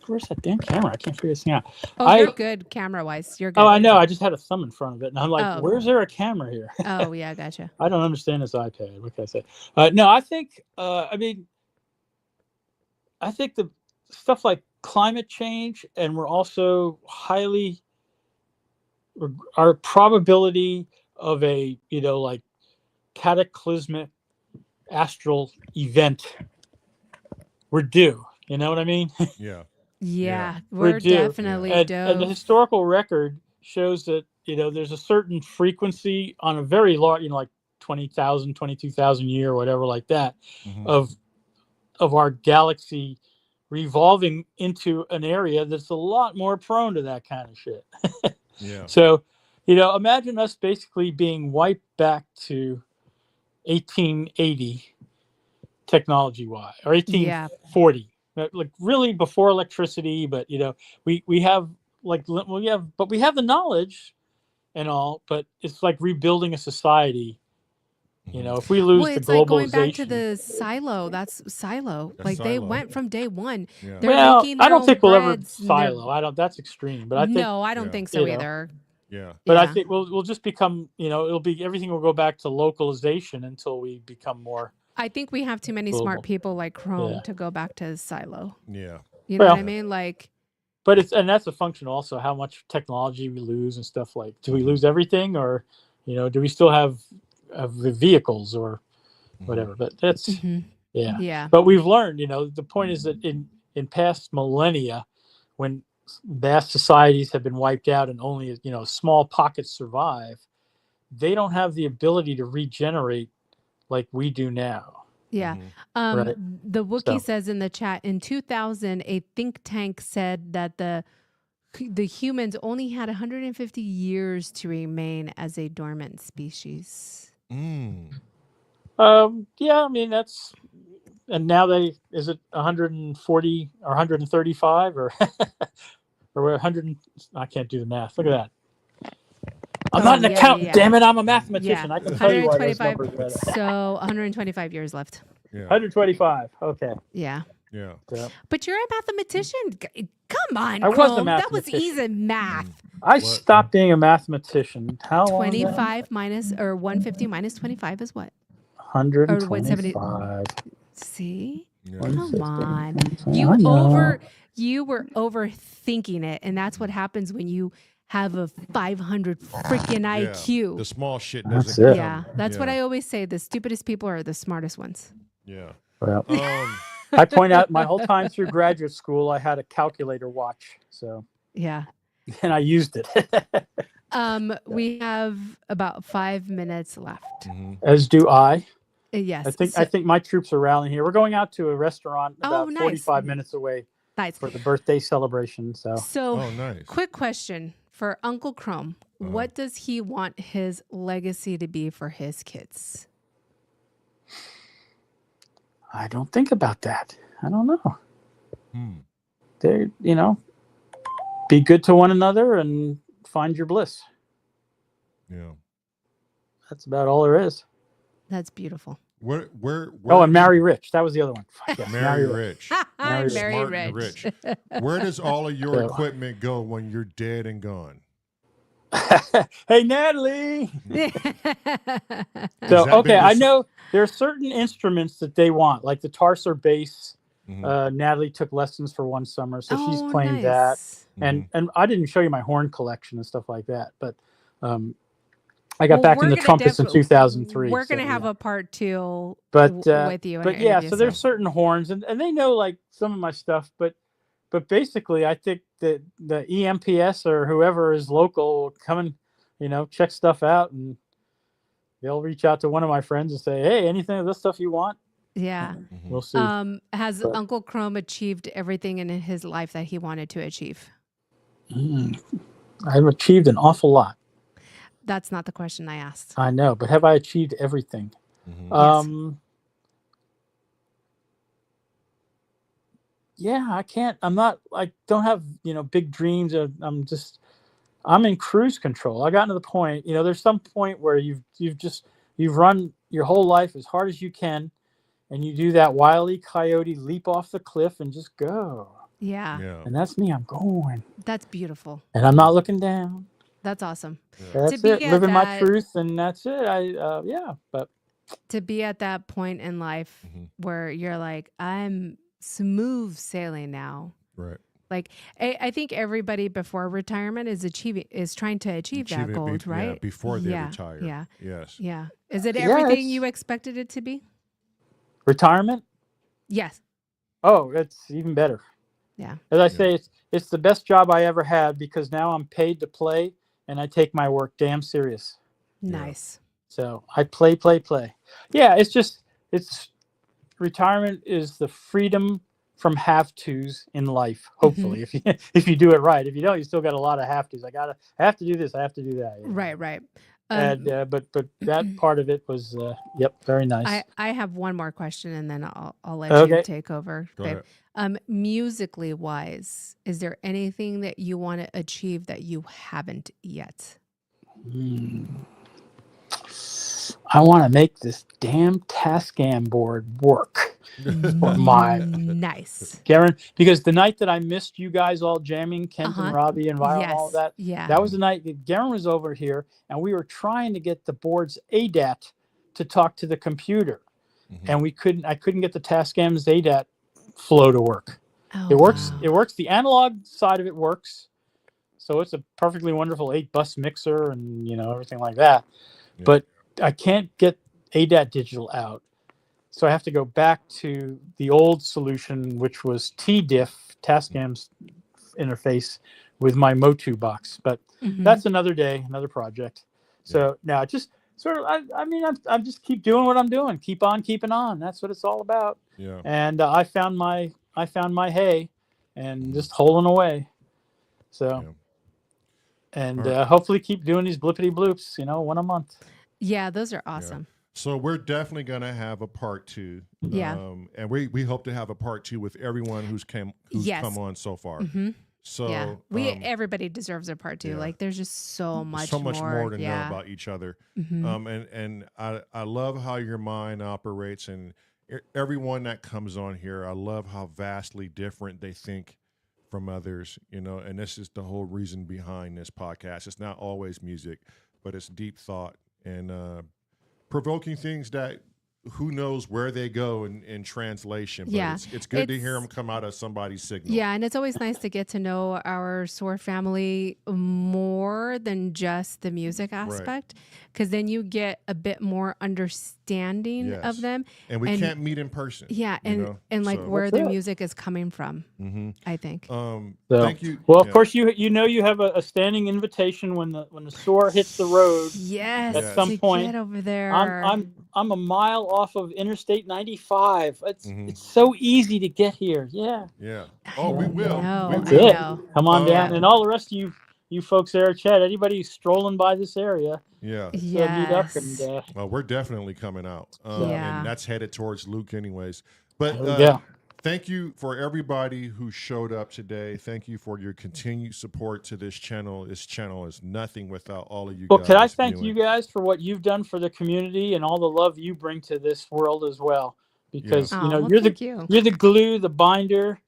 where's that damn camera? I can't figure this thing out. Oh, you're good camera-wise. You're good. Oh, I know. I just had a thumb in front of it, and I'm like, Oh. where's there a camera here? Oh, yeah, gotcha. I don't understand this iPad. What can I say? No, I think, I think the stuff like climate change, and we're also our probability of a, like cataclysmic astral event, we're due. You know what I mean? Yeah. Yeah, we're due. definitely And due. the historical record shows that, there's a certain frequency on a very large, like 20,000, 22,000 year, or whatever like that, of our galaxy revolving into an area that's a lot more prone to that kind of shit. Yeah. So, imagine us basically being wiped back to 1880 technology-wise, or 1840. Like really before electricity, but we have like but we have the knowledge and all, but it's like rebuilding a society. You know, if we lose the it's like going back globalization, to the silo. That's silo. That's like they silo. went from day one. Yeah. They're well, making their I don't own think we'll ever breads and they're- silo. I don't. That's extreme, but I think No, I don't Yeah. think so You know. either. Yeah. But I Yeah. think we'll just become, you know, everything will go back to localization until we become more. I think we have too many smart Global. people like Chrome Yeah. to go back to silo. Yeah. You know what I Well- mean? Like, But that's a function also how much technology we lose and stuff like. Do we lose everything, or, you know, do we still have the vehicles or whatever? But that's mhm. yeah. Yeah. But we've learned, you know, the point is that in past millennia, when vast societies have been wiped out and only, you know, small pockets survive, they don't have the ability to regenerate like we do now. Yeah. Mhm. Right. The Wookiee So- says in the chat, in 2000, a think tank said that the humans only had 150 years to remain as a dormant species. Mm. Yeah, I mean that's, and now is it 140 or 135 or or 100? I can't do the math. Look at that. I'm Oh, not an yeah, accountant, yeah. damn it! I'm a mathematician. Yeah. I can tell you why those 125. numbers are better. So 125 years left. Yeah. 125. Okay. Yeah. Yeah. So But you're a mathematician. Come on, I was a Chrome. That was mathematician. easy math. I What? stopped being a mathematician. How long? 25 minus or 150 minus 25 is what? 125. See? Yeah. Come on. I You know. you were overthinking it, and that's what happens when you have a 500 freaking Yeah. IQ. The small shit That's doesn't. it. Yeah, that's what Yeah. I always say. The stupidest people are the smartest ones. Yeah. Well, Um. I point out my whole time through graduate school, I had a calculator watch. So, Yeah. and I used it, We have about 5 minutes left. Mhm. as do I. Yes. I think my troops are rallying here. We're going out to a restaurant Oh, about nice. 45 minutes away Nice. for the birthday celebration. So, So, Oh, nice. quick question for Uncle Chrome. Uh-huh. What does he want his legacy to be for his kids? I don't think about that. I don't know. Hmm. They, you know, be good to one another and find your bliss. Yeah. That's about all there is. That's beautiful. Where? Oh, and marry rich. That was the other one. Yes, Marry rich. I'm Very very smart and rich. Where does all of your So- equipment go when you're dead and gone? Hey, Natalie. Has So, that okay, been I dec- know there are certain instruments that they want, like the Tarser bass. Mhm. Natalie took lessons for one summer, so she's Oh, playing that. nice. Mm-hmm. And I didn't show you my horn collection and stuff like that, but I got Well, back we're into gonna trumpets in def- 2003. We're so, going to have yeah. a part two But, with you. In But our yeah, interview, so there's certain horns, and they know like some of my stuff, but basically, I think that the EMPS or whoever is local will come and, you know, check stuff out, and they'll reach out to one of my friends and say, "Hey, anything of this stuff you want?" Yeah. Mhm. We'll see. Has But- Uncle Chrome achieved everything in his life that he wanted to achieve? I've achieved an awful lot. That's not the question I asked. I know, but have I achieved everything? Mhm. Yes. Yeah, I can't. I'm not. I don't have, you know, big dreams. I'm in cruise control. I gotten to the point. You know, there's some point where you've run your whole life as hard as you can, and you do that Wile E. Coyote leap off the cliff and just go. Yeah. Yeah. And that's me. I'm going, That's beautiful. and I'm not looking down. That's awesome. That's be it. at Living my that- truth, and that's it. Yeah, but To be at that point in life Mhm. where you're like, I'm smooth sailing now. Right. Like I think everybody before retirement is trying to achieve that Achieve it goal, right? Yeah, before they Yeah, retire. yeah. Yes. Yeah. Is it Yeah, everything it's- you expected it to be? retirement. Yes. Oh, it's even better. Yeah. As I say, it's the best job I ever had because now I'm paid to play and I take my work damn serious. Nice. So I play. Yeah, it's retirement is the freedom from have tos in life. Hopefully, if you do it right. If you don't, you still got a lot of have tos. I have to do this. I have to do that. you know. Right. And but that part of it was very nice. I have one more question, and then I'll let Okay. you take over, Go babe. Musically wise, is there anything that you want to achieve that you haven't yet? I want to make this damn Tascam board work for my Nice. Garen, because the night that I missed you guys all jamming, Kent and Robbie and Violet and all Yes. that, Yeah. that was the night that Garen was over here, and we were trying to get the board's ADAT to talk to the computer, and I couldn't get the Tascam's ADAT flow to work. Oh, It works. wow. It works. The analog side of it works, so it's a perfectly wonderful 8-bus mixer and everything like that. Yeah. But I can't get ADAT digital out, so I have to go back to the old solution, which was TDiff, Tascam's interface, with my Motu box. But that's another day, another project. So now just sort of, I just keep doing what I'm doing, keep on keeping on. That's what it's all about. Yeah. And I found my hay, and just holding away. So, and hopefully keep doing these blippity bloops, one a month. Yeah, those are awesome. So we're definitely going to have a part 2. Yeah. And we hope to have a part 2 with everyone who's come on so far. So yeah, everybody deserves a part 2. yeah. Like there's just so much more to know yeah. about each other. And I love how your mind operates, and everyone that comes on here, I love how vastly different they think from others, and this is the whole reason behind this podcast. It's not always music, but it's deep thought and provoking things that who knows where they go in translation. But Yeah. it's good to hear them come out of somebody's signal. Yeah, and it's always nice to get to know our S.O.R family more than just the music aspect, because then you get a bit more understanding of them. And we can't meet in person. Yeah, and like where the music is coming from, I think. Thank you. Well, of course, you have a standing invitation when the S.O.R hits the road. Yes, at some point. Get over there. I'm a mile off of Interstate 95. It's so easy to get here. Yeah. Yeah. Oh, we will. I We will. know. Come on down, and all the rest of you folks there, Chad. Anybody strolling by this area? Yeah. Meet up and. Well, we're definitely coming out, Yeah. and that's headed towards Luke, anyways. But thank you for everybody who showed up today. Thank you for your continued support to this channel. This channel is nothing without all of you Well, guys. can I thank you guys for what you've done for the community and all the love you bring to this world as well? Because you're the glue, the binder.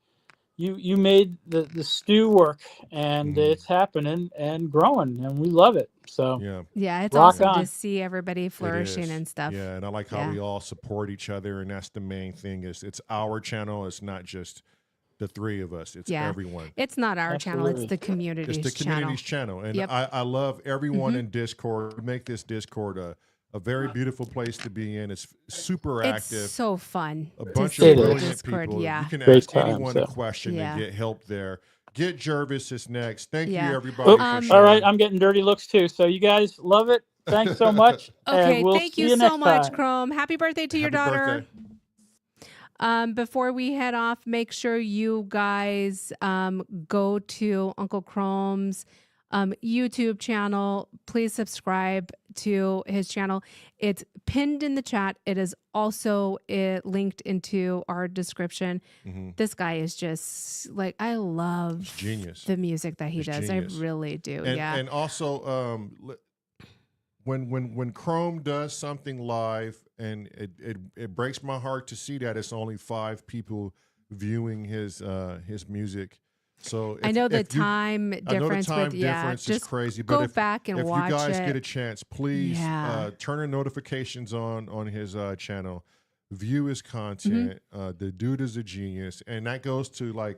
You made the stew work, and it's happening and growing, and we love it. So yeah, it's rock awesome on. to see everybody flourishing and stuff. Yeah, and I like how we all support each other, and that's the main thing. It's our channel. It's not just the three of us. It's everyone. It's not our channel. It's the community's channel. It's the community's channel. And I love everyone in Discord. We make this Discord a very beautiful place to be in. It's super active. It's so fun. A bunch to of see brilliant Discord, people. yeah. You can Great ask time, anyone a question and get help there. Get Jervis is next. Thank you, everybody. All right, I'm getting dirty looks too. So you guys love it. Thanks so much. Okay, and we'll thank see you so next much, time. Chrome. Happy birthday to your daughter. Before we head off, make sure you guys go to Uncle Chrome's YouTube channel. Please subscribe to his channel. It's pinned in the chat. It is also linked into our description. This guy is just like, I love genius. The music that he does. Genius. I really do. And, yeah. And also, when Chrome does something live, and it breaks my heart to see that it's only 5 people viewing his music. So I know the time difference is crazy. Go But back and watch it. If you guys get a chance, please turn the notifications on his channel. View his content. The dude is a genius, and that goes to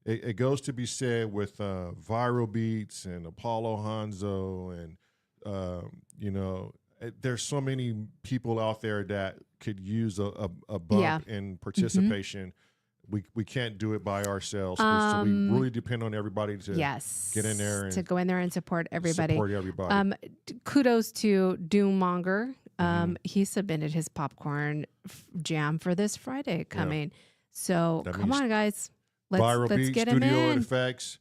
it goes to be said with Viral Beats and Apollo Hanzo, and there's so many people out there that could use a bump in participation. We can't do it by ourselves, so we really depend on everybody to get in there and to go in there and support everybody. Kudos to Doommonger. He submitted his popcorn jam for this Friday coming. So come on, guys, let's Beats, get him Studio in. Effects,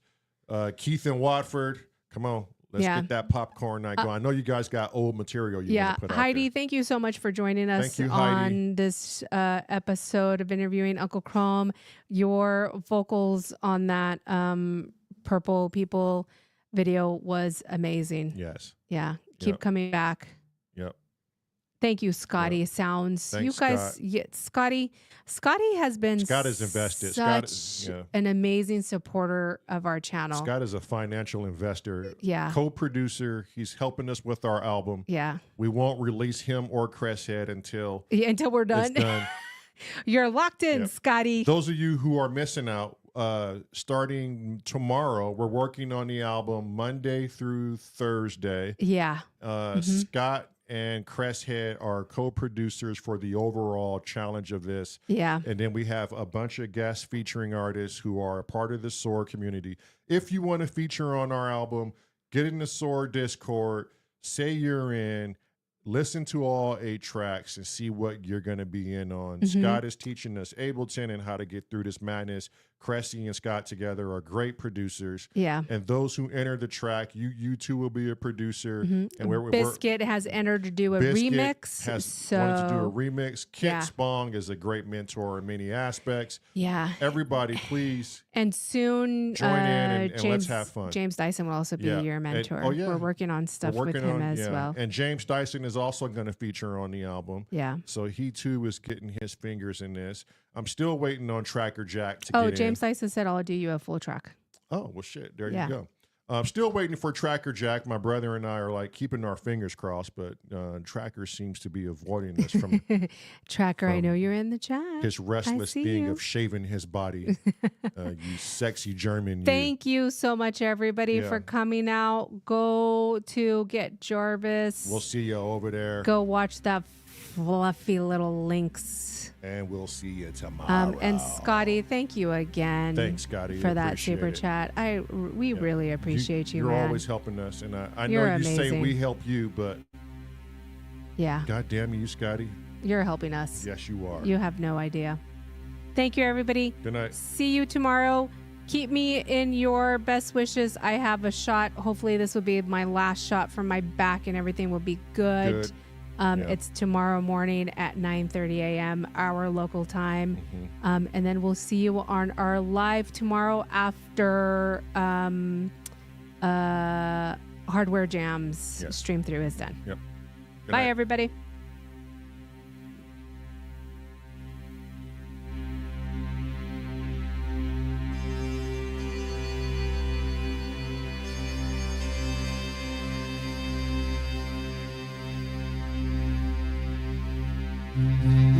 Keith and Watford. Come on, Let's Yeah. get that popcorn night going. I know you guys got old material you Yeah, want to put out Heidi, there. thank you so much for joining us Thank you, Heidi. on this episode of interviewing Uncle Chrome. Your vocals on that Purple People video was amazing. Yes. Yeah, keep Yep. coming back. Yep. Thank you, Scotty. Sounds Thanks, you guys. Scott. Yeah, Scotty has been Scott is invested. such Scott, yeah. an amazing supporter of our channel. Scott is a financial investor, Yeah. co-producer. He's helping us with our album. Yeah. We won't release him or Cresshead until Yeah, until we're done. it's done. You're locked in, Yep. Scotty. Those of you who are missing out, starting tomorrow, we're working on the album Monday through Thursday. Yeah. Scott and Cresshead are co-producers for the overall challenge of this. Yeah. And then we have a bunch of guest featuring artists who are a part of the S.O.R community. If you want to feature on our album, get in the S.O.R Discord, say you're in, listen to all 8 tracks and see what you're going to be in on. Scott is teaching us Ableton and how to get through this madness. Cressy and Scott together are great producers. Yeah. And those who enter the track, you two will be a producer. And Biscuit has entered to do a Biscuit remix. has wanted to do a So remix. Kent yeah. Spong is a great mentor in many aspects. yeah. Everybody, please. And soon, Join in and James, let's have fun. James Dyson will also be Yeah. your And- mentor. oh, yeah. We're working on stuff We're with working him on- as yeah. well. And James Dyson is also going to feature on the album. Yeah. So he too is getting his fingers in this. I'm still waiting on Tracker Jack to Oh, get James in. Dyson said I'll do you a full track. Oh, well, shit. There Yeah. you go. I'm still waiting for Tracker Jack. My brother and I are like keeping our fingers crossed, but Tracker seems to be avoiding us from Tracker, I know you're in the chat. his restless see thing you. of shaving his body. You sexy German. You. Thank you so much, everybody, Yeah. for coming out. Go to Get Jarvis. We'll see you over there, Go watch that fluffy little lynx. and we'll see you tomorrow. And Scotty, thank you again. Thanks, Scotty. for that Appreciate super it. chat. We really appreciate you, You're man. always helping us, and I know You're you say amazing. we help you, but Yeah, God damn you, Scotty. you're helping us. Yes, you are. You have no idea. Thank you, everybody. Good night. See you tomorrow. Keep me in your best wishes. I have a shot. Hopefully, this will be my last shot from my back, and everything will be good. Good. Yeah. It's tomorrow morning at 9:30 a.m. our local time, Mm-hmm. and then we'll see you on our live tomorrow after Hardware Jams Yes. stream through is done. Yep. Good Bye, night. everybody. Mm-hmm.